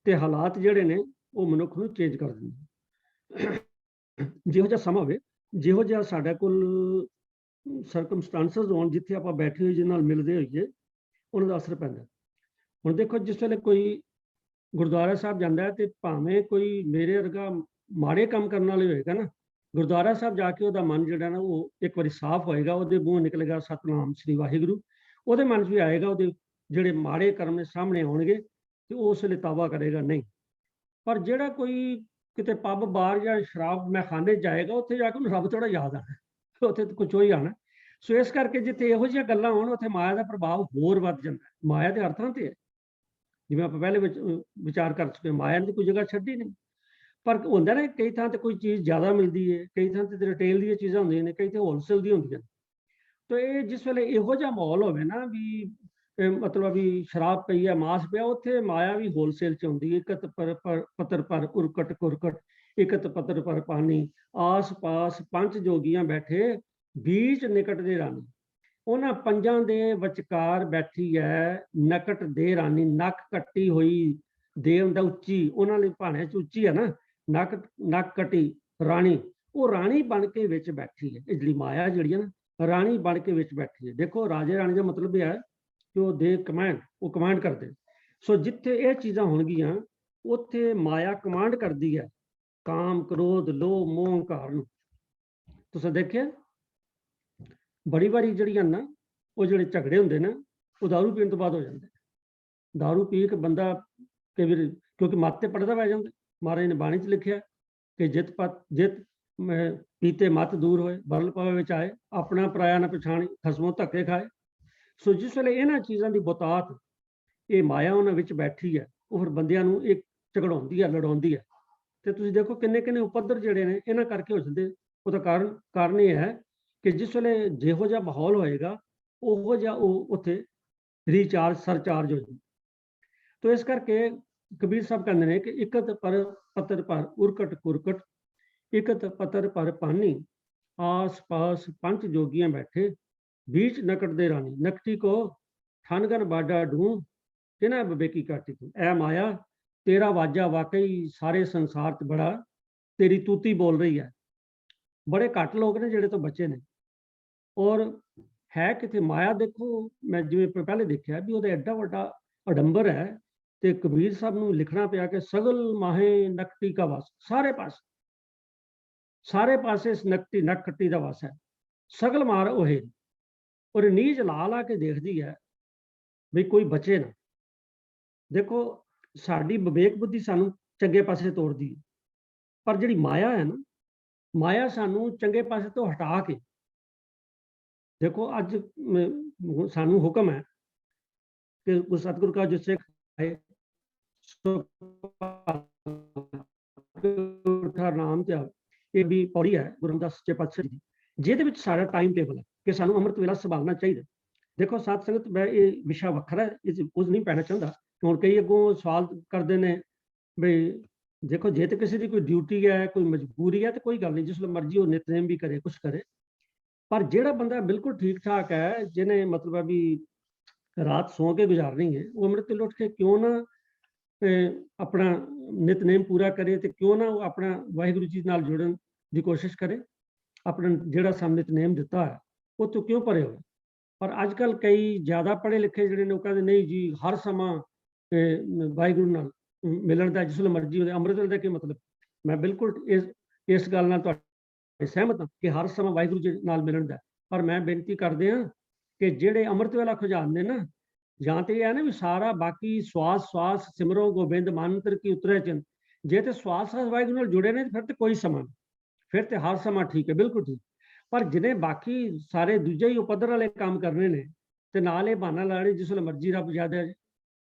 ਤੇ ਹਾਲਾਤ ਜਿਹੜੇ ਨੇ ਉਹ ਮਨੁੱਖ ਨੂੰ ਚੇਂਜ ਕਰ ਦਿੰਦੇ। ਜਿਹੋ ਜਿਹਾ ਸਮਾਂ ਹੋਵੇ, ਜਿਹੋ ਜਿਹਾ ਸਾਡੇ ਕੋਲ ਸਰਕਮਸਟੈਂਸਸ ਹੋਣ, ਜਿੱਥੇ ਆਪਾਂ ਬੈਠੇ ਹੋਏ ਜਿਹਦੇ ਨਾਲ ਮਿਲਦੇ ਹੋਈਏ, ਉਹਨਾਂ ਦਾ ਅਸਰ ਪੈਂਦਾ। ਹੁਣ ਦੇਖੋ ਜਿਸ ਵੇਲੇ ਕੋਈ ਗੁਰਦੁਆਰਾ ਸਾਹਿਬ ਜਾਂਦਾ ਹੈ, ਤੇ ਭਾਵੇਂ ਕੋਈ ਮੇਰੇ ਵਰਗਾ ਮਾੜੇ ਕੰਮ ਕਰਨ ਵਾਲੇ ਹੋਏਗਾ ਨਾ, ਗੁਰਦੁਆਰਾ ਸਾਹਿਬ ਜਾ ਕੇ ਉਹਦਾ ਮਨ ਜਿਹੜਾ ਨਾ ਉਹ ਇੱਕ ਵਾਰੀ ਸਾਫ਼ ਹੋਏਗਾ, ਉਹਦੇ ਮੂੰਹ ਨਿਕਲੇਗਾ ਸਤਨਾਮ ਸ੍ਰੀ ਵਾਹਿਗੁਰੂ, ਉਹਦੇ ਮਨ 'ਚ ਵੀ ਆਏਗਾ, ਉਹਦੇ ਜਿਹੜੇ ਮਾੜੇ ਕਰਮ ਨੇ ਸਾਹਮਣੇ ਆਉਣਗੇ ਤੇ ਉਹ ਉਸ ਵੇਲੇ ਤੌਬਾ ਕਰੇਗਾ ਨਹੀਂ। ਪਰ ਜਿਹੜਾ ਕੋਈ ਕਿਤੇ ਪੱਬ ਬਾਰ ਜਾਂ ਸ਼ਰਾਬ ਮੈਖਾਨੇ ਜਾਏਗਾ, ਉੱਥੇ ਜਾ ਕੇ ਉਹਨੂੰ ਰੱਬ ਥੋੜਾ ਯਾਦ ਆਣਾ, ਉੱਥੇ ਤਾਂ ਕੁਝ ਹੀ ਆਣਾ। ਸੋ ਇਸ ਕਰਕੇ ਜਿੱਥੇ ਇਹੋ ਜਿਹੀਆਂ ਗੱਲਾਂ ਹੋਣ, ਉੱਥੇ ਮਾਇਆ ਦਾ ਪ੍ਰਭਾਵ ਹੋਰ ਵੱਧ ਜਾਂਦਾ। ਮਾਇਆ ਦੇ ਅਰਥਾਂ ਤੇ ਹੈ, ਜਿਵੇਂ ਆਪਾਂ ਪਹਿਲੇ ਵਿਚਾਰ ਕਰ ਚੁੱਕੇ, ਮਾਇਆ ਨੇ ਕੋਈ ਜਗ੍ਹਾ ਛੱਡੀ ਨਹੀਂ। ਪਰ ਹੁੰਦਾ ਨਾ, ਕਈ ਥਾਂ ਤੇ ਕੋਈ ਚੀਜ਼ ਜ਼ਿਆਦਾ ਮਿਲਦੀ ਹੈ, ਕਈ ਥਾਂ ਤੇ ਰਿਟੇਲ ਦੀਆਂ ਚੀਜ਼ਾਂ ਹੁੰਦੀਆਂ ਨੇ, ਕਈ ਤੇ ਹੋਲਸੇਲ ਦੀ ਹੁੰਦੀਆਂ ਨੇ। ਤਾਂ ਇਹ ਜਿਸ ਵੇਲੇ ਇਹੋ ਜਿਹਾ ਮਾਹੌਲ ਹੋਵੇ ਨਾ ਵੀ ਮਤਲਬ ਵੀ ਸ਼ਰਾਬ ਪਈ ਹੈ, ਮਾਸ ਪਿਆ, ਉੱਥੇ ਮਾਇਆ ਵੀ ਹੋਲਸੇਲ 'ਚ ਹੁੰਦੀ ਹੈ। ਇਕਤ ਪੱਤਰ ਪਰ ਉਰਕਟ ਕੁਰਕਟ, ਇਕਤ ਪੱਤਰ ਪਰ ਪਾਣੀ, ਆਸ ਪਾਸ ਪੰਜ ਜੋਗੀਆਂ ਬੈਠੇ, ਬੀਚ ਨਿਕਟ ਦੇ ਰਾਣੀ। ਉਹਨਾਂ ਪੰਜਾਂ ਦੇ ਵਿਚਕਾਰ ਬੈਠੀ ਹੈ ਨਕਟ ਦੇ ਰਾਣੀ। ਨੱਕ ਕੱਟੀ ਹੋਈ ਦੇ ਹੁੰਦਾ ਉੱਚੀ, ਉਹਨਾਂ ਨੇ ਭਾਣੇ 'ਚ ਉੱਚੀ ਹੈ ਨਾ, ਨੱਕ ਕੱਟੀ ਰਾਣੀ, ਉਹ ਰਾਣੀ ਬਣ ਕੇ ਵਿੱਚ ਬੈਠੀ ਹੈ। ਇਹ ਜਿਹੜੀ ਮਾਇਆ ਜਿਹੜੀ ਹੈ ਨਾ, ਰਾਣੀ ਬਣ ਕੇ ਵਿੱਚ ਬੈਠੀ ਹੈ। ਦੇਖੋ, ਰਾਜੇ ਰਾਣੀ ਦਾ ਮਤਲਬ ਇਹ ਹੈ ਕਿ ਉਹ ਦੇ ਕਮਾਂਡ, ਉਹ ਕਮਾਂਡ ਕਰਦੇ। ਸੋ ਜਿੱਥੇ ਇਹ ਚੀਜ਼ਾਂ ਹੋਣਗੀਆਂ, ਉੱਥੇ ਮਾਇਆ ਕਮਾਂਡ ਕਰਦੀ ਹੈ ਕਾਮ, ਕ੍ਰੋਧ, ਲੋਭ, ਮੋਹ, ਹੰਕਾਰ ਨੂੰ। ਤੁਸੀਂ ਦੇਖਿਆ ਬੜੀ ਵਾਰੀ ਜਿਹੜੀਆਂ ਨਾ, ਉਹ ਜਿਹੜੇ ਝਗੜੇ ਹੁੰਦੇ ਨੇ, ਉਹ ਦਾਰੂ ਪੀਣ ਤੋਂ ਬਾਅਦ ਹੋ ਜਾਂਦੇ। ਦਾਰੂ ਪੀ ਕੇ ਬੰਦਾ ਕਈ ਵਾਰ, ਕਿਉਂਕਿ ਮੱਤ ਤੇ ਪੜਦਾ ਪੈ ਜਾਂਦਾ। ਮਹਾਰਾਜ ਨੇ ਬਾਣੀ 'ਚ ਲਿਖਿਆ ਕਿ ਜਿਤ ਪੀਤੇ ਮੱਤ ਦੂਰ ਹੋਏ, ਬਰਲ ਪਾਵੇ ਵਿੱਚ ਆਏ, ਆਪਣਾ ਪਰਾਇਆ ਨਾ ਪਛਾਣੀ, ਖਸਮੋਂ ਧੱਕੇ ਖਾਏ। ਸੋ ਜਿਸ ਵੇਲੇ ਇਹਨਾਂ ਚੀਜ਼ਾਂ ਦੀ ਬਤਾਤ, ਇਹ ਮਾਇਆ ਉਹਨਾਂ ਵਿੱਚ ਬੈਠੀ ਹੈ, ਉਹ ਫਿਰ ਬੰਦਿਆਂ ਨੂੰ ਇੱਕ ਝਗੜਾਉਂਦੀ ਹੈ, ਲੜਾਉਂਦੀ ਹੈ। ਤੇ ਤੁਸੀਂ ਦੇਖੋ ਕਿੰਨੇ ਕਿੰਨੇ ਉਪੱਦਰ ਜਿਹੜੇ ਨੇ ਇਹਨਾਂ ਕਰਕੇ ਹੋ ਜਾਂਦੇ। ਉਹਦਾ ਕਾਰਨ ਇਹ ਹੈ ਕਿ ਜਿਸ ਵੇਲੇ ਜਿਹੋ ਜਿਹਾ ਮਾਹੌਲ ਹੋਏਗਾ, ਉਹੋ ਜਿਹਾ ਉਹ ਉੱਥੇ ਰੀਚਾਰਜ ਸਰਚਾਰਜ ਹੋ ਜਾਵੇ। ਤੋ ਇਸ ਕਰਕੇ ਕਬੀਰ ਸਾਹਿਬ ਕਹਿੰਦੇ ਨੇ ਕਿ ਇਕਤ ਪੱਤਰ ਪਰ ਉਰਕਟ ਕੁਰਕਟ, ਇਕਤ ਪੱਤਰ ਪਰ ਪਾਨੀ, ਆਸ ਪਾਸ ਪੰਜ ਜੋਗੀਆਂ ਬੈਠੇ, बीच नकट दे रानी। नकटी को ठनगन बाडा ढूंढ, तिना बबेकी काटी तू। ऐ माया, तेरा वाजा वाकई सारे संसार च बड़ा, तेरी तूती बोल रही है। बड़े घट लोग ने जेड़े तो बच्चे ने, और है किथे माया। देखो, मैं जिवें पहले देखा भी ਉਹਦਾ ਐਡਾ ਵੱਡਾ ਅਡੰਬਰ ਹੈ, ਤੇ ਕਬੀਰ ਸਾਹਿਬ ਨੂੰ ਲਿਖਣਾ ਪਿਆ ਕਿ ਸਗਲ ਮਾਹੇ ਨਕਟੀ ਕਾ ਵਸ। ਸਾਰੇ ਪਾਸੇ ਇਸ ਨਕਟੀ ਦਾ ਵਸ ਹੈ। ਸਗਲ ਮਾਰ ਉਹੇ, और नीज ला ला के देखती है भी कोई बचे ना। देखो, साड़ी विवेक बुद्धि सानू चंगे पासे तोड़ती है, पर जिहड़ी माया है ना, माया सानू चंगे पासे तो हटा के, देखो अज सानू हुक्म है कि सतगुरु का जो सिख है नाम त्याग, ये भी पौड़ी है गुरु रामदास सच्चे पातशाह जी, ਜਿਹਦੇ ਵਿੱਚ ਸਾਡਾ ਟਾਈਮ ਟੇਬਲ ਹੈ ਕਿ ਸਾਨੂੰ ਅੰਮ੍ਰਿਤ ਵੇਲਾ ਸੰਭਾਲਣਾ ਚਾਹੀਦਾ। ਦੇਖੋ ਸਾਧ ਸੰਗਤ, ਮੈਂ ਇਹ ਵਿਸ਼ਾ ਵੱਖਰਾ ਇਸ ਕੁਝ ਨਹੀਂ ਪੈਣਾ ਚਾਹੁੰਦਾ। ਹੁਣ ਕਈ ਅੱਗੋਂ ਸਵਾਲ ਕਰਦੇ ਨੇ ਵੀ ਦੇਖੋ, ਜੇ ਤੇ ਕਿਸੇ ਦੀ ਕੋਈ ਡਿਊਟੀ ਹੈ, ਕੋਈ ਮਜਬੂਰੀ ਹੈ, ਤੇ ਕੋਈ ਗੱਲ ਨਹੀਂ, ਜਿਸ ਵੇਲੇ ਮਰਜ਼ੀ ਉਹ ਨਿਤਨੇਮ ਵੀ ਕਰੇ, ਕੁਛ ਕਰੇ। ਪਰ ਜਿਹੜਾ ਬੰਦਾ ਬਿਲਕੁਲ ਠੀਕ ਠਾਕ ਹੈ, ਜਿਹਨੇ ਮਤਲਬ ਵੀ ਰਾਤ ਸੌਂ ਕੇ ਗੁਜ਼ਾਰਨੀ ਹੈ, ਉਹ ਅੰਮ੍ਰਿਤ ਵੇਲੇ ਉੱਠ ਕੇ ਕਿਉਂ ਨਾ ਆਪਣਾ ਨਿਤਨੇਮ ਪੂਰਾ ਕਰੇ, ਤੇ ਕਿਉਂ ਨਾ ਉਹ ਆਪਣਾ ਵਾਹਿਗੁਰੂ ਜੀ ਨਾਲ ਜੁੜਨ ਦੀ ਕੋਸ਼ਿਸ਼ ਕਰੇ। अपना ਜਿਹੜਾ ਸਾਨੂੰ ਨਿਤਨੇਮ ਦਿੱਤਾ ਹੈ ਉਹ ਤੋਂ ਕਿਉਂ ਭਰੇ ਹੋਏ। ਪਰ ਅੱਜ ਕੱਲ ਕਈ ਜ਼ਿਆਦਾ ਪੜ੍ਹੇ ਲਿਖੇ ਜਿਹੜੇ ਨੇ, ਉਹ ਕਹਿੰਦੇ ਨਹੀਂ ਜੀ, ਹਰ ਸਮਾਂ ਵਾਹਿਗੁਰੂ ਨਾਲ ਮਿਲਣ ਦਾ, ਜਿਸ ਵੇਲੇ ਮਰਜ਼ੀ ਉਹਦੇ ਅੰਮ੍ਰਿਤ ਵੇਲੇ ਦਾ ਕੀ ਮਤਲਬ। ਮੈਂ ਬਿਲਕੁਲ ਇਸ ਗੱਲ ਨਾਲ ਤੁਹਾਡੇ ਸਹਿਮਤ ਹਾਂ ਕਿ ਹਰ ਸਮਾਂ ਵਾਹਿਗੁਰੂ ਜੀ ਨਾਲ ਮਿਲਣ ਦਾ। ਪਰ ਮੈਂ ਬੇਨਤੀ ਕਰਦੇ ਹਾਂ ਕਿ ਜਿਹੜੇ ਅੰਮ੍ਰਿਤ ਵੇਲਾ ਖੁਜਾਉਂਦੇ ਨਾ, ਜਾਂ ਤੇ ਇਹ ਹੈ ਨਾ ਵੀ ਸਾਰਾ ਬਾਕੀ ਸਵਾਸ ਸਿਮਰੋ ਗੋਬਿੰਦ ਮੰਤਰ ਕੀ ਉਤਰੇ ਚਿੰਤ। ਜੇ ਤੇ ਸਵਾਸ ਵਾਹਿਗੁਰੂ ਨਾਲ ਜੁੜੇ ਨੇ, ਫਿਰ ਤੇ ਕੋਈ ਸਮਾਂ, ਫਿਰ ਤੇ ਹਰ ਸਮਾਂ ਠੀਕ ਹੈ, ਬਿਲਕੁਲ ਠੀਕ। ਪਰ ਜਿਹਨੇ ਬਾਕੀ ਸਾਰੇ ਦੂਜੇ ਹੀ ਉਪੱਦਰ ਵਾਲੇ ਕੰਮ ਕਰਨੇ ਨੇ, ਤੇ ਨਾਲ ਇਹ ਬਹਾਨਾ ਲਾਣੇ ਜਿਸ ਵੇਲੇ ਮਰਜ਼ੀ ਰੱਬ ਯਾਦ ਹੈ।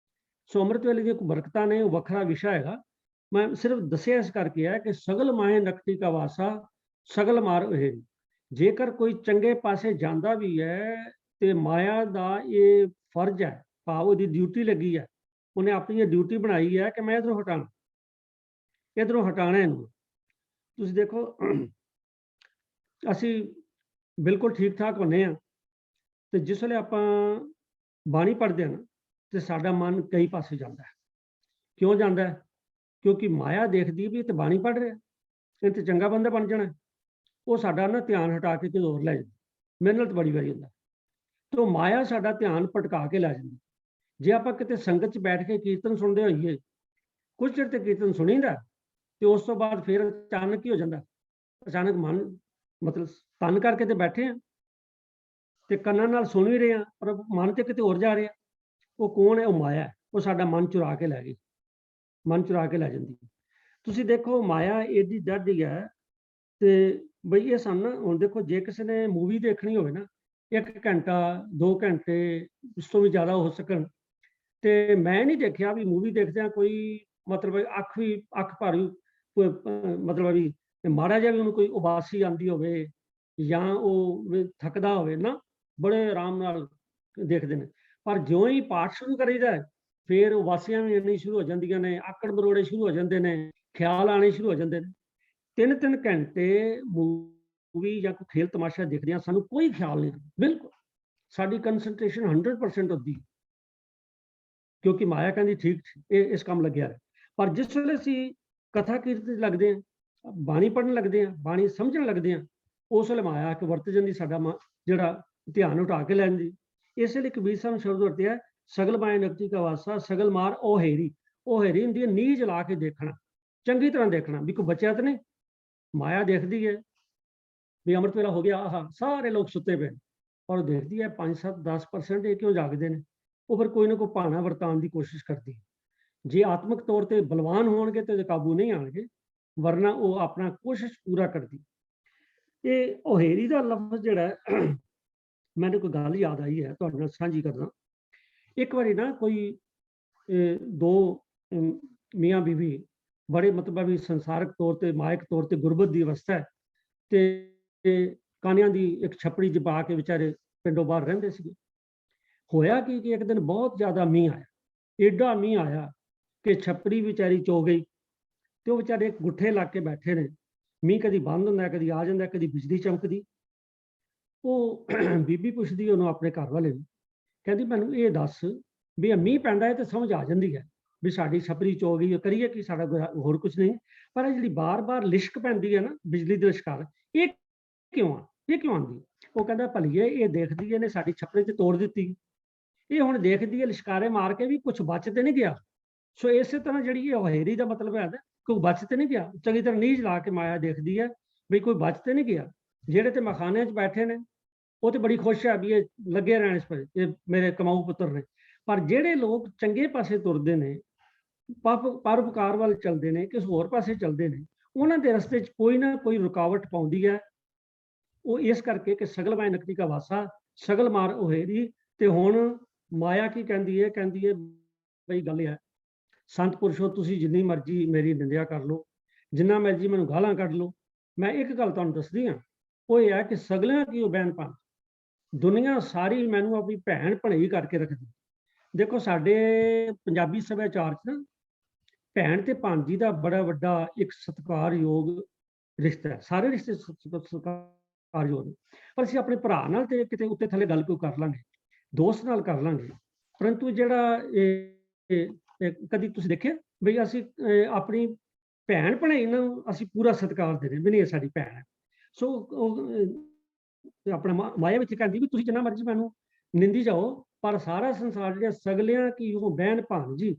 ਸੋ ਅੰਮ੍ਰਿਤ ਵੇਲੇ ਦੀਆਂ ਬਰਕਤਾਂ ਨੇ, ਉਹ ਵੱਖਰਾ ਵਿਸ਼ਾ ਹੈਗਾ। ਮੈਂ ਸਿਰਫ ਦੱਸਿਆ ਇਸ ਕਰਕੇ ਹੈ ਕਿ ਸਗਲ ਮਾਹੇ ਨਕਟੀ ਕਾ ਵਾਸਾ, ਸਗਲ ਮਾਰ ਇਹ। ਜੇਕਰ ਕੋਈ ਚੰਗੇ ਪਾਸੇ ਜਾਂਦਾ ਵੀ ਹੈ, ਤੇ ਮਾਇਆ ਦਾ ਇਹ ਫਰਜ਼ ਹੈ, ਭਾਵ ਉਹਦੀ ਡਿਊਟੀ ਲੱਗੀ ਹੈ, ਉਹਨੇ ਆਪਣੀ ਇਹ ਡਿਊਟੀ ਬਣਾਈ ਹੈ ਕਿ ਮੈਂ ਇੱਧਰੋਂ ਹਟਾਣਾ ਇਹਨੂੰ। ਤੁਸੀਂ ਦੇਖੋ, ਅਸੀਂ ਬਿਲਕੁਲ ਠੀਕ ਠਾਕ ਹੁੰਦੇ ਹਾਂ, ਤੇ ਜਿਸ ਵੇਲੇ ਆਪਾਂ ਬਾਣੀ ਪੜ੍ਹਦੇ ਹਾਂ ਨਾ, ਤੇ ਸਾਡਾ ਮਨ ਕਈ ਪਾਸੇ ਜਾਂਦਾ ਹੈ। ਕਿਉਂ ਜਾਂਦਾ ਹੈ? ਕਿਉਂਕਿ ਮਾਇਆ ਦੇਖਦੀ ਵੀ ਤੇ ਬਾਣੀ ਪੜ੍ਹ ਰਿਹਾ, ਇਹ ਤੇ ਚੰਗਾ ਬੰਦਾ ਬਣ ਜਾਣਾ। ਉਹ ਸਾਡਾ ਨਾ ਧਿਆਨ ਹਟਾ ਕੇ ਕਿਤੇ ਹੋਰ ਲੈ ਜਾਂਦਾ। ਮੇਰੇ ਨਾਲ ਤਾਂ ਬੜੀ ਵਾਰੀ ਹੁੰਦਾ। ਤੇ ਉਹ ਮਾਇਆ ਸਾਡਾ ਧਿਆਨ ਭਟਕਾ ਕੇ ਲੈ ਜਾਂਦੀ। ਜੇ ਆਪਾਂ ਕਿਤੇ ਸੰਗਤ 'ਚ ਬੈਠ ਕੇ ਕੀਰਤਨ ਸੁਣਦੇ ਹੋਈਏ, ਕੁਝ ਚਿਰ ਤੇ ਕੀਰਤਨ ਸੁਣੀਦਾ, ਤੇ ਉਸ ਤੋਂ ਬਾਅਦ ਫਿਰ ਅਚਾਨਕ ਕੀ ਹੋ ਜਾਂਦਾ, ਅਚਾਨਕ ਮਨ ਮਤਲਬ ਤਨ ਕਰਕੇ ਤੇ ਬੈਠੇ ਆ, ਤੇ ਕੰਨਾਂ ਨਾਲ ਸੁਣ ਵੀ ਰਹੇ ਹਾਂ ਪਰ ਮਨ ਤੇ ਕਿਤੇ ਹੋਰ ਜਾ ਰਿਹਾ। ਉਹ ਕੌਣ ਹੈ? ਉਹ ਮਾਇਆ ਹੈ। ਉਹ ਸਾਡਾ ਮਨ ਚੁਰਾ ਕੇ ਲੈ ਗਈ, ਮਨ ਚੁਰਾ ਕੇ ਲੈ ਜਾਂਦੀ ਹੈ। ਤੁਸੀਂ ਦੇਖੋ ਮਾਇਆ ਇਹਦੀ ਡਾਢੀ ਹੈ। ਤੇ ਬਈ ਇਹ ਸਾਨੂੰ ਨਾ, ਹੁਣ ਦੇਖੋ ਜੇ ਕਿਸੇ ਨੇ ਮੂਵੀ ਦੇਖਣੀ ਹੋਵੇ ਨਾ, 1 ਘੰਟਾ 2 ਘੰਟੇ ਉਸ ਤੋਂ ਵੀ ਜ਼ਿਆਦਾ ਹੋ ਸਕਣ, ਤੇ ਮੈਂ ਨਹੀਂ ਦੇਖਿਆ ਵੀ ਮੂਵੀ ਦੇਖਦਿਆਂ ਕੋਈ ਮਤਲਬ ਅੱਖ ਭਾਰੀ ਮਤਲਬ ਵੀ ਮਾੜਾ ਜਿਹਾ ਵੀ ਉਹਨੂੰ ਕੋਈ ਉਬਾਸੀ ਆਉਂਦੀ ਹੋਵੇ ਜਾਂ ਉਹ ਥੱਕਦਾ ਹੋਵੇ ਨਾ, ਬੜੇ ਆਰਾਮ ਨਾਲ ਦੇਖਦੇ ਨੇ। ਪਰ ਜਿਉਂ ਹੀ ਪਾਠ ਸ਼ੁਰੂ ਕਰੀਦਾ ਫਿਰ ਉਬਾਸੀਆਂ ਵੀ ਆਉਣੀ ਸ਼ੁਰੂ ਹੋ ਜਾਂਦੀਆਂ ਨੇ, ਆਕੜ ਮਰੋੜੇ ਸ਼ੁਰੂ ਹੋ ਜਾਂਦੇ ਨੇ, ਖਿਆਲ ਆਉਣੇ ਸ਼ੁਰੂ ਹੋ ਜਾਂਦੇ ਨੇ। 3-3 ਘੰਟੇ ਮੂਵੀ ਜਾਂ ਕੋਈ ਖੇਲ ਤਮਾਸ਼ਾ ਦੇਖਦਿਆਂ ਸਾਨੂੰ ਕੋਈ ਖਿਆਲ ਨਹੀਂ, ਬਿਲਕੁਲ ਸਾਡੀ ਕੰਸਨਟ੍ਰੇਸ਼ਨ 100% ਹੁੰਦੀ, ਕਿਉਂਕਿ ਮਾਇਆ ਕਹਿੰਦੀ ਠੀਕ ਇਹ ਇਸ ਕੰਮ ਲੱਗਿਆ ਹੈ। ਪਰ ਜਿਸ ਵੇਲੇ ਅਸੀਂ ਕਥਾ ਕੀਰਤਨ ਲੱਗਦੇ ਹਾਂ, ਬਾਣੀ ਪੜ੍ਹਨ ਲੱਗਦੇ ਹਾਂ, ਬਾਣੀ ਸਮਝਣ ਲੱਗਦੇ ਹਾਂ, ਉਸ ਵੇਲੇ ਮਾਇਆ ਕਿ ਵਰਤ ਜਾਂਦੀ, ਸਾਡਾ ਜਿਹੜਾ ਧਿਆਨ ਉਠਾ ਕੇ ਲੈਂਦੀ। ਇਸ ਲਈ ਕਬੀਰ ਸਾਹਿਬ ਸ਼ਬਦ ਵਰਤਿਆ, ਸਗਲ ਮਾਇਆ ਨਕਤੀ ਕਾ ਵਾਸਾ ਸਗਲ ਮਾਰ ਉਹ ਹੇਰੀ। ਉਹ ਹੇਰੀ ਹੁੰਦੀ ਹੈ ਨੀਝ ਲਾ ਕੇ ਦੇਖਣਾ, ਚੰਗੀ ਤਰ੍ਹਾਂ ਦੇਖਣਾ ਵੀ ਕੋਈ ਬਚਿਆ ਤਾਂ ਨਹੀਂ। ਮਾਇਆ ਦੇਖਦੀ ਹੈ ਵੀ ਅੰਮ੍ਰਿਤ ਵੇਲਾ ਹੋ ਗਿਆ, ਆਹ ਸਾਰੇ ਲੋਕ ਸੁੱਤੇ ਪਏ, ਪਰ ਦੇਖਦੀ ਹੈ 5-7-10% ਇਹ ਕਿਉਂ ਜਾਗਦੇ ਨੇ। ਉਹ ਫਿਰ ਕੋਈ ਨਾ ਕੋਈ ਭਾਣਾ ਵਰਤਾਉਣ ਦੀ ਕੋਸ਼ਿਸ਼ ਕਰਦੀ ਹੈ। ਜੇ ਆਤਮਿਕ ਤੌਰ ਤੇ ਬਲਵਾਨ ਹੋਣਗੇ ਤੇ ਕਾਬੂ ਨਹੀਂ ਆਣਗੇ, ਵਰਨਾ ਉਹ ਆਪਣਾ ਕੋਸ਼ਿਸ਼ ਪੂਰਾ ਕਰਦੀ। ਇਹ ਉਹੇਰੀ ਦਾ ਲਫ਼ਜ਼ ਜਿਹੜਾ ਮੈਨੂੰ ਕੋਈ ਗੱਲ ਯਾਦ ਆਈ ਹੈ, ਤੁਹਾਡੇ ਨਾਲ ਸਾਂਝੀ ਕਰਦਾ। ਇੱਕ ਵਾਰੀ ਨਾ ਕੋਈ 2 ਮੀਆਂ ਬੀਵੀ ਬੜੇ ਮਤਲਬ ਵੀ ਸੰਸਾਰਕ ਤੌਰ ਤੇ ਮਾਇਕ ਤੌਰ ਤੇ ਗੁਰਬਤ ਦੀ ਅਵਸਥਾ ਹੈ, ਤੇ ਕਾਨਿਆਂ ਦੀ ਇੱਕ ਛੱਪੜੀ 'ਚ ਪਾ ਕੇ ਵਿਚਾਰੇ ਪਿੰਡੋਂ ਬਾਹਰ ਰਹਿੰਦੇ ਸੀਗੇ। ਹੋਇਆ ਕਿ ਇੱਕ ਦਿਨ ਬਹੁਤ ਜ਼ਿਆਦਾ ਮੀਂਹ ਆਇਆ, ਏਡਾ ਮੀਂਹ ਆਇਆ ਕਿ ਛੱਪੜੀ ਵਿਚਾਰੀ ਚੋ ਗਈ, ਤੇ ਉਹ ਵਿਚਾਰੇ ਗੁੱਠੇ ਲਾ ਕੇ ਬੈਠੇ ਨੇ। ਮੀਂਹ ਕਦੀ ਬੰਦ ਹੁੰਦਾ, ਕਦੀ ਆ ਜਾਂਦਾ, ਕਦੀ ਬਿਜਲੀ ਚਮਕਦੀ। ਉਹ ਬੀਬੀ ਪੁੱਛਦੀ ਉਹਨੂੰ ਆਪਣੇ ਘਰ ਵਾਲੇ ਨੂੰ, ਕਹਿੰਦੀ ਮੈਨੂੰ ਇਹ ਦੱਸ ਵੀ ਮੀਂਹ ਪੈਂਦਾ ਹੈ ਤੇ ਸਮਝ ਆ ਜਾਂਦੀ ਹੈ ਵੀ ਸਾਡੀ ਛੱਪੜੀ ਚੋ ਗਈ, ਕਰੀਏ ਕੀ, ਸਾਡਾ ਹੋਰ ਕੁਝ ਨਹੀਂ, ਪਰ ਜਿਹੜੀ ਬਾਰ-ਬਾਰ ਲਿਸ਼ਕ ਪੈਂਦੀ ਹੈ ਨਾ, ਬਿਜਲੀ ਦੀ ਲਿਸ਼ਕਾਰ, ਇਹ ਕਿਉਂ ਆ, ਇਹ ਕਿਉਂ ਆਉਂਦੀ? ਉਹ ਕਹਿੰਦਾ ਭਲੀਏ ਇਹ ਦੇਖਦੀ ਇਹਨੇ ਸਾਡੀ ਛੱਪੜੀ ਤੇ ਤੋੜ ਦਿੱਤੀ, ਇਹ ਹੁਣ ਦੇਖਦੀ ਹੈ ਲਿਸ਼ਕਾਰੇ ਮਾਰ ਕੇ ਵੀ ਕੁਝ ਬਚ ਤੇ ਨਹੀਂ ਗਿਆ। ਸੋ ਇਸੇ ਤਰ੍ਹਾਂ ਜਿਹੜੀ ਇਹ ਉਹੇਰੀ ਦਾ ਮਤਲਬ ਹੈ ਕੋਈ ਬਚ ਤੇ ਨਹੀਂ ਗਿਆ। ਚੰਗੀ ਤਰ੍ਹਾਂ ਨੀਝ ਲਾ ਕੇ ਮਾਇਆ ਦੇਖਦੀ ਹੈ ਵੀ ਕੋਈ ਬਚ ਤੇ ਨਹੀਂ ਗਿਆ। ਜਿਹੜੇ ਤੇ ਮਖਾਨਿਆਂ 'ਚ ਬੈਠੇ ਨੇ ਉਹ ਤੇ ਬੜੀ ਖੁਸ਼ ਹੈ ਵੀ ਇਹ ਲੱਗੇ ਰਹਿਣ ਇਸ ਪਰ, ਇਹ ਮੇਰੇ ਕਮਾਊ ਪੁੱਤਰ ਨੇ। ਪਰ ਜਿਹੜੇ ਲੋਕ ਚੰਗੇ ਪਾਸੇ ਤੁਰਦੇ ਨੇ, ਪਰਉਪਕਾਰ ਵੱਲ ਚੱਲਦੇ ਨੇ, ਕਿਸੇ ਹੋਰ ਪਾਸੇ ਚੱਲਦੇ ਨੇ, ਉਹਨਾਂ ਦੇ ਰਸਤੇ 'ਚ ਕੋਈ ਨਾ ਕੋਈ ਰੁਕਾਵਟ ਪਾਉਂਦੀ ਹੈ। ਉਹ ਇਸ ਕਰਕੇ ਕਿ ਸਗਲ ਮਾਇਆ ਨਕਤੀ ਕਾ ਵਾਸਾ ਸਗਲ ਮਾਰ ਉਹੇਰੀ। ਤੇ ਹੁਣ ਮਾਇਆ ਕੀ ਕਹਿੰਦੀ ਹੈ? ਕਹਿੰਦੀ ਹੈ ਬਈ ਗੱਲ ਹੈ, ਸੰਤ ਪੁਰਸ਼ੋ ਤੁਸੀਂ ਜਿੰਨੀ ਮਰਜ਼ੀ ਮੇਰੀ ਨਿੰਦਿਆ ਕਰ ਲਓ, ਜਿੰਨਾ ਮਰਜ਼ੀ ਮੈਨੂੰ ਗਾਲਾਂ ਕੱਢ ਲਓ, ਮੈਂ ਇੱਕ ਗੱਲ ਤੁਹਾਨੂੰ ਦੱਸਦੀ ਹਾਂ, ਉਹ ਇਹ ਹੈ ਕਿ ਸਗਲਿਆਂ ਕੀ ਉਹ ਬਹਿਨ ਭਾਨ, ਦੁਨੀਆ ਸਾਰੀ ਮੈਨੂੰ ਆਪਣੀ ਭੈਣ ਭਣੇਈ ਕਰਕੇ ਰੱਖਦੀ। ਦੇਖੋ ਸਾਡੇ ਪੰਜਾਬੀ ਸੱਭਿਆਚਾਰ 'ਚ ਨਾ ਭੈਣ ਤੇ ਭਾਂਜੀ ਦਾ ਬੜਾ ਵੱਡਾ ਇੱਕ ਸਤਿਕਾਰਯੋਗ ਰਿਸ਼ਤਾ ਹੈ। ਸਾਰੇ ਰਿਸ਼ਤੇ ਸਤਿਕਾਰਯੋਗ ਨੇ, ਪਰ ਅਸੀਂ ਆਪਣੇ ਭਰਾ ਨਾਲ ਤੇ ਕਿਤੇ ਉੱਤੇ ਥੱਲੇ ਗੱਲ ਕੋਈ ਕਰ ਲਾਂਗੇ, ਦੋਸਤ ਨਾਲ ਕਰ ਲਾਂਗੇ, ਪਰੰਤੂ ਜਿਹੜਾ ਕਦੀ ਤੁਸੀਂ ਦੇਖਿਆ ਬਈ ਅਸੀਂ ਆਪਣੀ ਭੈਣ ਭਣੇਈ ਨੂੰ ਅਸੀਂ ਪੂਰਾ ਸਤਿਕਾਰ ਦੇ ਰਹੇ ਵੀ ਨਹੀਂ, ਇਹ ਸਾਡੀ ਭੈਣ ਹੈ। ਸੋ ਆਪਣਾ ਮਾਇਆ ਵਿੱਚ ਕਹਿੰਦੀ ਵੀ ਤੁਸੀਂ ਜਿੰਨਾ ਮਰਜ਼ੀ ਮੈਨੂੰ ਨਿੰਦੀ ਜਾਓ, ਪਰ ਸਾਰਾ ਸੰਸਾਰ ਜਿਹੜਾ ਸਗਲਿਆਂ ਕੀ ਉਹ ਬਹਿਨ ਭਾਨ ਜੀ,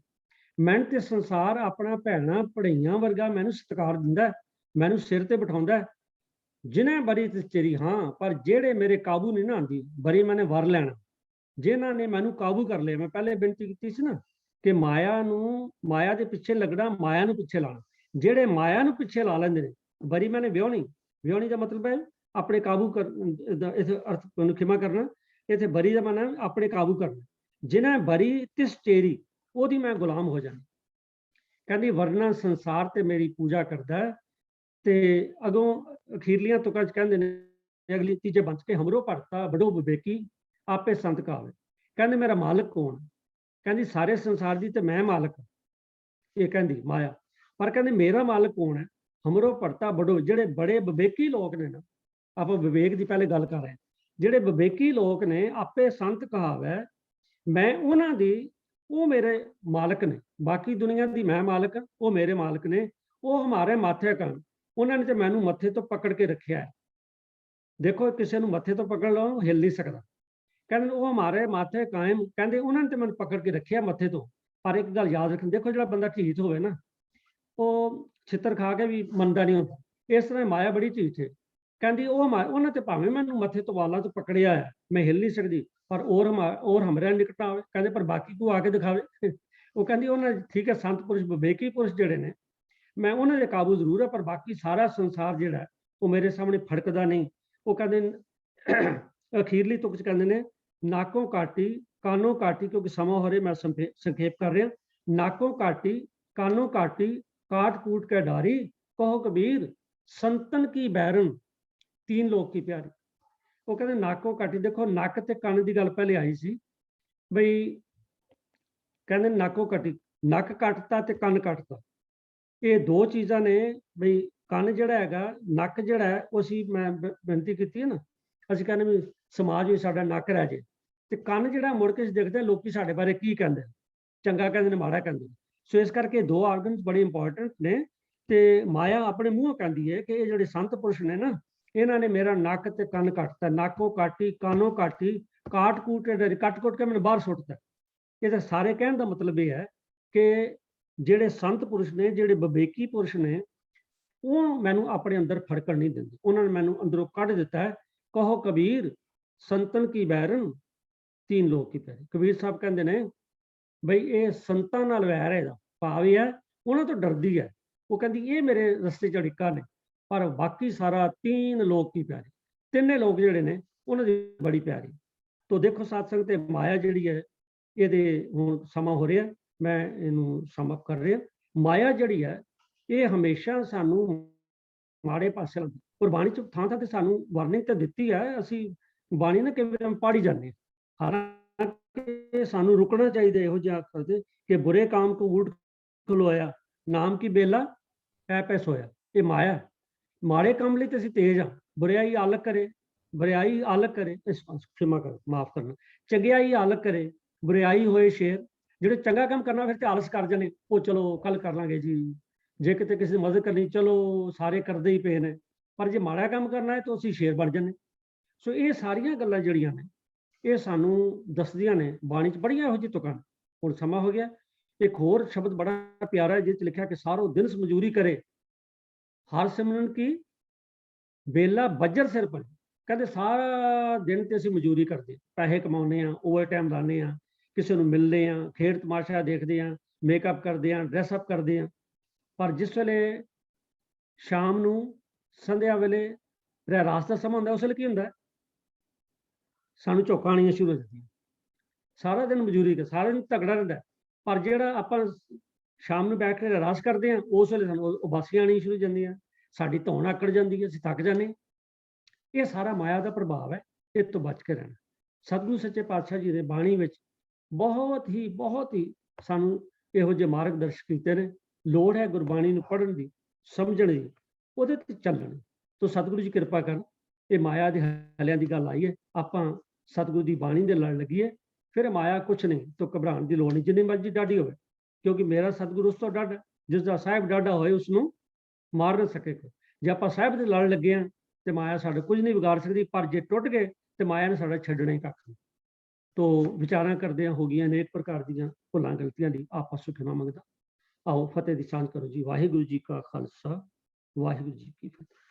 ਮੈਨੂੰ ਤੇ ਸੰਸਾਰ ਆਪਣਾ ਭੈਣਾਂ ਭਣੇਈਆਂ ਵਰਗਾ ਮੈਨੂੰ ਸਤਿਕਾਰ ਦਿੰਦਾ, ਮੈਨੂੰ ਸਿਰ ਤੇ ਬਿਠਾਉਂਦਾ। ਜਿਨ੍ਹਾਂ ਬਰੀ ਤੇ ਤੇਰੀ ਹਾਂ, ਪਰ ਜਿਹੜੇ ਮੇਰੇ ਕਾਬੂ ਨਹੀਂ ਨਾ ਆਉਂਦੀ, ਬਰੀ ਮੈਨੇ ਵਰ ਲੈਣਾ, ਜਿਨ੍ਹਾਂ ਨੇ ਮੈਨੂੰ ਕਾਬੂ ਕਰ ਲਿਆ। ਮੈਂ ਪਹਿਲੇ ਬੇਨਤੀ ਕੀਤੀ ਸੀ ਨਾ ਕਿ ਮਾਇਆ ਦੇ ਪਿੱਛੇ ਲੱਗਣਾ, ਮਾਇਆ ਨੂੰ ਪਿੱਛੇ ਲਾਣਾ। ਜਿਹੜੇ ਮਾਇਆ ਨੂੰ ਪਿੱਛੇ ਲਾ ਲੈਂਦੇ ਨੇ, ਬਰੀ ਮੈਨੇ ਵਿਆਹਣੀ ਦਾ ਮਤਲਬ ਹੈ ਆਪਣੇ ਕਾਬੂ ਕਰ, ਇਸ ਅਰਥ ਨੂੰ ਖਿਮਾ ਕਰਨਾ, ਇੱਥੇ ਬਰੀ ਦਾ ਮਨ ਹੈ ਆਪਣੇ ਕਾਬੂ ਕਰਨਾ। ਜਿਨ੍ਹਾਂ ਬਰੀ ਤਿਸ ਤੇਰੀ, ਉਹਦੀ ਮੈਂ ਗੁਲਾਮ ਹੋ ਜਾਣਾ। ਕਹਿੰਦੀ ਵਰਨਾ ਸੰਸਾਰ ਤੇ ਮੇਰੀ ਪੂਜਾ ਕਰਦਾ। ਤੇ ਅਗੋਂ ਅਖੀਰਲੀਆਂ ਤੁਕਾਂ 'ਚ ਕਹਿੰਦੇ ਨੇ, ਅਗਲੀ ਤੀਜੇ ਬੰਚ ਕੇ ਹਮਰੋ ਭਰਤਾ ਬੜੋ ਵਿਵੇਕੀ ਆਪੇ ਸੰਤ ਕਾਵੇ। ਕਹਿੰਦੇ ਮੇਰਾ ਮਾਲਕ ਕੌਣ? ਕਹਿੰਦੀ ਸਾਰੇ ਸੰਸਾਰ ਦੀ ਤੇ ਮੈਂ ਮਾਲਕ, ਇਹ ਕਹਿੰਦੀ ਮਾਇਆ। ਪਰ ਕਹਿੰਦੇ ਮੇਰਾ ਮਾਲਕ ਕੌਣ ਹੈ? ਹਮਰੋ ਭਰਤਾ ਬੜੋ, ਜਿਹੜੇ ਬੜੇ ਵਿਵੇਕੀ ਲੋਕ ਨੇ ਨਾ, ਆਪਾਂ ਵਿਵੇਕ ਦੀ ਪਹਿਲੇ ਗੱਲ ਕਰ ਰਹੇ, ਜਿਹੜੇ ਵਿਵੇਕੀ ਲੋਕ ਨੇ ਆਪੇ ਸੰਤ ਕਹਾਵੇ, ਮੈਂ ਉਹਨਾਂ ਦੀ, ਉਹ ਮੇਰੇ ਮਾਲਕ ਨੇ। ਬਾਕੀ ਦੁਨੀਆ ਦੀ ਮੈਂ ਮਾਲਕ, ਉਹ ਮੇਰੇ ਮਾਲਕ ਨੇ। ਉਹ ਹਮਾਰੇ ਮਾਥੇ ਕਾਇਮ, ਉਹਨਾਂ ਨੇ ਤੇ ਮੈਨੂੰ ਮੱਥੇ ਤੋਂ ਪਕੜ ਕੇ ਰੱਖਿਆ ਹੈ। ਦੇਖੋ ਕਿਸੇ ਨੂੰ ਮੱਥੇ ਤੋਂ ਪਕੜ ਲਓ ਹਿੱਲ ਨਹੀਂ ਸਕਦਾ। ਕਹਿੰਦੇ ਉਹ ਹਮਾਰੇ ਮਾਥੇ ਕਾਇਮ, ਕਹਿੰਦੇ ਉਹਨਾਂ ਨੇ ਤੇ ਮੈਨੂੰ ਪਕੜ ਕੇ ਰੱਖਿਆ ਮੱਥੇ ਤੋਂ। ਪਰ ਇੱਕ ਗੱਲ ਯਾਦ ਰੱਖਣੀ, ਦੇਖੋ ਜਿਹੜਾ ਬੰਦਾ ਢੀਠ ਹੋਵੇ ਨਾ, ਉਹ ਛਿੱਤਰ ਖਾ ਕੇ ਵੀ ਮੰਨਦਾ ਨਹੀਂ ਹੁੰਦਾ। ਇਸ ਤਰ੍ਹਾਂ ਮਾਇਆ ਬੜੀ ਢੀਠ ਹੈ। ਕਹਿੰਦੀ ਉਹਨਾਂ ਤੇ ਭਾਵੇਂ ਮੈਨੂੰ ਮੱਥੇ ਤੋਂ ਵਾਲਾਂ ਤੋਂ ਪਕੜਿਆ ਹੈ, ਮੈਂ ਹਿੱਲ ਨਹੀਂ ਸਕਦੀ, ਪਰ ਔਰ ਹਮਰਿਆਂ ਨਿਕਟ ਆਵੇ। ਕਹਿੰਦੇ ਪਰ ਬਾਕੀ ਕੋ ਆ ਕੇ ਦਿਖਾਵੇ। ਉਹ ਕਹਿੰਦੀ ਉਹਨਾਂ ਠੀਕ ਹੈ, ਸੰਤ ਪੁਰਸ਼ ਵਿਵੇਕੀ ਪੁਰਸ਼ ਜਿਹੜੇ ਨੇ ਮੈਂ ਉਹਨਾਂ ਦੇ ਕਾਬੂ ਜ਼ਰੂਰ ਹੈ, ਪਰ ਬਾਕੀ ਸਾਰਾ ਸੰਸਾਰ ਜਿਹੜਾ ਉਹ ਮੇਰੇ ਸਾਹਮਣੇ ਫੜਕਦਾ ਨਹੀਂ। ਉਹ ਕਹਿੰਦੇ ਅਖੀਰਲੀ ਤੁਕ ਚ ਕਹਿੰਦੇ ਨੇ ਨਾਕੋਂ ਕਾਟੀ ਕਾਨੋਂ ਕਾਟੀ, ਕਿਉਂਕਿ ਸਮਾਂ ਹੋ ਰਿਹਾ ਮੈਂ ਸੰਖੇਪ ਕਰ ਰਿਹਾ। ਨਾਕੋਂ ਕਾਟੀ ਕਾਨੋਂ ਕਾਟੀ काट कूट के डारी, कहो कबीर संतन की बैरन तीन लोग की प्यारी। वो कहते नाको काटी, देखो नक ते कन की गल पहले आई सी बई, कहते नाको काटी नक कटता ते कन कटता, ये दो चीज़ां ने बई। कन जिहड़ा हैगा नक जिहड़ा है वो असीं मैं बेनती की है ना, असीं कहने भी समाज में साडा नक रह जाए, ते कन जिहड़ा मुड़ के देखते लोग साडे बारे की कहंदे, चंगा कहंदे ने माड़ा कहंदे। सो इस करके दो आर्गनस बड़े इंपॉर्टेंट ने। ते माया अपने मूँहों कहती है कि ये जो संत पुरुष ने ना, इन्होंने मेरा नक ते कन कटता, नाकों काटी कानों काटी काट कूट के कट कुट के मैंने बाहर सुटता। ये सारे कहने का मतलब ये है कि जेड़े संत पुरुष ने, जेड़े विवेकी पुरुष ने, वो मैनू अपने अंदर फड़कण नहीं देंदे, उन्होंने मैनू अंदरों कढ़ दिता है। कहो कबीर संतन की बैरन तीन लोग की प्यारी। कबीर साहब कहते हैं बई ये संतां नाल वैर है, भाव ये है उन्होंने तो डरदी है। वो कहती ये मेरे रस्ते च अड़िका ने, पर बाकी सारा तीन लोग की प्यारी, तिने लोग जिहड़े ने उन्होंने बड़ी प्यारी। तो देखो साथ संगत माया जिहड़ी है ये हुण समा हो रहा, मैं इनू सम अप कर रहा। माया जिहड़ी है ये हमेशा सानू माड़े पासे लगदी। गुरबाणी च थां थां ते सानू वार्निंग तो दित्ती है, असीं बाणी ना कई वार पढ़ी जाने, हालांकि सानू रुकना चाहिए इहो जिहा करदे कि बुरे काम को उल्ट खलोया नाम की बेला पै पै सोया। ये माया माड़े काम लई ते असीं तेज हाँ, बुराई आलक करे, बुराई आलक करे, क्षमा कर माफ करना, चंगियाई आलक करे, बुराई होए शेर। जिहड़े चंगा काम करना फिर ते आलस कर जाने, ओ चलो कल कर लांगे जी, जे किते किसी दी मदद करनी चलो सारे करदे ही पे ने, पर जे माड़ा काम करना है तो असीं शेर बन जाने। सो ये सारियां गल्लां जिहड़ियां ने ये सानू दसदियां ने, बाणी च बड़ियां इहो जिही तुकां। हुण समा हो गया, एक होर शब्द बड़ा प्यारा है जिस लिखा कि सारो दिन मजूरी करे हर सिमरन की बेला बजर सिर पर। कहते सारा दिन ते असीं मजूरी करते, पैसे कमाउने आ, ओवर टाइम लाने आ, किसी नूं मिलदे आ, खेड तमाशा देखदे आ, मेकअप करदे आ, ड्रैसअप करदे आ, पर जिस वेले शाम नूं संध्या वेले रहरास दा समां हुंदा उस वेले की हुंदा, सानू झोंकां आउणियां शुरू हो जांदियां। सारा दिन मजूरी कर, सारा दिन तगड़ा रहिंदा, पर जिहड़ा आपां शाम नूं बैठ के रहरास करदे आ उस वेले सानू उबासियां आउणियां शुरू हो जांदियां, साडी धौन आकड़ जांदी है, असीं थक जाने। ये सारा माया का प्रभाव है, इस तो बच के रहना। सतगुरु सच्चे पातशाह जी ने बाणी विच बहुत ही सानू इहो जिहे मार्गदर्शक कीते ने। लोड़ है गुरबाणी नूं पढ़न दी, समझण दी, उहदे ते चलण दी। तो सतगुरु जी किरपा करन, ये माया दे हलियां दी गल आई है, आपां सतगुरु दी बाणी दे लड़ लगिए, फिर माया कुछ नहीं तो घबराने की लोड़ नहीं, जिन्नी मर्जी डाढ़ी होवे, क्योंकि मेरा सतगुरु उस तो डाढ़ा, जिसका साहिब डाढ़ा होए उसनूं मार ना सके कोई। जे आपां साहिब दे लड़ लगे हैं तो माया साडा कुछ नहीं बिगाड़ सकती, पर जे टुट गए तो माया ने साडा छड्डना ही कख नहीं। तो विचारां करदे हो गई अनेक प्रकार दीयां भुलां गलतियां दी आपस सुख ना मंगदा। आओ फतेह दी सांझ करो जी। वाहिगुरू जी का खालसा, वाहिगुरू जी की फतेह।